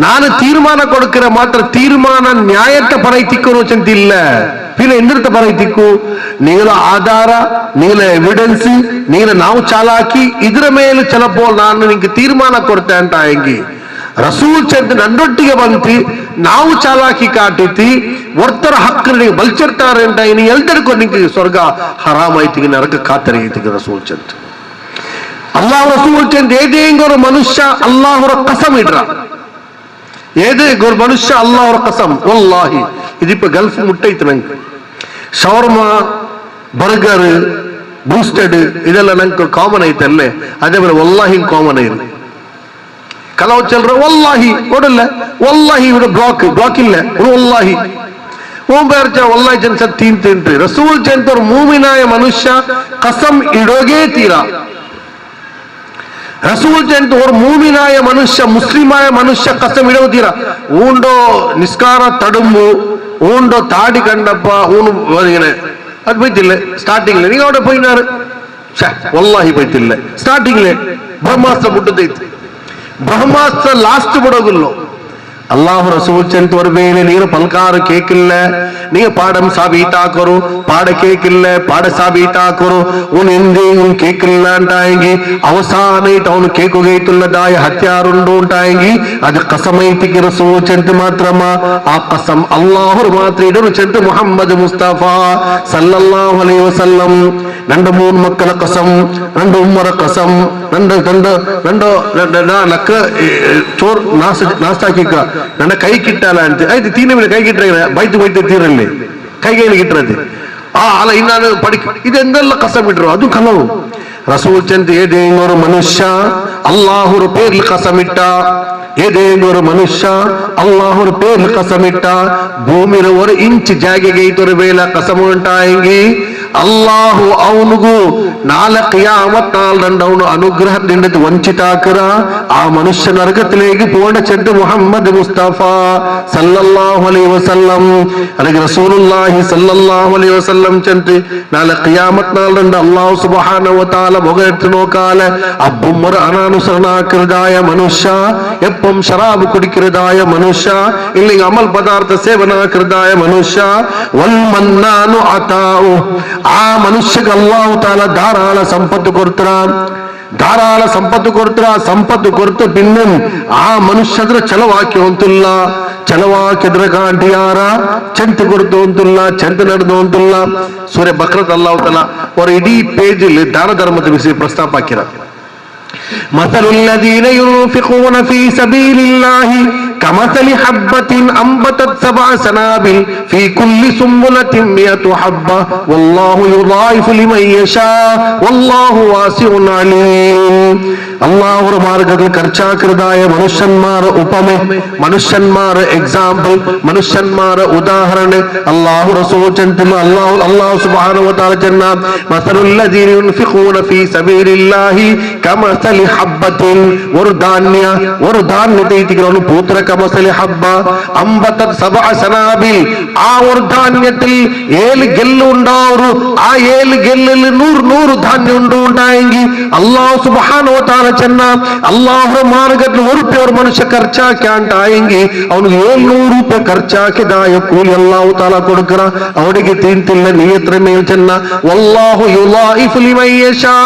ನಾನು ತೀರ್ಮಾನ ಕೊಡುಕ್ರೆ ಮಾತ್ರ ತೀರ್ಮಾನ ನ್ಯಾಯತ್ತ ಪರೈತಿಕ್ಕನು ಚಂತಿ ಇಲ್ಲ പിന്നെ എന്തിടത്ത് പറയത്തിക്കൂ നിങ്ങളെ ആധാര നിങ്ങളെ എവിഡൻസ് നിങ്ങളെ ನಾವು ಚಾಲಾಕಿ ಇದರ ಮೇಲೆ ചിലപ്പോൾ ನಾನು ನಿಮಗೆ ತೀರ್ಮಾನ ಕೊಡ್ತೆ ಅಂತಾയെങ്കിൽ ರಸೂಲ್ ಚಂದ್ ನನ್ನೊಟ್ಟಿಗೆ ಬಂತಿ ನಾವು ಚಾಲಾಕಿ ಕಾಟಿತಿ ಒರ್ತರ ಹಕ್ಕನಿಗೆ ಬಲ್ಚಿರ್ತಾರೆ ಅಂತ ಇನ್ನು ಎಲ್ದರಿಗೂ ನಿಂಗೆ ಸ್ವರ್ಗ ಹರಾಮಾಯ್ತಿಗೆ ನರಕ ಖಾತರಿಯೈತಿಗೆ ರಸೂಲ್ ಚಂದ್ ಅಲ್ಲಾಹ್ ರಸೂಲ್ ಚಂದ್ ಏದೇಂಗೊರು ಮನುಷ್ಯ ಅಲ್ಲಾಹರ ಕಸಮ್ ಇಡ್ರ ಏದೇಗೊರು ಮನುಷ್ಯ ಅಲ್ಲಾಹರ ಕಸಮ್ ವಲ್ಲಾಹಿ ಇದಿಪ್ಪ ಗಲ್ಫ್ ಮುಟ್ಟೈತೆ ನಂಗೆ ಶವರ್ಮ ಬರ್ಗರ್ ಬೂಸ್ಟೆಡ್ ಇದೆಲ್ಲ ನಂಗೆ ಕಾಮನ್ ಐತಲ್ಲೇ ಅದೇ ಮೇಲೆ ವಲ್ಲಾಹಿ ಕಾಮನ್ ಐತೆ ಕಲಾವ್ ಚಲ್ರ ವಲ್ಲಾಹಿ ನೋಡಲ್ಲ ವಲ್ಲಾಹಿ ഇവിടെ ಬ್ಲಾಕ್ ಇಲ್ಲ ವಲ್ಲಾಹಿ ಓಂಬರ್ಚ ವಲ್ಲಾಹಿ ಜನ್ ಸತ್ ತಿಂತ್ರಿ ರಸೂಲ್ ಜಂತರ್ ಮೂಮಿನಾಯ ಮನುಷ್ಯ ಕಸಮ್ ಇಡೋಗೇ ತೀರಾ ರಸೂಲ್ ಜಂತ ஒரு ಮೂಮಿನಾಯ ಮನುಷ್ಯ ಮುಸ್ಲಿಮಾಯ ಮನುಷ್ಯ ಕಸಮ್ ಇಡೋತೀರಾ ಊಂಡೋ ನಿಸ್ಕಾರ ತಡುಂಬು ಊಂಡೋ ತಾಡಿ ಕಂಡಪ್ಪ ಊನು ಅದು ಬೈತಿಲ್ಲ ಸ್ಟಾರ್ಟಿಂಗ್ ನೀವು അവിടെ പോയിനാറ് ವಲ್ಲಾಹಿ ಬೈತಿಲ್ಲ ಸ್ಟಾರ್ಟಿಂಗ್ ಬ್ರಹ್ಮಾಸ್ತ್ರ ಮುಟ್ಟದೈತಿ ಬ್ರಹ್ಮಾಸ್ತ್ರ ಲಾಸ್ಟ್ ಬಿಡೋಗಿಲ್ಲೋ ಅಲ್ಲಾಹು ರಸೂಲ್ ಚಂತವರ ಮೇಲೆ ನೀರು ಪಲ್ಕಾರ ಕೇಕಿಲ್ಲ ನೀರು ಪಾಡಂ ಸಾಬೀತಾಕರು ಪಾಡ ಕೇಕಿಲ್ಲ ಪಾಡ ಸಾಬೀತಾಕರು ಉನ್ ಎಂದೇ ಉನ್ ಕೇಕಿಲ್ಲ ಅಂಟಾಯಂಗಿ ಅವಸಾನೈತ್ ಅವನು ಕೇಕುಗೈತುಲ್ಲದಾಯ ಹತ್ಯಾರುಂಡು ఉంటాయంగి అది కసమైతికి రసూల్ చంత మాత్రమా ఆ కసం అల్లాహు మాత్ర ఇడరు చంత ముహమ్మద్ ముస్తఫా సల్లల్లాహు అలైహి వసల్లం രണ്ട് മൂന്ന് മക്കളെ കസം രണ്ട് ഉമ്മറ കസം രണ്ട് നക്ക് ചോർ നാസ്താക്കിക്ക ನನ್ನ ಕೈ ಕಿಟ್ಟಲ್ಲ ಅಂತ ಆಯ್ತು ತೀನ ಮೇಲೆ ಕೈ ಕಿಟ್ರೆ ಬೈತು ತೀರಲ್ಲಿ ಕೈಗೆ ಕಿಟ್ರದು ಅಲ್ಲ ಇನ್ನಾನು ಪಡಿ ಇದೆಂದೆಲ್ಲ ಕಸ ಬಿಟ್ರು ಅದು ಕಲವು ರಸೂಲ್ ಚಂದ್ ಏದೇನೋರು ಮನುಷ್ಯ ಅಲ್ಲಾಹುರ ಪೇರ್ಲಿ ಕಸಮಿಟ್ಟ ಏದೇನೋರು ಮನುಷ್ಯ ಅಲ್ಲಾಹುರ ಪೇರ್ಲಿ ಕಸಮಿಟ್ಟ ಭೂಮಿರ ஒரு ಇಂಚ್ ಜಾಗೆಗೆ ಐತೊರ ಬೇಲ ಕಸಮ ಉಂಟಾಯಂಗಿ ಅಲ್ಲಾಹು ಅವನಿಗೂ ನಾಳೆ ಕಿಯಾಮತ್ ನಾಳಂದು ಅವನು ಅನುಗ್ರಹದಿಂದ ವಂಚಿತಾಕರ ಆ ಮನುಷ್ಯ ನರಕത്തിലേക്ക് പോകേണ്ട ചെണ്ട് മുഹമ്മദ് മുസ്തഫ സല്ലല്ലാഹു അലൈഹി വസല്ലം അല്ലെങ്കിൽ റസൂലുള്ളാഹി സല്ലല്ലാഹു അലൈഹി വസല്ലം ചെണ്ട് നാളെ ഖിയാമത്ത് നാളಂದು അല്ലാഹു സുബ്ഹാനഹു വ തആല മുഖത്ത് നോക്കാലെ അബ്ബുമർ അനാനുസരണാകൃതായ മനുഷ്യ എപ്പം ശറാബ് കുടിക്കുന്നതായ മനുഷ്യ ഇല്ലെങ്കിൽ അമൽ പദാർത്ഥ സേവനാകൃതായ മനുഷ്യ വൽ മന്നാനു അതാഉ ಆ ಮನುಷ್ಯಗೆ ಅಲ್ಲಾಹು ತಾಲ ಧಾರಾಳ ಸಂಪತ್ತು ಕೊಡ್ತಾರ ಸಂಪತ್ತು ಕೊಡ್ತ ಪಿನ್ನ ಆ ಮನುಷ್ಯದ್ರ ಚಲವಾಕಿ ಹೊಂತಿಲ್ಲ ಚಲವಾಕಿದ್ರ ಕಾಂಟಿಯಾರ ಚಂತ ಕೊಡ್ತು ಅಂತಿಲ್ಲ ಚಂತ ನಡೆದು ಅಂತಿಲ್ಲ ಸೂರ್ಯ ಬಕ್ರತ್ ಅಲ್ಲಾಹು ತಾಲ ಅವರ ಇಡೀ ಪೇಜ್ ಇಲ್ಲಿ ದಾನ ಧರ್ಮದ ವಿಷಯ ಪ್ರಸ್ತಾಪ ಹಾಕಿರ مثل الذين ينفقون في سبيل الله كمثل حبة أنبتت 7 سنابل في كل سنبلة 100 حبة والله يضاعف لمن يشاء والله واسع عليم അള്ളാഹുർ മാർഗത്തിൽ ഖർച്ചാകൃതായ മനുഷ്യന്മാർ ഉപമ മനുഷ്യന്മാർ എക്സാമ്പിൾ മനുഷ്യന്മാർ ഉദാഹരണ അല്ലാഹു റസൂൽ ചന്തിമ അല്ലാഹു സുബ്ഹാനഹു വ തആല ജന്ന മസലുൽ ലദീന യുൻഫിഖൂന ഫീ സബീലില്ലാഹി കമസലി ഹബ്ബത്തിൻ ഒരു ധാന്യതൈതികളൊരു പൂത്ര കമസലി ഹബ്ബ അംബതത് 7 സനാബിൽ ആ ഒരു ധാന്യത്തിൽ 7 ഗെല്ല് ഉണ്ടാവും ആ 7 ഗെല്ലിൽ 100 ധാന്യം ഉണ്ടായെങ്കിൽ അല്ലാഹു സുബ്ഹാനഹു വ തആല ചെന്ന അല്ലാഹുവിന്റെ മാർഗ്ഗത്തിൽ ₹1 ഒരു മനുഷ്യ ഖർച്ചാക്കാണ്ടായെങ്കിൽ അവന് 700 രൂപ ഖർച്ചാക്കിയതായ കൂലി അല്ലാഹു തആല കൊടുക്കറ അവടിಗೆ ತಿಂತಿಲ್ಲ ನಿಯತ್ರ ಮೇಲ್ ಚೆನ್ನ ವಲ್ಲಾಹು ಯುಲಾಯಿಫು ಲಿಮನ್ ಯಶಾ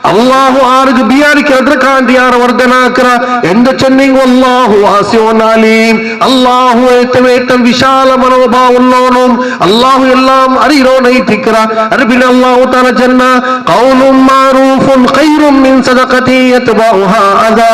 അള്ളാഹു ആർക്ക് ബിയാരിക്ക് അതിർക്കാണ്ടിയാറ് വർദ്ധനാക്കറ എന്റെ ചെന്നിങ് അല്ലാഹു വാസിഉൻ അലീം അല്ലാഹു ഏറ്റവും വിശാല മനോഭാവമുള്ളവനും അല്ലാഹു എല്ലാം അറിയുന്നവനായിട്ടിക്കറ അർബിൽ അല്ലാഹു തആല ജന്ന ഖൗലുൻ മാറൂഫുൻ ഖൈറുൻ മിൻ സദഖതി യത്ബഉഹാ അദാ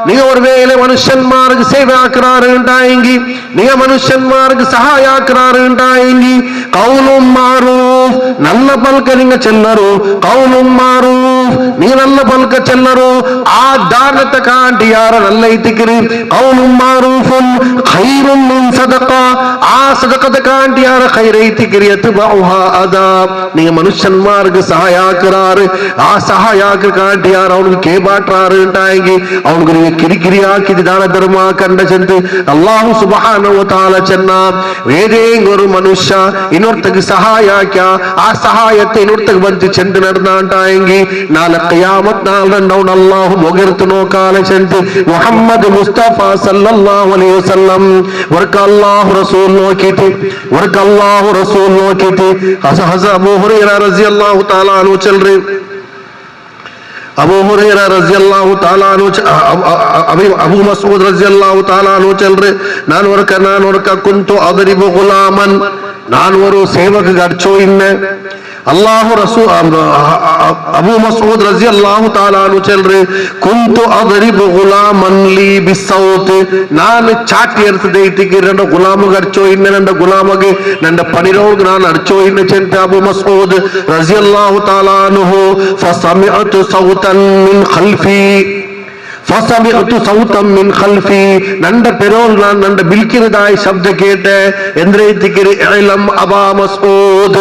നീ ഒരുവേളെ മനുഷ്യന്മാർക്ക് സേവയാക്കറാറ് ഉണ്ടായെങ്കിൽ നീ മനുഷ്യന്മാർക്ക് സഹായാക്കറാറ് ഉണ്ടായെങ്കിൽ ഖൗലുൻ മാറൂഫ് നല്ല പൽക്ക നിങ്ങൾ ചെല്ലറു ഖൗലുൻ മാറൂഫ് ನೀ ನನ್ನ ಬಲ್ಕ ಚೆಲ್ಲರು ಆ ದಾನತ ಕಾಂಟಿ ಯಾರ ನನ್ನ ಐತಿಕಿರಿ ಔನು ಮಾರೂಫುನ್ ಖೈರುನ್ ಮಿನ್ ಸದಕ ಆ ಸದಕದ ಕಾಂಟಿ ಯಾರ ಖೈರ ಐತಿಕಿರಿ ಯತ್ಬಉಹಾ ಅದಾ ನೀ ಮನುಷ್ಯನ್ಮಾರ್ಗ ಸಹಾಯಕರಾರು ಆ ಸಹಾಯಕ ಕಾಂಟಿ ಯಾರ ಅವನಿಗೆ ಕೇಬಾಟ್ರಾರು ഉണ്ടായെങ്കിൽ ಅವನಿಗೆ ನೀವು ಕಿರಿಕಿರಿ ಹಾಕಿದ ದಾನ ಧರ್ಮ ಕಂಡ ಚೆಂದು ಅಲ್ಲಾಹು ಸುಬ್ಹಾನಹು ವ ತಆಲ ಚೆನ್ನ ഏതെങ്കിലും മനുഷ്യ ಇನ್ನೊರ್ತಗೆ ಸಹಾಯ ಹಾಕ್ಯ ಆ ಸಹಾಯತೆ ಇನ್ನೊರ್ತಗೆ ಬಂದು ಚೆಂದು ನಡೆದಾಂಟಾയെങ്കിൽ നാളെ ഖിയാമത്ത് നാളണ്ടൗൺ അല്ലാഹു മുഖർത്ത് നോക്കാലെ ചെന്ന് മുഹമ്മദ് മുസ്തഫ സല്ലല്ലാഹു അലൈഹി വസല്ലം വർക്ക് അല്ലാഹു റസൂൽ നോക്കിയിട്ട് അബൂ ഹുറൈറ റളിയല്ലാഹു തആല അൻഹു ചൽറി अबू हुरैरा रज़ियल्लाहु ताला अन्हु अबू मसूद रज़ियल्लाहु ताला अन्हु चल रहे नानोरका कुंतु अदरिबु गुलामन नानोरो सेवक गड़चो इन्ने अल्लाह रसूल अबू मसूद रज़ियल्लाहु ताला अन्हु चल रहे कुंतु अदरिबु गुलामन ली बिसौत नान चाटी अर्थ देती कि नंद गुलाम गड़चो इन्ने नंद गुलाम के नंद पनिरोग नान अड़चो इन्ने चंते अबू मसूद रज़ियल्लाहु ताला अन्हु फसमिअतु सौतन मिन खल्फी फसमिअतु सौतम मिन खल्फी नंद पेरोल नान नंद बिल्किरदाय शब्द केटे एंद्रे तिकिर इलम अबा मसूद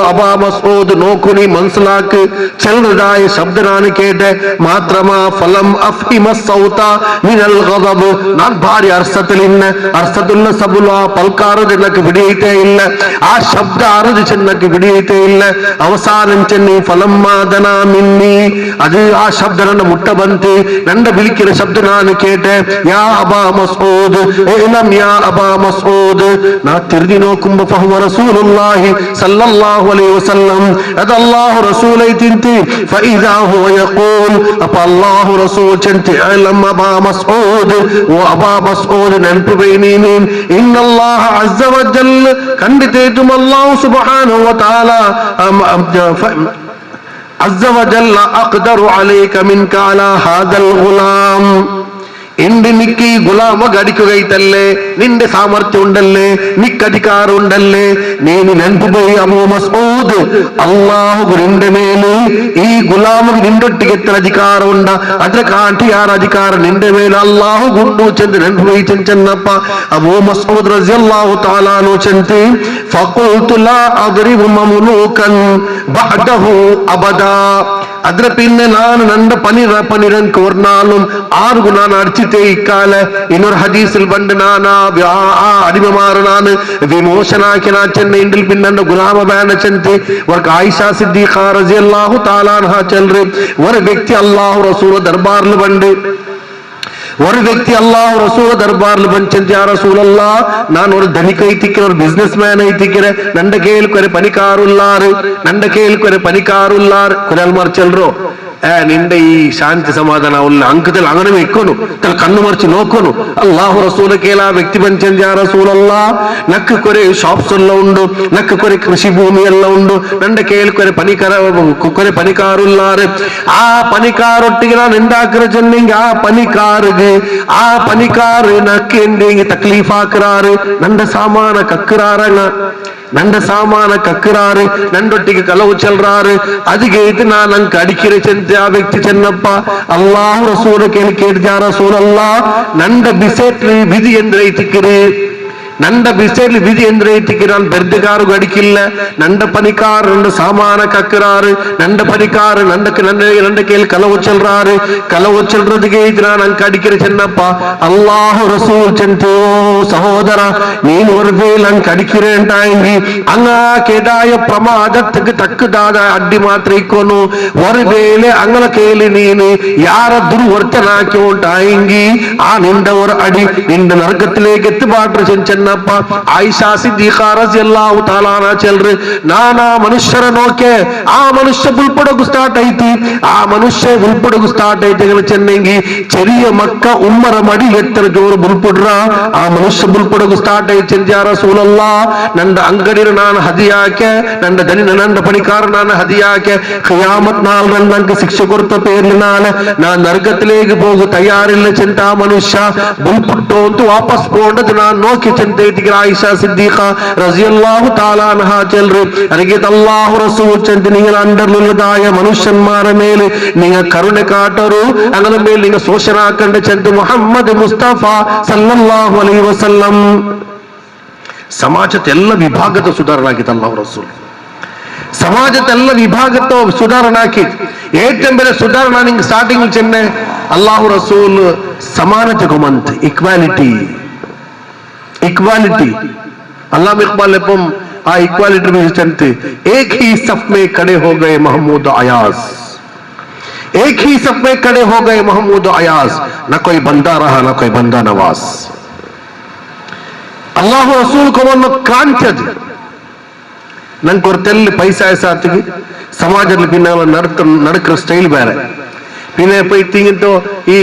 अबा मसूद नोकुनी मनसलाक चलदाय शब्द नान केटे मात्रमा फलम अफहिम सौता मिनल गज़ब नान भारी अर्थतुल्ल सबुला पलकारद नक्क विडियते इल्ल आ शब्द आरद चन्नक्क विडियते इल्ल अवसानं चन्नी फलम्मा दना मिन्नी अदु आ शब्द मुट्ट बंते नंद बिलिक्किर शब्द नानु केटे या अबा मसूद इलम या अबा मसूद ना तिर्दि नोकुंब फहुव रसूलुल्लाहि सल्लल्लाहु अलैहि वसल्लम अद अल्लाह रसूल ऐतिंति फइज़ा हुव यक़ूल अप अल्लाह रसूल चंति इलम अबा मसूद व अबा मसूद नंपु बेनीनीन इन्नल्लाह अज़्ज़ व जल्ल खंडितेतुम अल्लाह सुब्हानहु व तआला अज़्ज़ व जल्ल अक़दरु अलैक मिनका अला हाज़ल गुलाम इंदि निक्की गुलाम गडिकुगैतल्ले निंदे सामर्थ्य उंडल्ले निक्क अधिकार उंडल्ले नेनु नेनपुपोयि अबू मसूद अल्लाह निंदे मेले ई गुलाम निंदొట్టిಗೆ ಎತ್ತರ ಅಧಿಕಾರ ಉಂಡ ಅದರ ಕಾಂಟಿ ಯಾರ ಅಧಿಕಾರ ನಿಂದೆ ಮೇಲೆ ಅಲ್ಲಾಹ್ ಗುಂಡು ಚಂದ ನೆನಪುಯಿ ಚಂಚನ್ನಪ್ಪ ಅಬೂ ಮಸೂದ್ ರಜಿಯಲ್ಲಾಹು ತಆಲಾ ಅನು ಚಂತಿ ಫಕುಲ್ತು ಲಾ ಅದ್ರಿಬು ಮಮ್ಲೂಕನ್ ಬಅದಹು ಅಬದಾ ಅದರ ಪಿನ್ನೆ ನಾನು ನಂದ ಪನಿರನ್ ಕೋರ್ನಾಲುಂ ಆರ್ಗು ನಾನು ಅರ್ಚಿತೆ ಇಕ್ಕಾಲ ಇನ್ನೊರು ಹದೀಸಿಲ್ ಬಂದ ನಾನಾ ಅಡಿಮಮಾರು ನಾನು ವಿಮೋಚನಾಕಿ ನಾ ಚೆನ್ನ ಇಂಡಿಲ್ ಪಿನ್ನಂದ ಗುಲಾಮ ಬ್ಯಾನ ಚಂತಿ ವರ್ಗ ಆಯಿಷಾ ಸಿದ್ದೀಖಾ ರಜಿಯಲ್ಲಾಹು ತಾಲಾ ಅನ್ಹಾ ಚಲ್ರೆ ವರ ವ್ಯಕ್ತಿ ಅಲ್ಲಾಹು ರಸೂಲ ದರ್ಬಾರ್ಲು ಬಂದು ஒரு व्यक्ति अल्लाह रसूल दरबार बंचंत या रसूल अल्लाह नान और धनिक ऐतिक्किर और बिजनेसमैन ऐतिक्किर नंद केल करे पनिकारुल्लार कुराल मार चल रो निंदे ई शांति समाधान उल्ला अंकदल अंगने में इक्कोनु तल कन्नु मर्चि नोकोनु अल्लाह रसूल केला व्यक्ति बंचंत या रसूल अल्लाह नक्क कोरे शॉप्स अल्ला उंडु नक्क कोरे कृषि भूमि अल्ला उंडु नंद केल कोरे पनिकारुल्लार आ पनिकारೊಟ್ಟಿಗೆ ನಾನು ಎಂದಾಕರ ಜನ್ನಿಂಗೆ ಆ ಪನಿಕಾರ್ ನಕ್ಕೆಂಡಿಂಗೆ ತಕ್ಲೀಫ್ ಹಾಕರಾರು ನಂದ ಸಾಮಾನ ಕಕ್ಕರಾರು ನಂದೊಟ್ಟಿಗೆ ಕಲವು ಚಲ್ರಾರು ಅದಕ್ಕೆ ಇದು ನಾನು ಅಂಕ ಅಡಿಕಿರೆ ಚಂತೆ ಆ ವ್ಯಕ್ತಿ ಚೆನ್ನಪ್ಪ ಅಲ್ಲಾಹ್ ರಸೂಲ ಕೇಳಿದ ರಸೂಲ್ ಅಲ್ಲಾ ನಂದ ಬಿಸೆಟ್ಲಿ ವಿಧಿ ಎಂದ್ರೆ ಐತಿಕ್ಕಿರಿ ನಂದ ಬಿಸೆಟ್ಲಿ ವಿಧಿ ಎಂದ್ರೆ ಐತಿಕ್ಕಿರಿ ನಾನು ಬೆರ್ದಗಾರು ಅಡಿಕಿಲ್ಲ ನಂದ ಪನಿಕಾರ ನಂದ ಸಾಮಾನ ಕಕ್ಕರಾರು ನಂದ ಪನಿಕಾರ ನಂದ ಕೇಳಿ ಕಲವು ಚಲ್ರದಿಗೆ ಇದು ನಾನು ಅಂಕ ಅಡಿಕಿರೆ ಚೆನ್ನಪ್ಪ ಅಲ್ಲಾಹು ರಸೂಲ್ ಚಂತೋ ಸಹೋದರ ನೀನು ವರ್ಬೇಲ್ ಅಂಕ ಅಡಿಕಿರೆ ಅಂಟಾಯಿಂಗಿ ಅಂಗ ಕೆದಾಯ ಪ್ರಮಾದಕ್ಕೆ ತಕ್ಕದಾದ ಅಡ್ಡಿ ಮಾತ್ರ ಇಕ್ಕೋನು ವರ್ಬೇಲೆ ಅಂಗಲ ಕೇಳಿ ನೀನು ಯಾರ ದುರ್ವರ್ತನಾಕಿ ಉಂಟಾಯಿಂಗಿ ಆ ನಿಂದವರ ಅಡಿ ನಿಂದ ನರಕത്തിലേക്ക് എത്തുപാട്ട് ചെന്നപ്പ ആയിഷಾ സിദ്ദീഖ റളിയല്ലാഹു തആല അൻഹ ചെൽറ് നാനാ മനുഷ്യര നോക്കെ ആ മനുഷ്യ ഉൾപ്പെടുക സ്റ്റാർട്ട് ആയിട്ട് ചെന്നെങ്കി ചെറിയ മക്ക ഉമ്മറ മടി എത്ര ജോറ് ബുൽപുಡ್ರ ಆ ಮನುಷ್ಯ ಬುಲ್ಪಡಗು ಸ್ಟಾರ್ಟ್ ಆಯ್ತು ಯಾ ರಸೂಲಲ್ಲಾಹ್ ನಂದ ಅಂಗಡಿರ ನಾನು ಹದಿಯಾಕೆ ನಂದ ದನಿನ ನಂದ ಪಣಿಕಾರ ನಾನು ಹದಿಯಾಕೆ ഖിയാമത്ത് നാൾ ನಂಗೆ ಶಿಕ್ಷೆ ಕೊಡ್ತ പേരിനാല ನಾನು ನರಕത്തിലേക്ക് ಹೋಗು ತಯಾರಿಲ್ಲ ಚಿಂತ ಮನುಷ್ಯ ಬುಲ್ಪುಟ್ಟು ಅಂತ ವಾಪಸ್ ಪೋಂಡದು ನಾನು ನೋಕಿ ಚಿಂತೆ ಇಟ್ಟಿಗೆ ಆಯಿಷಾ ಸಿದ್ದೀಖಾ റളിയല്ലാഹു തആല അൻഹ ചെൽറ് അരികെ അല്ലാഹു റസൂൽ ചന്തി നിങ്ങൾ അണ്ടർലുള്ളതായ മനുഷ്യന്മാരെ മേൽ നിങ്ങൾ കരുണ കാട്ടರು അങ്ങനെ മേൽ നിങ്ങൾ ശോഷനാക്കണ്ട ചന്തി മുഹമ്മദ് മുസ്തഫ സല്ലല്ലാഹു അലൈഹി വസല്ലം ಸಮಾಜದ ಎಲ್ಲ ವಿಭಾಗದ ಸುಧಾರಣೆ ಆಗಿತ್ತು ಅಲ್ಲಾಹ್ ರಸೂಲ್ ಸಮಾಜದ ಎಲ್ಲ ವಿಭಾಗದ ಸುಧಾರಣೆ ಆಗಿತ್ತು ഏറ്റവും വലിയ ಸುಧಾರಣೆ ನಿಂಗೆ ಸ್ಟಾರ್ಟಿಂಗ್ ಚೆನ್ನೆ ಅಲ್ಲಾಹ್ ರಸೂಲ್ ಸಮಾನತೆ ಗುಮಂತ್ ಇಕ್ವಾಲಿಟಿ अल्लाह इकबाल आ इक्वालिटी में चलते एक ही सफ में खड़े हो गए महमूद अयाज न कोई बंदा रहा न कोई बंदा नवाज अल्लाह रसूल को वो क्रांति ನಂಗೆ ಕೊಡ್ತೆಲ್ಲಿ ಪೈಸಾ ಸಾತಿಗೆ സമാജത്തിൽ പിന്നെ നടക്കുന്ന സ്റ്റൈൽ വേറെ. പിന്നെ പോയിട്ടോ ഈ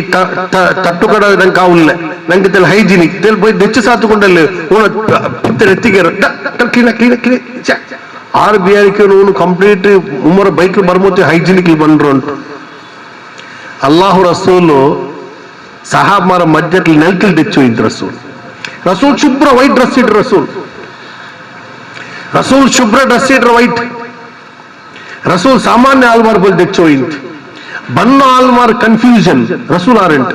തട്ടുകട ನಂಗೆ ಆವಿಲ್ಲ, ನಂಗೆ ತೆಲ್ ಹೈಜಿನಿಕ್ ತೆಲ್ പോയി ದೆಚ್ಚು ಸಾತುಕೊಂಡಲ್ಲಿ ಎತ್ತಿಗೆರು 6 ಬಿಯಾರಿಕೆ ಕಂಪ್ಲೀಟ್ ಉಮ್ಮರ ಬೈಕ್ ಬರ್ಮೋತಿ ಹೈಜಿನಿಕ್ ಬಂದ್ರು ಅಂತ. ಅಲ್ಲಾಹು ರಸೂಲು ಸಹಾಬಾರ ಮಧ್ಯದಲ್ಲಿ ನೆಲಕಲ್ ದೆಚ್ಚು ಇದ್ ರಸೂಲ್ ಶುಭ್ರ ವೈಟ್ ಡ್ರೆಸ್ ಇಡ್ರು ರಸೂಲ್ ಶುಭ್ರ ಡ್ರೆಸ್ ಇಡ್ರು ವೈಟ್. ರಸೂಲ್ ಸಾಮಾನ್ಯ ಆಲ್ಮಾರ್ ಬೋಲ್ ದೆಚ್ಚು ಇಂತ ಬನ್ನ ಆಲ್ಮಾರ್ ಕನ್ಫ್ಯೂಷನ್ ರಸೂಲ್ ಆರೆಂಟ್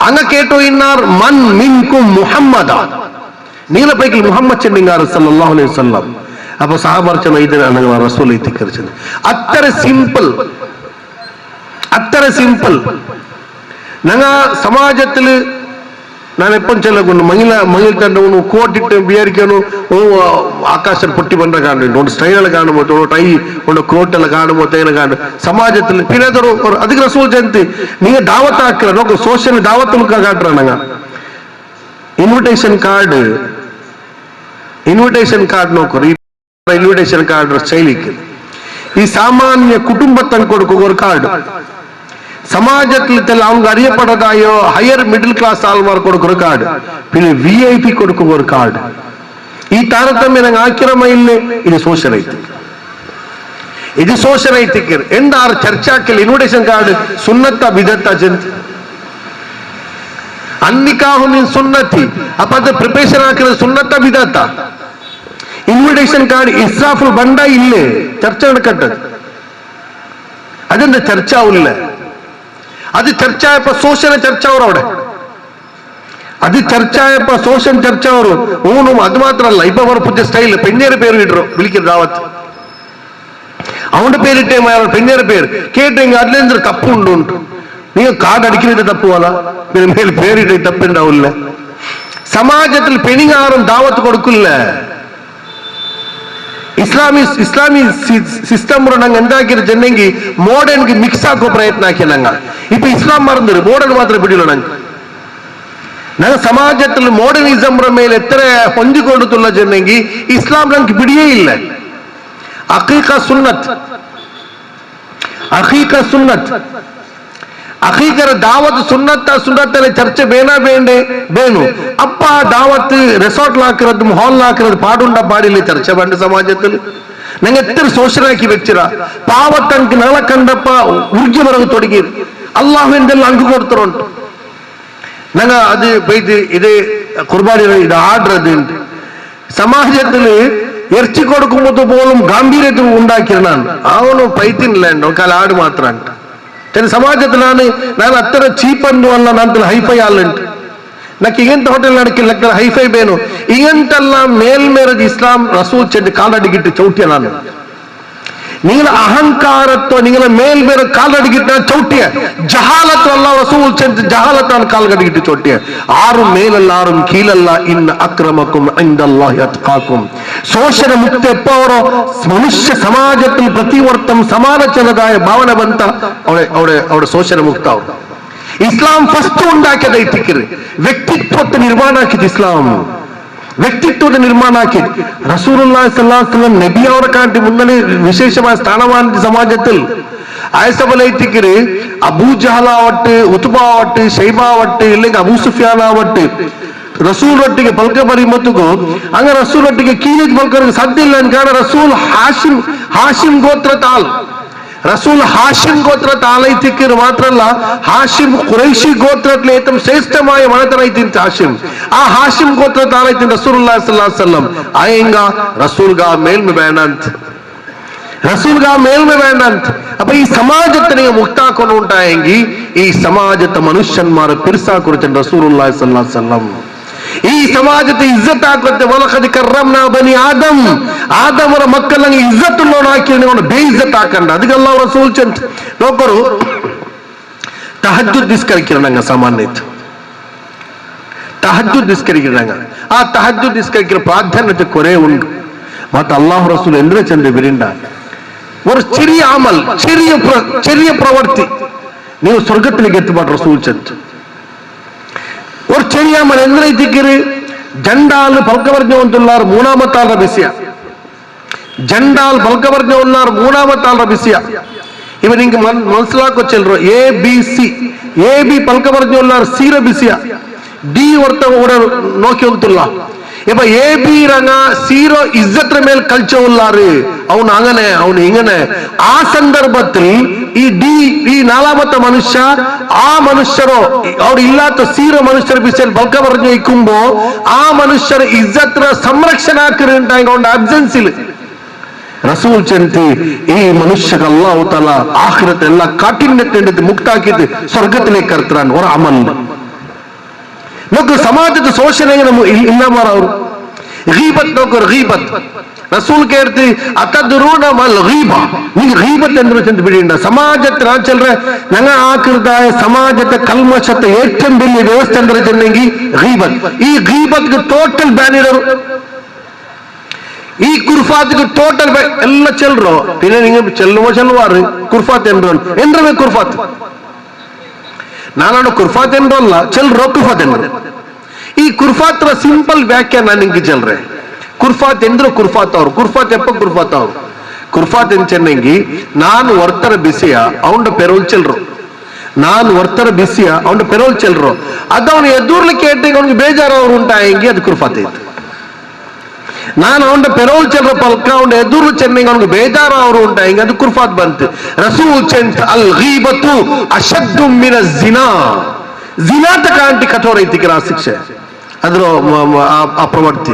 ಅಂಗ ಕೇಟೋ ಇನ್ನಾರ್ ಮನ್ ಮಿನ್ಕುಂ ಮುಹಮ್ಮದ ನೀಲ ಪೈಕಿ ಮುಹಮ್ಮದ್ ಚೆಂಡಿಂಗಾರ ಸಲ್ಲಲ್ಲಾಹು ಅಲೈಹಿ ವಸಲ್ಲಂ. അപ്പൊ സഹാബർച്ചന ഇതിനാണ് റസൂൽ എത്തിക്കറിച്ചത്. അത്ര സിമ്പിൾ ഞങ്ങ സമാജത്തില് ನಾನು ಎಪ್ಪೊಂದು ಚೆಲ್ಲಗೊಂಡು ಮಹಿಳೆ ತಂಡವನ್ನು ಕೋಟಿಟ್ಟು ಬಿಯರಿಕೆನು ಆಕಾಶ ಪುಟ್ಟಿ ಬಂದ ಕಾಣು ಒಂದು ಸ್ಟೈಲ್ ಕಾಣಬಹುದು, ಒಂದು ಟೈ ಒಂದು ಕೋಟ್ ಎಲ್ಲ ಕಾಣಬಹುದು, ಏನು ಕಾಣು ಸಮಾಜದಲ್ಲಿ ಪಿನದರು ಅದಕ್ಕೆ ರಸೂಲ್ ಜಯಂತಿ ನೀವು ದಾವತ್ ಹಾಕಿರ ನೋಕು ಸೋಷಿಯಲ್ ದಾವತ್ ಕಾಟ್ರ ನಂಗ ಇನ್ವಿಟೇಷನ್ ಕಾರ್ಡ್ ನೋಕರು ಇನ್ವಿಟೇಷನ್ ಕಾರ್ಡ್ ಶೈಲಿಕ್ಕೆ ಈ ಸಾಮಾನ್ಯ ಕುಟುಂಬ ತಂದು ಕೊಡುವ ஒரு ಕಾರ್ಡ್ சமாஜத்தில் அவங்க அறியப்படதாயோ ஹையர் மிடில் கிளாஸ் ஆள்மார் கொடுக்கிற கார்டு பின்ன விஐபி கொடுக்கும் ஒரு கார்டு. ಈ ತಾರತಮ್ಯ ನಂಗೆ ಆಕಿರಮ ಇಲ್ಲಿ ಇದು ಸೋಷಲ್ ಐತಿಕ್ ಎಂದಾರು ಚರ್ಚಾಕಿಲ್ ಇನ್ವಿಟೇಷನ್ ಕಾರ್ಡ್ ಸುನ್ನತ್ತ ಬಿದತ್ತ ಜಂತ್ ಅನ್ನಿಕಾಹು ನೀನ್ ಸುನ್ನತಿ ಅಪ್ಪ ಅದು ಪ್ರಿಪರೇಷನ್ ಹಾಕಿದ್ರೆ ಸುನ್ನತ್ತ ಬಿದತ್ತ ಇನ್ವಿಟೇಷನ್ ಕಾರ್ಡ್ ಇಸ್ರಾಫುಲ್ ಬಂಡ ಇಲ್ಲೇ ಚರ್ಚೆ നടക്കട്ടത് അതെന്താ ചർച്ച ആവില്ല. അത് ചർച്ചയായപ്പോ സോഷ്യൽ ചർച്ച ಅವರು അവിടെ അത് ചർച്ചയായപ്പോ സോഷ്യൽ ചർച്ച ಅವರು ഊണും അത് മാത്രമല്ല ഇപ്പൊ അവർ പുതിയ സ്റ്റൈൽ പെണ്ണേരെ പേര് ഇട്ടു വിളിക്കുന്ന ദാവത്ത് അവന്റെ പേരിട്ടേ പെണ്ണേരെ പേര് കേട്ടെങ്കിൽ അതിലെന്തൊരു തപ്പുണ്ടു നിങ്ങൾ കാർഡ് അടിക്കുന്നത് തപ്പുവല്ല പിന്നെ മേൽ പേരിട്ട് തപ്പുണ്ടാവില്ല. സമാജത്തിൽ പെണിങ്ങാറും ദാവത്ത് കൊടുക്കില്ല. ಇಸ್ಲಾಮಿ ಸಿಸ್ಟಮ್ ನಂಗೆ ಎಂದಾಕಿರ ಚೆನ್ನಂಗಿ ಮಾಡರ್ನ್ಗೆ ಮಿಕ್ಸ್ ಹಾಕೋ ಪ್ರಯತ್ನ ಹಾಕಿ ನಂಗೆ ಇಪ್ಪ ಇಸ್ಲಾಂ ಮರಂದಿರು ಮಾಡರ್ನ್ ಮಾತ್ರ ಬಿಡಿಲ್ಲ ನಂಗೆ ಸಮಾಜದಲ್ಲಿ ಮಾಡರ್ನಿಸಮ್ ಮೇಲೆ ಎತ್ತರ ಹೊಂದಿಕೊಳ್ಳುತ್ತಿಲ್ಲ ಚೆನ್ನಂಗಿ ಇಸ್ಲಾಂ ನಂಗೆ ಬಿಡಿಯೇ ಇಲ್ಲ. ಅಕೀಕಾ ಸುನ್ನತ್ ಅಖೀಕರ ದಾವತ್ ಸುನ್ನತ್ತಲ್ಲಿ ಚರ್ಚೆ ಬೇನು ಅಪ್ಪ ದಾವತ್ ರೆಸಾರ್ಟ್ ലാക്കുന്നത് ഹാൾ ലാക്കുന്നത് പാടുണ്ട പാടില്ല ചർച്ച പണ്ട് സമാജത്തിൽ ഞങ്ങൾ എത്ര സോഷ്യലാക്കി വെച്ചിര പാവത്തങ്ക് നാളെ കണ്ടപ്പ ഉർജി പറവ് തുടങ്ങി അള്ളാഹു എന്തെല്ലാം അങ്ക് കൊടുത്തിട്ടുണ്ട് ഞങ്ങൾ അത് പോയിട്ട് ഇത് കുർബാനി ഇത് ആർഡർ അത് സമാജത്തില് ഇറച്ചി കൊടുക്കുമ്പോൾ പോലും ഗാംഭീര്യത്തിൽ ഉണ്ടാക്കിയാണ് അവನು പൈത്തിനില്ല കാല ആട് മാത്രമാണ്. ಸಮಾಜದಲ್ಲಿ ನಾನು ಹತ್ತಿರ ಚೀಪ್ ಅಂದು ಅಲ್ಲ ನಾನು ಹೈಫೈ ಅಲ್ಲಂಟು నాకు ఇంత హోటల్ నడికి లెక్కల హైఫై బేను ఇంతల్లా మేల్మేరది ఇస్లాం రసూల్ చెడ్డి కాలడిగిట్టు చౌట్య ನಾನು നിങ്ങൾ അഹങ്കാരത്തോ നിങ്ങൾ മേൽമേര കാലടിക്കിട്ട ചവിട്ടിയ ജഹാലത്ത് അല്ല റസൂൽ ചെന്ന് ജഹാലത്താണ് കാൽകടിക്കിട്ട് ചവിട്ടിയ ആരും മേലല്ല ആരും കീഴല്ല ഇന്ന അക്രമക്കും ഇൻദല്ലാഹി അത്ഖാക്കും. ಶೋಷಣೆ ಮುಕ್ತ ಎಪ್ಪವರೋ ಮನುಷ್ಯ ಸಮಾಜത്തിൽ ಪ್ರತಿವರ್ತಂ ಸಮಾಲೋಚನದಾಯ ಭಾವನೆ ಬಂತ ಅವಳ ಶೋಷಣೆ ಮುಕ್ತ ಅವರು. ಇಸ್ಲಾಂ ಫಸ್ಟ್ ഉണ്ടാക്കിയത് ಐತಿಕ್ಕಿರಿ ವ್ಯಕ್ತಿತ್ವದ ನಿರ್ಮಾಣ ಹಾಕಿದ್ ಇಸ್ಲಾಂ ವ್ಯಕ್ತಿತ್ವದ ನಿರ್ಮಾಣ ಹಾಕಿದ್ റസൂലുള്ളാഹി സ്വല്ലല്ലാഹു അലൈഹി വസല്ലം നബി അവരെ കാട്ടി മുന്നേ വിശേഷമായ സ്ഥാനമാണ് സമാജത്തിൽ ആയസബലൈത്തിക്കര് അബൂ ജഹൽ ആവട്ടെ ഉത്ബ ആവട്ടെ ഷൈബ ആവട്ടെ ഇല്ലെങ്കിൽ അബൂ സുഫിയാൻ ആവട്ടെ റസൂൽ ಒಟ್ಟಿಗೆ ಪಲ್ಕ ಬರಿಮತ್ತುಗೋ ಹಂಗ ರಸೂಲ್ ಒಟ್ಟಿಗೆ ಕೀಲಿದ್ ಪಲ್ಕರಿಗೆ ಸಾಧ್ಯ ಇಲ್ಲ ಕಾರಣ ರಸೂಲ್ ಹಾಶಿಮ್ ಗೋತ್ರ ತಾಲ್ ರಸೂಲ್ ಹಾಶಿಮ್ ಗೋತ್ರ ತಾಲೈತಿಕ್ಕರು ಮಾತ್ರ ಅಲ್ಲ ಹಾಶಿಮ್ ಖುರೈಶಿ ಗೋತ್ರತ್ಲೆ ഏറ്റവും ശ്രേഷ്ഠമായ മണത്തനൈತಿൻ ಹಾಶಿಮ್ ಆ ಹಾಶಿಮ್ ಗೋತ್ರ ತಾಲೈತಿನ್ ರಸೂಲುಲ್ಲಾಹಿ ಸಲ್ಲಲ್ಲಾಹು ಅಲೈಹಿ ವಸಲ್ಲಂ ಆಯಂಗ ರಸೂಲ್ಗ ಮೇಲ್ಮೆ ಬೇಡ ಅಂತ ಅಪ್ಪ ಈ ಸಮಾಜത്തെ ನೀವು ಮುಕ್ತಾಕೊಂಡು ಉಂಟಾಯಂಗಿ ಈ ಸಮಾಜದ ಮನುಷ್ಯನ್ಮಾರ ಪಿರ್ಸಾಕೊಡ್ತೇನೆ ರಸೂಲುಲ್ಲಾಹಿ ಸಲ್ಲಲ್ಲಾಹು ಅಲೈಹಿ ವಸಲ್ಲಂ. ಈ ಸಮಾಜದ ಇಜ್ಜತ್ ಹಾಕುತ್ತೆ ವಲಖದ್ ಕರ್ರಮ್ನಾ ಬನಿ ಆದಮರ ಮಕ್ಕಳಂಗೆ ಇಜ್ಜತ್ ಉಳ್ಳೋಣ ಹಾಕಿ ಬೇಇಜ್ಜತ್ ಹಾಕಂಡ ಅದಕ್ಕೆ ಅಲ್ಲಾಹ್ ರಸೂಲ್ ಚಂದ್ ನೋಕರು ತಹಜ್ಜುದ್ ನಿಸ್ಕರಿಕ್ಕಿರಂಗ ಸಾಮಾನ್ಯ ಇತ್ತು ತಹಜ್ಜುದ್ ನಿಸ್ಕರಿಕ್ಕಿರಂಗ ಆ ತಹಜ್ಜುದ್ ನಿಸ್ಕರಿಕ್ಕಿರ ಪ್ರಾಧಾನ್ಯತೆ ಕೊರೆ ಉಂಟು ಮತ್ತೆ ಅಲ್ಲಾಹ್ ರಸೂಲ್ ಎಂದ್ರೆ ಚಂದ ಬಿರಿಂಡ ഒരു ചെറിയ അമൽ ചെറിയ പ്രവൃത്തി ನೀವು സ്വർഗത്തിലേക്ക് എത്തിപ്പാട് റസൂൽ ചന്ദ് ഒരു ചെറിയ അമൽ എന്തിനേറ്റിക്കര് ജണ്ടാല് പൽക്ക പറഞ്ഞു കൊണ്ടുള്ള മൂന്നാമത്തെ ആളുടെ വിഷയ ജണ്ടാൽ ബൽക്ക പറഞ്ഞ ഉള്ളാർ മൂന്നാമത്തെ ആളുടെ ബിസിയ. ഇവ നിങ്ങൾക്ക് മനസ്സിലാക്കോ ചെല്ലോ ABC AB പൽക്ക പറഞ്ഞ ഉള്ളാർ സീറ ബിസിയ D വർത്ത ഇവിടെ നോക്കി ഒന്നുമില്ല. ഇപ്പൊ AB ರಂಗ സീറോ ഇസ്സത്ര മേൽ കൾച്ച ഉള്ളാറ് അവൻ അങ്ങനെ അവൻ ഇങ്ങനെ. ആ സന്ദർഭത്തിൽ ഈ നാലാമത്തെ മനുഷ്യ ആ മനുഷ്യരോ അവിടെ ഇല്ലാത്ത സീറോ മനുഷ്യർ ബിസിൽ ബൽക്ക പറഞ്ഞു വയ്ക്കുമ്പോ ആ മനുഷ്യർ ഇസ്സത്ര സംരക്ഷണാക്കുന്നുണ്ടായിക്കൊണ്ട് അബ്സെൻസിൽ റസൂൽ ചെന്തി ഈ മനുഷ്യക്ക് അല്ലാഹു തആല ആഖിറത്ത് എല്ലാ കാഠിന്യത്തെ മുക്താക്കിയിട്ട് സ്വർഗത്തിലേക്ക് കർത്താൻ ഒരു അമൽ നോക്ക്. സമാജത്തെ ശോഷണ ಇಲ್ಲ ಮಾರವರು ಗೀಬತ್ ನೋಕರು ಗೀಬತ್ ರಸೂಲ್ ಕೇಳ್ತಿ ಅತದ್ರೂನ ಮಲ್ ಗೀಬ ನಿಂಗೆ ಗೀಬತ್ ಎಂದು ಚೆಂದ ಬಿಡಿಂಡ ಸಮಾಜത്തെ ನಾನು ಚೆಲ್ರೆ ನಂಗೆ ಆಕೃತಾಯ ಸಮಾಜത്തെ ಕಲ್ಮಶತೆ ഏറ്റവും വലിയ വ്യവസ്ഥ എന്താ ചെന്നെങ്കിൽ ഗീബತ್. ഈ ഗീബത്ക്ക് ടോട്ടൽ ബാൻ ഇടರು. ഈ കുർഫാത്ത് ടോട്ടൽ എല്ലാം ചെല്ലറോ. പിന്നെ നിങ്ങൾ ചെല്ലുവാറ് കുർഫാത്ത് എന്തേ കുർഫാത്ത് ನಾನಾಡು ಕುರ್ಫಾತ್ ಎಂದ್ರಲ್ಲ ಚೆಲ್ರೋ ಕುರ್ಫಾತ್ ಎಂದ್ರು. ಈ ಕುರ್ಫಾತ್ರ ಸಿಂಪಲ್ ವ್ಯಾಖ್ಯಾನ ನಾನು ನಿಂಗೆ ಚೆಲ್ರೆ ಕುರ್ಫಾತ್ ಎಂದ್ರು ಕುರ್ಫಾತ್ ಅವ್ರು ಕುರ್ಫಾತ್ ಎಪ್ಪ ಕುರ್ಫಾತ್ ಅವ್ರು ಕುರ್ಫಾತ್ ಎಂದು ಚೆನ್ನಂಗಿ ನಾನು ವರ್ತರ ಬಿಸಿಯ ಅವನ ಪೆರೋಲ್ ಚೆಲ್ರು. ನಾನು ವರ್ತರ ಬಿಸಿಯ ಅವನ ಪೆರೋಲ್ ಚೆಲ್ರು. ಅದು ಅವನು ಎದುರ್ಲಿ ಕೇಟಿಗೆ ಅವನಿಗೆ ಬೇಜಾರು ಅವ್ರು ಉಂಟಾಯಂಗಿ ಅದು ಕುರ್ಫಾತ್ ಇತ್ತು. ನಾನು ಅವನ ಪೆರೋಲ್ ಚೆಲ್ರ ಪಲ್ಕ ಅವನ ಎದುರು ಚೆನ್ನಂಗೆ ಅವನಿಗೆ ಬೇಜಾರು ಅವರು ಉಂಟಾಯಂಗಿ ಅದು ಕುರ್ಫಾತ್ ಬಂತು. ರಸೂಲ್ ಚೆಂತ ಅಲ್ ಗೀಬತು ಅಶದ್ದು ಮಿನ ಜಿನಾ ಜಿನಾತ ಕಾಂಟಿ ಕಠೋರ ಐತಿ ಆ ಶಿಕ್ಷೆ ಅದ್ರ ಆ ಪ್ರವೃತ್ತಿ.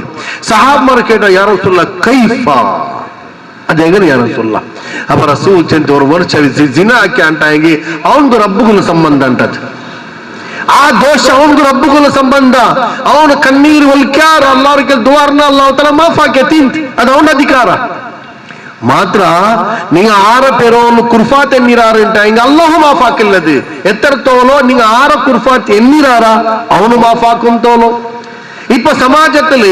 ಸಹಾಬರು ಕೇಟ ಯಾರ ರಸೂಲ ಕೈಫ ಅದೇಗನೆ ಯಾರ ರಸೂಲ ಅಪ್ಪ ರಸೂಲ್ ಚೆಂತ ஒரு ವರ್ಷ ಜಿನಾ ಹಾಕಿ ಅಂಟಾಯಂಗಿ ಅವನದು ರಬ್ಬುಗುನ ಸಂಬಂಧ ಅಂಟದು. ಆ ದೋಷ ಅವನಿಗೆ ರಬ್ಬುಗಳ ಸಂಬಂಧ. ಅವನ ಕಣ್ಣೀರು ಒಲ್ಕ್ಯಾರ ಅಲ್ಲಾರಿಗೆ ದುವಾರ್ನ ಅಲ್ಲಾಹು ತಆಲ ಮಾಫ್ ಆಕೆ ತಿಂತ ಅದು ಅವನ ಅಧಿಕಾರ ಮಾತ್ರ. நீங்க ஆற பேரோன்னு குர்ஃபாத் எண்ணிறாருன்ட்டா இங்க அல்லாஹ் மாஃப் ஆக்கல்லது எத்தரத்தோலோ நீங்க ஆற குர்ஃபாத் எண்ணிறாரா அவனு மாஃப் ஆக்கும் தோலோ. இப்ப சமாஜத்துல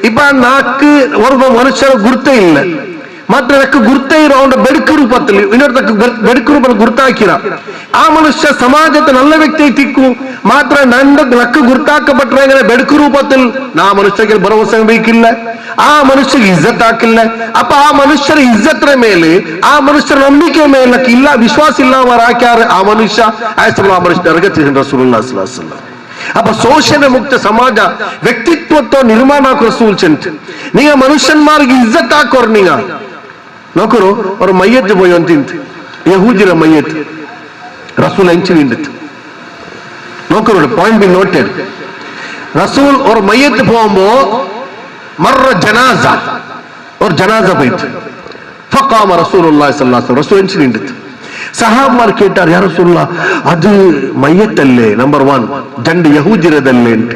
இப்ப நாக்கு ஒரு மனுஷர ಗುರ್ತೇ ಇಲ್ಲ ಮಾತ್ರ ನಕ್ಕ ಗುರ್ತೇ ಇರೋ ಅವನ ಬೆಡಕು ರೂಪದಲ್ಲಿ ಇನ್ನೊಂದು ಬೆಡಕು ರೂಪದಲ್ಲಿ ಗುರ್ತಾಕಿರ ಆ ಮನುಷ್ಯ ಸಮಾಜದ நல்ல ವ್ಯಕ್ತಿ ತಿಕ್ಕು ಮಾತ್ರ ನಕ್ಕ ಗುರ್ತಾಕಪಟ್ರೆ ಬೆಡಕು ರೂಪದಲ್ಲಿ ನಾ ಮನುಷ್ಯಗೆ ಭರವಸೆ ಬೇಕಿಲ್ಲ. ಆ ಮನುಷ್ಯಗೆ ಇಜ್ಜತ್ ಹಾಕಿಲ್ಲ. ಅಪ್ಪ ಆ ಮನುಷ್ಯರ ಇಜ್ಜತ್ರ ಮೇಲೆ ಆ ಮನುಷ್ಯರ ನಂಬಿಕೆ ಮೇಲೆ ಇಲ್ಲ ವಿಶ್ವಾಸ ಇಲ್ಲ ಅವರು ಹಾಕ್ಯಾರ ಆ ಮನುಷ್ಯ ಆ ಮನುಷ್ಯ ರಸೂಲುಲ್ಲಾಹ ಸಲ್ಲಲ್ಲಾಹು ಅಲೈಹಿ ವಸಲ್ಲಂ. ಅಪ್ಪ ಶೋಷಣೆ ಮುಕ್ತ ಸಮಾಜ ವ್ಯಕ್ತಿತ್ವತ್ವ ನಿರ್ಮಾಣ ಹಾಕೋ ರಸೂಲ್ ಚೆಂತ ನೀಗ ಮನುಷ್ಯನ್ಮಾರ್ಗೆ ಇಜ್ಜತ್ ಹಾಕೋರು ನೀಗ ನೋಕರು ಅವ್ರ ಮಯ್ಯತ್ போய் ಅಂತಿಂತು ಯಹೂದಿರ ಮಯ್ಯತ್ ರಸೂಲ್ ಹೆಂಚಿ ನಿಂದಿತ್ತು ನೋಕರು ಪಾಯಿಂಟ್ ಬಿ ನೋಟೆಡ್. ರಸೂಲ್ ಅವ್ರ ಮಯ್ಯತ್ போகும்போ ಮರ್ರ ಜನಾಜಾ ಅವ್ರ ಜನಾಜಾ போயிட்டு ಫಕಾಮ ರಸೂಲುಲ್ಲಾಹಿ ಸಲ್ಲಲ್ಲಾಹು ಅಲೈಹಿ ವಸಲ್ಲಂ ರಸೂಲ್ ಹೆಂಚಿ ನಿಂದಿತ್ತು. ಸಹಾಬಾರ್ ಕೇಟಾರ್ ಯಾ ರಸೂಲುಲ್ಲಾಹ್ ಅದು ಮಯ್ಯತ್ತಲ್ಲೇ ನಂಬರ್ 1 ಜಂಡ ಯಹೂದಿರದಲ್ಲೇ ಅಂತ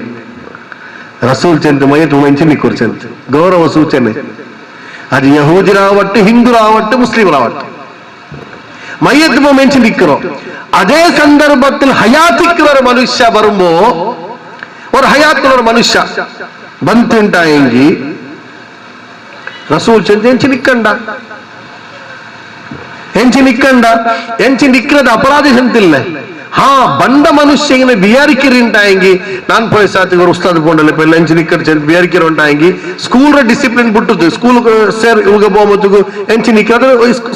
ರಸೂಲ್ ಚೆಂದ ಮಯ್ಯತ್ ಹೆಂಚಿ ನಿಕ್ಕರು ಚೆಂದ ಗೌರವ ಸೂಚನೆ. അത് യഹൂദിരാവട്ടെ ഹിന്ദുരാവട്ടെ മുസ്ലിംരാവട്ടെ മയ്യത്ത് മെൻഷൻ നിൽക്കറോ. അതേ സന്ദർഭത്തിൽ ഹയാത്തിക്കുള്ള ഒരു മനുഷ്യ വരുമ്പോ ഒരു ഹയാത്തുള്ള ഒരു മനുഷ്യ ಬಂತುಂಟಾയെങ്കിൽ ರಸೂಲ್ ಎಂಚಿ ನಿಕ್ಕಂಡ ಎಂಚಿ ನಿಕ್ಕದ ಅಪರಾಧಿ ಅಂತಿಲ್ಲ. ಹಾ ಬಂದ ಮನುಷ್ಯ ಇങ്ങനെ ಬಿಯಾರಿಕಿರಿಂಟಾയെങ്കിൽ ನಾನು പോയ സാത്ത് ഒരു ഉസ്താദ് പോണ്ടല്ലേ ഇപ്പൊ എല്ലാം നിക്കർ ബിയാരിക്കിറുണ്ടായെങ്കിൽ സ്കൂളിന്റെ ഡിസിപ്ലിൻ വിട്ടത് സ്കൂൾ സർ ഇവங்க പോകുമ്പോഴത്തേക്ക് ಎಂಚಿ ನಿಕ್ಕದ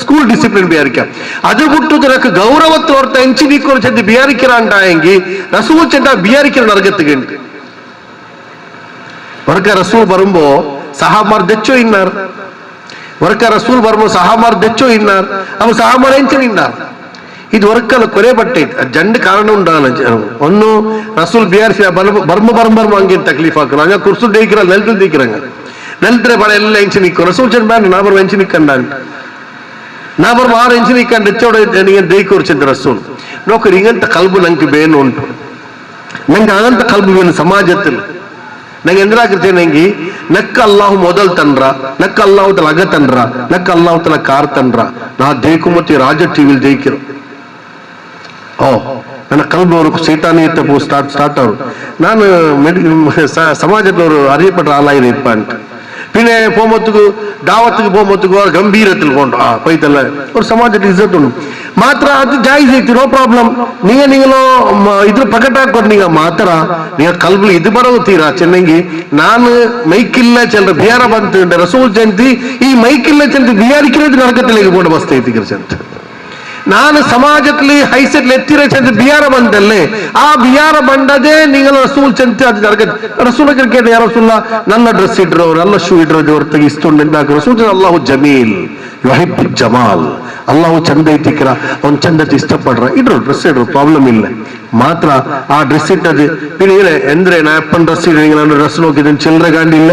ಸ್ಕೂಲ್ ಡಿಸಿಪ್ಲಿನ್ ಬಿಯಾರಿക്കാം ಅದು ಬಿಟ್ಟು ನಿನക്ക് ಗೌರವത്തോರ್ತ ಎಂಚಿ ನಿಕ್ಕರು ಚೆಂದ ಬಿಯಾರಿಕಿರಂಟಾയെങ്കിൽ റസൂൽ ചെണ്ട ബിയാരിക്കിற നരകത്തിക്ക് ഉണ്ട്. ವರ್ಗ ರಸೂಲ್ ಬರುമ്പೋ ಸಹಾಬಾರ್ ದೆಚ್ಚೋ ಇನ್ನಾರ್ ವರ್ಗ ರಸೂಲ್ ಬರುമ്പೋ ಸಹಾಬಾರ್ ದೆಚ್ಚೋ ಇನ್ನಾರ್ ಅವ ಸಹಾಬಾರ್ ಎಂಚ ನಿನ್ನಾರ್ ಇದು ವರ್ಕಲ್ಲ ಕೊರೆ ಬಟ್ಟೆ ಜಂಡ್ ಕಾರಣ ಉಂಟಾನ ಒಂದು ರಸೂಲ್ ಬಿಆರ್ಸಿ ಬರ್ಮ ಹಂಗೆ ತಕ್ಲೀಫ್ ಹಾಕೋಣ ಹಂಗ ಕುರ್ಸು ದೇಕಿರ ನೆಲ್ತು ದೇಕಿರಂಗ ನೆಲ್ತ್ರೆ ಬಡ ಎಲ್ಲ ಎಂಚಿ ನಿಕ್ಕೋ ರಸೂಲ್ ಚೆಂದ ಬ್ಯಾನ್ ನಾ ಬರುವ ಎಂಚಿ ನಿಕ್ಕಂಡ ನಾ ಬರುವ 6 ಎಂಚಿ ನಿಕ್ಕಂಡ ಹೆಚ್ಚೋಡ ದೇಕೋರ್ ಚೆಂದ ರಸೂಲ್ ನೋಕರಿ ಹಿಂಗಂತ ಕಲ್ಬು ನಂಗೆ ಬೇನು ಉಂಟು ನಂಗೆ ಆಗಂತ ಕಲ್ಬು ಬೇನು ಸಮಾಜത്തിൽ ನಂಗೆ ಎಂದ್ರಾಗಿರ್ತೇನೆಂಗಿ ನಕ್ಕ ಅಲ್ಲಾಹು ಮೊದಲ್ ತಂದ್ರ ನಕ್ಕ ಅಲ್ಲಾಹು ತಲ ಅಗ ತಂದ್ರ ನಕ್ಕ ಅಲ್ಲಾಹು ತಲ ಕಾರ್ ತಂದ್ರ ನಾ ದೇಕು ಮತ್ತೆ ರಾಜ ಟಿವಿಲ್ ದೇಕಿರು ಓ ನನ್ನ ಕಲ್ಬವರು ಸೈತಾನಿಯತ್ತ ಸ್ಟಾರ್ಟ್ ಅವರು ನಾನು ಸಮಾಜದವರು ಅರಿಯಪಟ್ಟ ಆಲಾಯಿರಪ್ಪ ಅಂತ പിന്നെ പോകുമ്പോഴത്തേക്ക് ദാവത്തുക്ക് പോകുമ്പോഴത്തേക്ക് ഗംഭീരത്തിൽ പോകണ്ടോ പൈതല്ല ഒരു സಮಾಜದ ಇಜ್ಜತ್ ಉಂಟು ಮಾತ್ರ ಅದು ಜಾಯಿಸ್ ಐತಿ ನೋ ಪ್ರಾಬ್ಲಮ್ ನೀವು ಇದ್ರ ಪ್ರಕಟ ಹಾಕೊಂಡೀಗ ಮಾತ್ರ ನೀವು ಕಲ್ಬು ಇದು ಬರೋತೀರಾ ಚೆನ್ನಾಗಿ ನಾನು ಮೈಕಿಲ್ಲ ಚಲ್ರ ಬಿಹಾರ ಬಂತು ರಸೂಲ್ ಜಯಂತಿ ಈ ಮೈಕಿಲ್ಲ ಚಂತ ಬಿಹಾರಿಕ್ಕಿರೋದು ನರಕത്തിലേക്ക് പോകേണ്ട അവസ്ഥ എത്തിക്കരുത് ನಾನು ಸಮಾಜದಲ್ಲಿ ಹೈಸೆಟ್ಲಿ ಎತ್ತಿರ ಚಂದ ಬಿಹಾರ ಬಂದಲ್ಲೇ ಆ ಬಿಹಾರ ಬಂಡದೇ ನೀವು ರಸೂಲ್ ಚಂತ ಅದು ನರಕ ರಸೂಲ್ ಕೇಳಿ ಯಾರು ರಸೂಲ್ಲ ನನ್ನ ಡ್ರೆಸ್ ಇಡ್ರೋ ನನ್ನ ಶೂ ಇಡ್ರೋ ದೇವ್ರ ತೆಗಿಸ್ಕೊಂಡು ರಸೂಲ್ ಅಲ್ಲಾಹು ಜಮೀಲ್ ಯುಹಿಬ್ಬು ಜಮಾಲ್ ಅಲ್ಲಾಹು ಚಂದ ಐತಿಕ್ರ ಅವ್ನು ಚಂದ ಇಷ್ಟಪಡ್ರ ಇಡ್ರು ಡ್ರೆಸ್ ಇಡ್ರು ಪ್ರಾಬ್ಲಮ್ ಇಲ್ಲ ಮಾತ್ರ ಆ ಡ್ರೆಸ್ ಇಟ್ಟದು പിന്നെ ಎಂದ್ರೆ ನಾ ಅಪ್ಪನ ಡ್ರೆಸ್ ಇಡ್ರಿ ನಾನು ಡ್ರೆಸ್ ನೋಕಿದ್ದೀನಿ ಚಿಲ್ಲರೆ ಗಾಂಡಿ ಇಲ್ಲ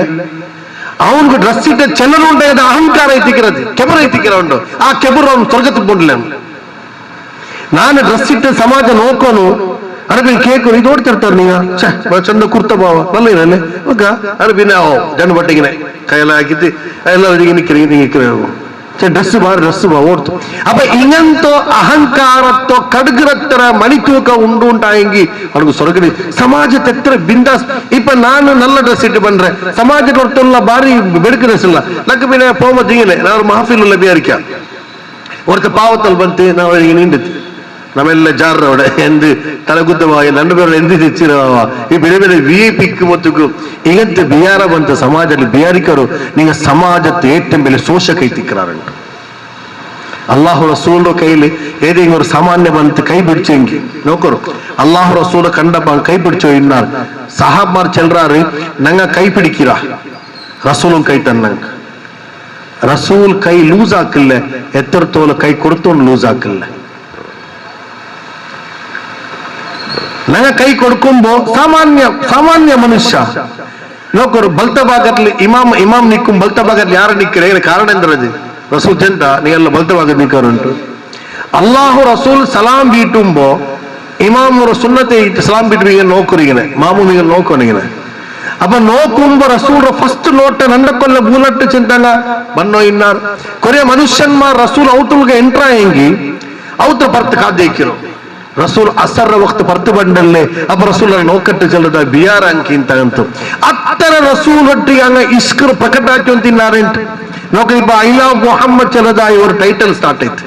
ಅವನಿಗೆ ಡ್ರೆಸ್ ಇಟ್ಟ ಚೆಲ್ಲರು ಉಂಟಾದ ಅಹಂಕಾರ ಐತಿಕ್ಕಿರದು ಕೆಬರ್ ಐತಿಕ್ಕಿರ ಉಂಟು ಆ ಕೆಬರ್ ಅವ್ನು ಸ್ವರ್ಗಕ್ಕೆ ಬಂಡ್ಲೆ ನಾನು ಡ್ರೆಸ್ ಇಟ್ಟ ಸಮಾಜ ನೋಕೋನು ಅರಬಿ ಕೇಕು ಇದು ಓಡ್ತಿರ್ತಾರೆ ನೀಗ ಚಂದ ಕುರ್ತ ಭಾವ ಬಲ್ಲ ಇರಲ್ಲ ಓಕ ಅರಬಿನ ಜನ ಬಟ್ಟೆಗಿನ ಕೈಯೆಲ್ಲ ಹಾಕಿದ್ದು ಎಲ್ಲರಿಗೆ ನಿಕ್ಕಿರಿ ಡ್ರೆಸ್ ಬಾ ಓಡ್ತು ಅಪ್ಪ ಇಂಗಂತೋ ಅಹಂಕಾರತ್ತೋ ಕಡ್ಗರತ್ತರ ಮಣಿ ತೂಕ ಉಂಟಾಯಂಗಿ ಅವ್ರಿಗೆ ಸ್ವರ್ಗಡಿ ಸಮಾಜ ತೆತ್ತರ ಬಿಂದಾಸ್ ಇಪ್ಪ ನಾನು ನಲ್ಲ ಡ್ರೆಸ್ ಇಟ್ಟು ಬಂದ್ರೆ ಸಮಾಜದ ಹೊರತಲ್ಲ ಬಾರಿ ಬೆಳಕು ಡ್ರೆಸ್ ಇಲ್ಲ ಲಕ್ಕ ಬಿನ ಪೋಮ ಜಿಗಿಲೆ ನಾವು ಮಹಫಿಲ್ ಬಿಯಾರಿಕ ಹೊರತ ಪಾವತ್ತಲ್ಲಿ ಬಂತು ನಾವು ನಿಂಡಿತ್ತು ನಮ್ಮೆಲ್ಲ ಜಾರವಡೆ ಎಂದು ತಲೆಗುದ್ದವಾಗ ನನ್ನ ಬೇರೆ ಎಂದಿ ತೆಚ್ಚಿರವ ಈ ಬೇರೆ ಬೇರೆ VIP ಮೊತ್ತಕ್ಕೂ ಈಗಂತೆ ಬಿಹಾರ ಬಂತ ಸಮಾಜದಲ್ಲಿ ಬಿಹಾರಿಕರು ನೀವು ಸಮಾಜത്തെ ഏറ്റവും വലിയ ശോഷ കൈത്തിക്കാറുണ്ട് അള്ളാഹു റസൂലിന്റെ കയ്യിൽ ഏതെങ്കിലും ഒരു സാമാന്യ ബന്ധത്ത് കൈ പിടിച്ചെങ്കിൽ നോക്കൂ അള്ളാഹു റസൂല് കണ്ടപ്പോൾ കൈ പിടിച്ചോ ഇന്നാൾ സഹാബാർ ചെല്റാറ് ഞങ്ങൾ കൈ പിടിക്കിറ റസൂലും കൈ തന്നെ റസൂൽ കൈ ലൂസ് ആക്കില്ല എത്രത്തോളം കൈ കൊടുത്തോണ്ട് ലൂസ് ആക്കില്ല ನಂಗೆ ಕೈ ಕೊಡ್ಕೊಂಬೋ ಸಾಮಾನ್ಯ ಮನುಷ್ಯ ನೋಕೋರು ಬಲ್ತ ಭಾಗದಲ್ಲಿ ಇಮಾಮ್ ನಿಕ್ಕುಂ ಬಲ್ತ ಭಾಗದಲ್ಲಿ ಯಾರು ನಿಕ್ಕಿರ ಕಾರಣ ಎಂದ್ರದು ರಸೂಲ್ ಜಂತ ನೀವೆಲ್ಲ ಬಲ್ತ ಭಾಗದ ನಿಕ್ಕರುಂಟು ಅಲ್ಲಾಹು ರಸೂಲ್ ಸಲಾಂ ಬೀಟುಂಬೋ ಇಮಾಮರು ಸುನ್ನತೆ ಸಲಾಂ ಬಿಟ್ಟು ನೋಕರಿಗನೆ ಮಾಮೂನಿಗೆ ನೋಕೋನಿಗನೆ ಅಪ್ಪ ನೋಕುಂಬ ರಸೂಲ್ ಫಸ್ಟ್ ನೋಟ ನಂಡಕೊಲ್ಲ ಬೂಲಟ್ಟು ಚಿಂತಂಗ ಬನ್ನೋ ಇನ್ನಾರು ಕೊರಿಯ ಮನುಷ್ಯನ್ಮಾರ್ ರಸೂಲ್ ಔತುಲ್ಗೆ ಎಂಟ್ರ ಹೆಂಗಿ ಔತ್ರ ಬರ್ತ ಕಾದ್ದೇಕಿರು ರಸೂಲ್ ಅಸರ ವಕ್ತ ಬರ್ತು ಬಂಡಲ್ಲೇ ಅಪ್ಪ ರಸೂಲ್ ನೋಕಟ್ಟು ಚೆಲ್ಲದ ಬಿಯಾರ ಅಂಕಿ ಅಂತ ಅಂತು ಅತ್ತರ ರಸೂಲ್ ಒಟ್ಟಿಗೆ ಹಂಗ ಇಸ್ಕರು ಪ್ರಕಟ ಹಾಕಿ ತಿನ್ನಾರೇಂಟು ನೋಕ ಇಪ್ಪ ಐ ಲವ್ ಮೊಹಮ್ಮದ್ ಚೆಲ್ಲದ ಇವ್ರ ಟೈಟಲ್ ಸ್ಟಾರ್ಟ್ ಐತಿ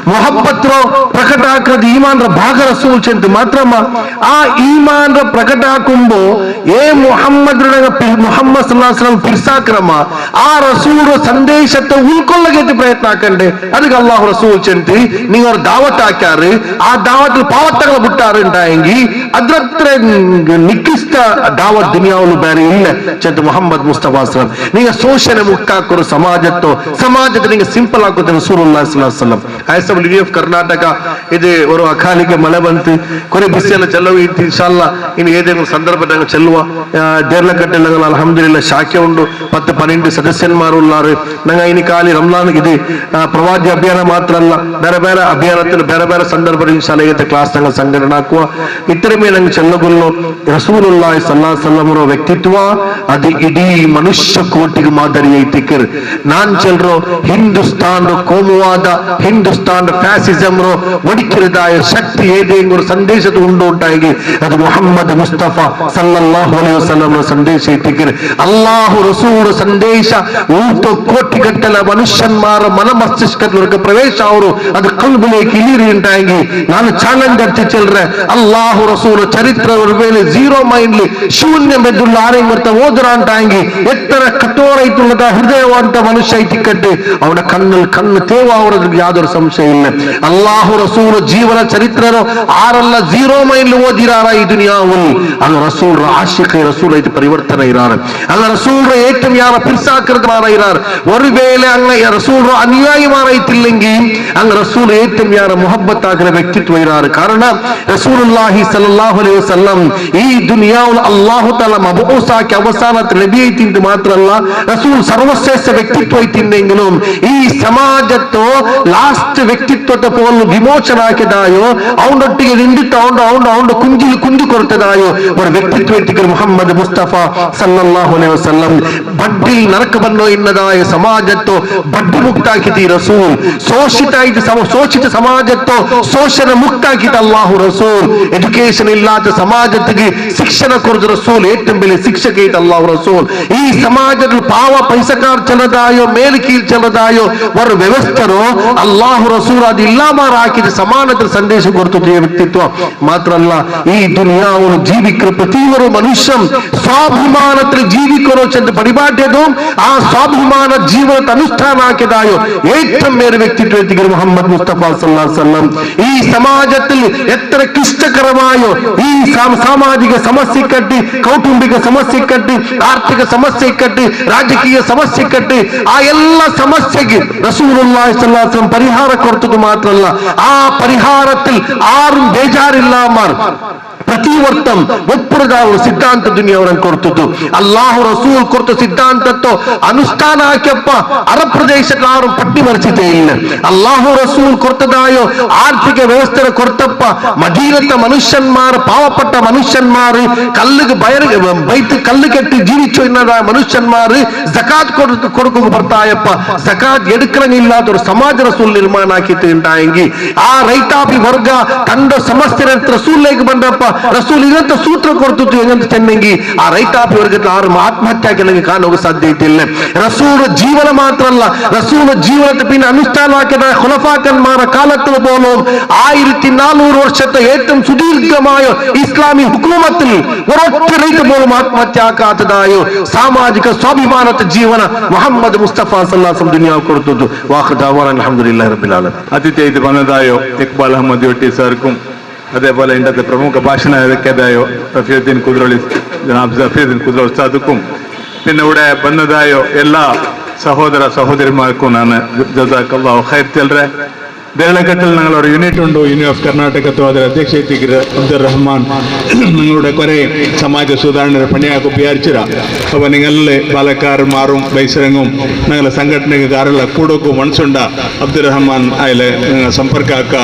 ಮೊಹಬ್ಬತ್ ಪ್ರಕಟ ಹಾಕೋದು ಈಮಾನ್ರ ಭಾಗ ರಸೂಲ್ ಚೆಂತು ಮಾತ್ರಮ್ಮ ಆ ಈಮಾನ್ರ ಪ್ರಕಟ ಹಾಕುಂಬೋ ಏ ಮೊಹಮ್ಮದ್ ಮೊಹಮ್ಮದ್ ಸಲ್ಲಾಹು ಫಿರ್ಸಾಕ್ರಮ ಆ ರಸೂಲ್ ಸಂದೇಶத்தை ಉಳ್ಕೊಳ್ಳಗೆ ಪ್ರಯತ್ನ ಹಾಕಂಡೆ ಅದಕ್ಕೆ ಅಲ್ಲಾಹು ರಸೂಲ್ ಚೆಂತಿ ನೀವು ಅವ್ರ ದಾವತ್ ಹಾಕ್ಯಾರು ಆ ದಾವತ್ ಪಾವತ್ತಗಳ ಬಿಟ್ಟಾರಂಟಾಯಂಗಿ ಅದ್ರತ್ರ ನಿಕ್ಕಿಸ್ತ ದಾವತ್ ದುನಿಯಾವಲು ಬೇರೆ ಇಲ್ಲ ಚೆಂತ ಮೊಹಮ್ಮದ್ ಮುಸ್ತಫಾ ಸಲಂ ನೀವು ಶೋಷಣೆ ಮುಕ್ತ ಹಾಕೋರು ಸಮಾಜದ ನಿಂಗೆ ಸಿಂಪಲ್ ಹಾಕೋದು ರಸೂಲುಲ್ಲಾಹಿ ಸಲ್ಲಲ್ಲಾಹು ಅಲೈಹಿ ವಸಲ್ಲಂ ISWF ಕರ್ನಾಟಕ ಇದು ಒಂದು ಅಕಾಲಿಕ ಮಳೆ ಬಂತು ಕೊನೆ ಬಿಸಿಯೆಲ್ಲ ಚೆಲ್ಲವು ಇತ್ತು ಇನ್ಶಾಲ್ಲಾ ಇನ್ನು ಏದೇನು ಸಂದರ್ಭದಾಗ ಚೆಲ್ಲುವ ದೇರ್ಲಕಟ್ಟೆಲ್ಲ ಅಲ್ಹಮ್ದುಲಿಲ್ಲ ಶಾಖೆ ಉಂಡು 10-12 ಸದಸ್ಯನ್ಮಾರುಲ್ಲಾರು ನಂಗೆ ಇನ್ನು ಖಾಲಿ ರಂಜಾನ್ ಇದು ಪ್ರವಾದಿ ಅಭಿಯಾನ ಮಾತ್ರ ಅಲ್ಲ ಬೇರೆ ಬೇರೆ ಅಭಿಯಾನത്തിൽ ಬೇರೆ ಬೇರೆ ಸಂದರ್ಭ ಇನ್ಶಾಲ್ಲಾ ಇವತ್ತು ಕ್ಲಾಸ್ ನಂಗೆ ಸಂಘಟನೆ ಹಾಕುವ ಇತರ ಮೇಲೆ ನಂಗೆ ಚೆಲ್ಲಗೊಳ್ಳು ರಸೂಲುಲ್ಲಾಹಿ ಸಲ್ಲಲ್ಲಾಹು ಅಲೈಹಿ ವಸಲ್ಲಂ ಅವರ ವ್ಯಕ್ತಿತ್ವ ಅದು ಇಡೀ ಮನುಷ್ಯ ಕೋಟಿಗೆ ಮಾದರಿ ಐತಿಕರ್ ನಾನ್ ಚೆಲ್ರೋ ಹಿಂದೂಸ್ತಾನ್ ಕೋಮುವಾದ ಹಿಂದೂಸ್ತಾನ್ ಫ್ಯಾಸಿಸಮ್ ಒಡಿಕಿರದಾಯ ಶಕ್ತಿ ಏದೇನು ಸಂದೇಶದ ಉಂಟಾಗಿ ಅದು ಮೊಹಮ್ಮದ್ ಮುಸ್ತಫಾ ಸಲ್ಲಲ್ಲಾಹು ಅಲೈಹಿ ವಸಲ್ಲಂ ಸಂದೇಶ ಐತಿಕರ್ ಅಲ್ಲಾಹು ರಸೂಲ್ ಸಂದೇಶ ಕೋಟಿಗಟ್ಟಲೆ ಮನುಷ್ಯನ್ಮಾರ ಮನ ಮಸ್ತಿಷ್ಕದವರೆಗೆ ಪ್ರವೇಶ ಅವರು ಅದು ಕಲ್ಬುಲೇಕ್ ಇಳಿರಿ ಉಂಟಾಗಿ ನಾನು ಚಾಲೆಂಜ್ ಅರ್ತಿ ಚೆಲ್ರೆ ಅಲ್ಲಾಹು ರಸೂಲ್ ಚರಿತ್ರೆ ಮೇಲೆ ಜೀರೋ ಮೈಂಡ್ಲಿ ಶೂನ್ಯ ಮೆದ್ದುಲ್ಲ ಆರೆಂಗ್ ಬರ್ತಾ ಓದ್ರ ಅಂಟಾಂಗಿ ಎತ್ತರ ಕಠೋರ ಐತುಲ್ಲದ ಹೃದಯವಂತ ಮನುಷ್ಯ ಐತಿಕ್ಕಟ್ಟೆ ಅವನ ಕಣ್ಣು ತೇವ ಅವರದ್ರಿಗೆ ಯಾವ್ದಾದ್ರು ಸಂಶಯ ಇಲ್ಲ ಅಲ್ಲಾಹು ರಸೂಲ್ ಜೀವನ ಚರಿತ್ರೆನು ಆರಲ್ಲ ಜೀರೋ ಮೈಂಡ್ಲಿ ಓದಿರಾರ ಈ ದುನಿಯಾವಲ್ಲಿ ಅಲ್ಲ ರಸೂಲ್ ಆಶಿಕ ರಸೂಲ್ ಐತಿ ಪರಿವರ್ತನೆ ಇರಾರ ಅಲ್ಲ ರಸೂಲ್ ಏಟಂ ಯಾರ ಪಿರ್ಸಾಕರದ ಮಾರ ಇರಾರ ஒரு வேளை அங்க ரசூல் அநியாயமான ஐத்தில்லைங்கி அங்க ரசூல் ஏத்தம் யார முஹப்பத் ஆகிற ವ್ಯಕ್ತಿತ್ವ ಇರಾರ ಕಾರಣ ರಸೂಲುಲ್ಲಾಹಿ ಸಲ್ಲಲ್ಲಾಹು ಅಲೈಹಿ ವಸಲ್ಲಂ ಈ ದುನಿಯಾವಲ್ ಅಲ್ಲಾಹು ತಆಲಾ ಮಬೂಸ್ ಆಗಿ ಅವಸಾನದ ನಬಿ ಐತಿಂತ ಮಾತ್ರ ಅಲ್ಲ ರಸೂಲ್ ಸರ್ವಶ್ರೇಷ್ಠ ವ್ಯಕ್ತಿತ್ವ ಐತಿಂದೆಂಗನು ಈ ಸಮಾಜತ್ತು ಲಾಸ್ಟ್ ವ್ಯಕ್ತಿತ್ವದ ಪೋಲು ವಿಮೋಚನ ಹಾಕಿದಾಯೋ ಅವನೊಟ್ಟಿಗೆ ನಿಂದಿಟ್ಟು ಅವನು ಕುಂದಿ ಕೊಡ್ತದಾಯೋ ಅವರ ವ್ಯಕ್ತಿತ್ವ ಮುಹಮ್ಮದ್ ಮುಸ್ತಫಾ ಸಲ್ಲಲ್ಲಾಹು ಅಲೈಹಿ ವಸಲ್ಲಂ ಬಡ್ಡಿ ನರಕ ಬನ್ನೋ ಇನ್ನದಾಯ ಸಮಾಜತ್ತೋ ಬಡ್ಡಿ ಮುಕ್ತ ಹಾಕಿತಿ ರಸೂಲ್ ಶೋಷಿತ ಸಮಾಜತ್ತೋ ಶೋಷಣ ಮುಕ್ತ ಹಾಕಿದ ಅಲ್ಲಾಹು ರಸೂಲ್ ಎಜುಕೇಶನ್ ಇಲ್ಲದ ಸಮಾಜಕ್ಕೆ ಶಿಕ್ಷಣ ಕೊಡದ ರಸೂಲ್ ಏಟಂ ಬೆಲೆ ಶಿಕ್ಷಕ ಇದ್ದ ಅಲ್ಲಾಹು ರಸೂಲ್ ಈ ಸಮಾಜದ ಪಾವ ಪೈಸಕಾರ ಚಲದಾಯೋ ಮೇಲು ಕೀಳ್ ಚಲದಾಯೋ ಅವರ ವ್ಯವಸ್ಥರು ಅಲ್ಲಾಹು ರಸೂಲ್ ಅದು ಇಲ್ಲ ಮಾರ ಹಾಕಿದ ಸಮಾನದ ಸಂದೇಶ ಕೊಡ್ತದೆ ವ್ಯಕ್ತಿತ್ವ ಮಾತ್ರ ಅಲ್ಲ ಈ ದುನಿಯಾವನ್ನು ಜೀವಿಕರು ಪ್ರತಿಯೊಬ್ಬರು ಮನುಷ್ಯ ಸ್ವಾಭಿಮಾನത്തിൽ ജീവിക്കണോ ചെന്ന് പരിപാടിയതും ആ സ്വാഭിമാന ജീവിതത്തെ അനുഷ്ഠാന ആക്കിയതായോ ഏറ്റവും മേലെ വ്യക്തിത്വം മുഹമ്മദ് മുസ്തഫ സല്ലല്ലാഹു അലൈഹി വസല്ലം ഈ സമാജത്തിൽ എത്ര ക്ലിഷ്ടകരമായോ ഈ സാമാജിക സമസ്യക്കെട്ട് കൗಟುಂಬಿಕ ಸಮಸ್ಯೆക്കെಟ್ಟು ಆರ್ಥಿಕ ಸಮಸ್ಯೆക്കെಟ್ಟು ರಾಜಕೀಯ ಸಮಸ್ಯೆക്കെಟ್ಟು ಆ ಎಲ್ಲ ಸಮಸ್ಯೆಗೆ റസൂലുള്ളാഹി സ്വല്ലല്ലാഹു അലൈഹി വസല്ലം ಪರಿಹಾರ ಕೊಡ್ತದು ಮಾತ್ರ ಅಲ್ಲ ಆ ಪರಿಹಾರത്തിൽ ആരും ಬೇಜಾರಿಲ್ಲമാർ ಪ್ರತಿವರ್ತಂ ಒಪ್ಪುರದ ಸಿದ್ಧಾಂತ ದುನಿಯವರನ್ನು ಕೊಡ್ತದ್ದು ಅಲ್ಲಾಹು ರಸೂಲ್ ಕೊಡ್ತ ಸಿದ್ಧಾಂತತ್ತು ಅನುಷ್ಠಾನ ಹಾಕ್ಯಪ್ಪ ಅರಬ್ ಪ್ರದೇಶಕ್ಕೆ ಯಾರು ಪಟ್ಟಿ ಮರೆಸಿತೇ ಇಲ್ಲ ಅಲ್ಲಾಹು ರಸೂಲ್ ಕೊಡ್ತದಾಯೋ ಆರ್ಥಿಕ ವ್ಯವಸ್ಥೆ ಕೊಡ್ತಪ್ಪ ಮದೀನದ ಮನುಷ್ಯನ್ಮಾರು ಪಾವಪಟ್ಟ ಮನುಷ್ಯನ್ಮಾರು ಕಲ್ಲಿಗೆ ಬೈತು ಕಲ್ಲು ಕಟ್ಟಿ ಜೀವಿಸೋ ಇನ್ನದ ಮನುಷ್ಯನ್ಮಾರು ಜಕಾತ್ ಕೊಡಕು ಬರ್ತಾಯಪ್ಪ ಜಕಾತ್ ಎಡುಕರಂಗಿಲ್ಲಾದವರು ಸಮಾಜ ರಸೂಲ್ ನಿರ್ಮಾಣ ಹಾಕಿತ್ತು ಇಂಟಾಯಂಗಿ ಆ ರೈತಾಪಿ ವರ್ಗ ತಂಡ ಸಮಸ್ಯೆ ರಸೂಲ್ಲೇಗೆ ಬಂದಪ್ಪ ರಸೂಲ್ ಇದಂತ ಸೂತ್ರ ಕೊಡ್ತಿತ್ತು ಹೆಂಗಂತ ಚೆನ್ನಂಗಿ ಆ ರೈತಾಪಿ ವರ್ಗದ ಯಾರು ಆತ್ಮಹತ್ಯೆ ಕಾಣೋಗ ಸಾಧ್ಯತೆ ಇಲ್ಲ ರಸೂಲ್ ಜೀವನ ಮಾತ್ರ ಅಲ್ಲ ರಸೂಲ್ ಜೀವನದ ಪಿನ್ನ ಅನುಷ್ಠಾನ ಹಾಕಿದ ಖುಲಫಾಕನ್ಮಾರ ಕಾಲത്തിൽ പോലും 1400 വർഷത്തെ ഏറ്റവും സുദീർഘമായ ഇസ്ലാമി ഹുക്കുമത്തിൽ ഒരൊറ്റ ರೈತ പോലും ಆತ್ಮಹತ್ಯೆ ಆಕಾತದಾಯೋ ಸಾಮಾಜಿಕ ಸ್ವಾಭಿಮಾನದ ಜೀವನ ಮುಹಮ್ಮದ್ ಮುಸ್ತಫಾ ಸಲ್ಲಲ್ಲಾಹು ಅಲೈಹಿ ವಸಲ್ಲಂ ದುನಿಯಾವು ಕೊಡ್ತದ್ದು ವಾಖ್ ದಾವಾನ ಅಲ್ಹಮ್ದುಲಿಲ್ಲಾಹಿ ರಬ್ಬಿಲ್ ಆಲಮೀನ್ അതിഥ്യ ഇത് വന്നതായോ ഇക്ബാൽ അഹമ്മദ് യൊട്ടി സാർക്കും അതേപോലെ ഇന്നത്തെ പ്രമുഖ ഭാഷണ ഇറക്കിയതായോ സഫീറുദ്ദീൻ കുദ്രോളി ജനാബ് സഫീറുദ്ദീൻ കുദ്രോളി ഉസ്താദുക്കും പിന്നെ ഇവിടെ വന്നതായോ എല്ലാ സഹോദര സഹോദരിമാർക്കും ನಾನು ജസാക്കല്ലാഹു ഖൈർ ചെൽറെ ദേളക്കെട്ടിൽ ഞങ്ങളൊരു യൂണിറ്റ് ഉണ്ട് യൂണിയൻ ഓഫ് കർണാടകത്തോ ಅದರ ಅಧ್ಯಕ್ಷ ಇತ್ತಿಗಿರ ಅಬ್ದುಲ್ റഹ്മാൻ നിങ്ങളുടെ കുറെ സമാജ സുധാരണ പണിയാക്കി വിചാരിച്ചിര അപ്പോൾ നിങ്ങളെ പാലക്കാരന്മാരും ബൈസരങ്ങും ഞങ്ങളെ സംഘടನೆಗೆ കാരಲ್ಲ ಕೂಡೋಕು ಮನಸ್ಸುಂಡ ಅಬ್ದುಲ್ റഹ്മാൻ ಆಯ್ಲೆ ಸಂಪರ್ಕ ಆಕ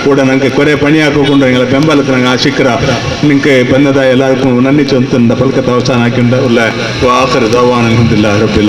ಕೂಡ ನನಗೆ ಕೊರೆ ಪಣಿ ಹಾಕಿಕೊಂಡು ನಿಗಳ ಬೆಂಬಲಕ್ಕೆ ನಂಗೆ ಆಶಿಕ್ರ ನಿಮಗೆ ಬಂದದ ಎಲ್ಲರಿಗೂ ನನ್ನಿ ಚೊಂತಂದ ಪಲ್ಕತ ಅವಸಾನ ಹಾಕಿಂದ ಉಲ್ಲ ಆಖಿರ್ ದವಾನ ಅಲ್ಹಮ್ದುಲಿಲ್ಲಾಹಿ ರಬ್ಬಿಲ್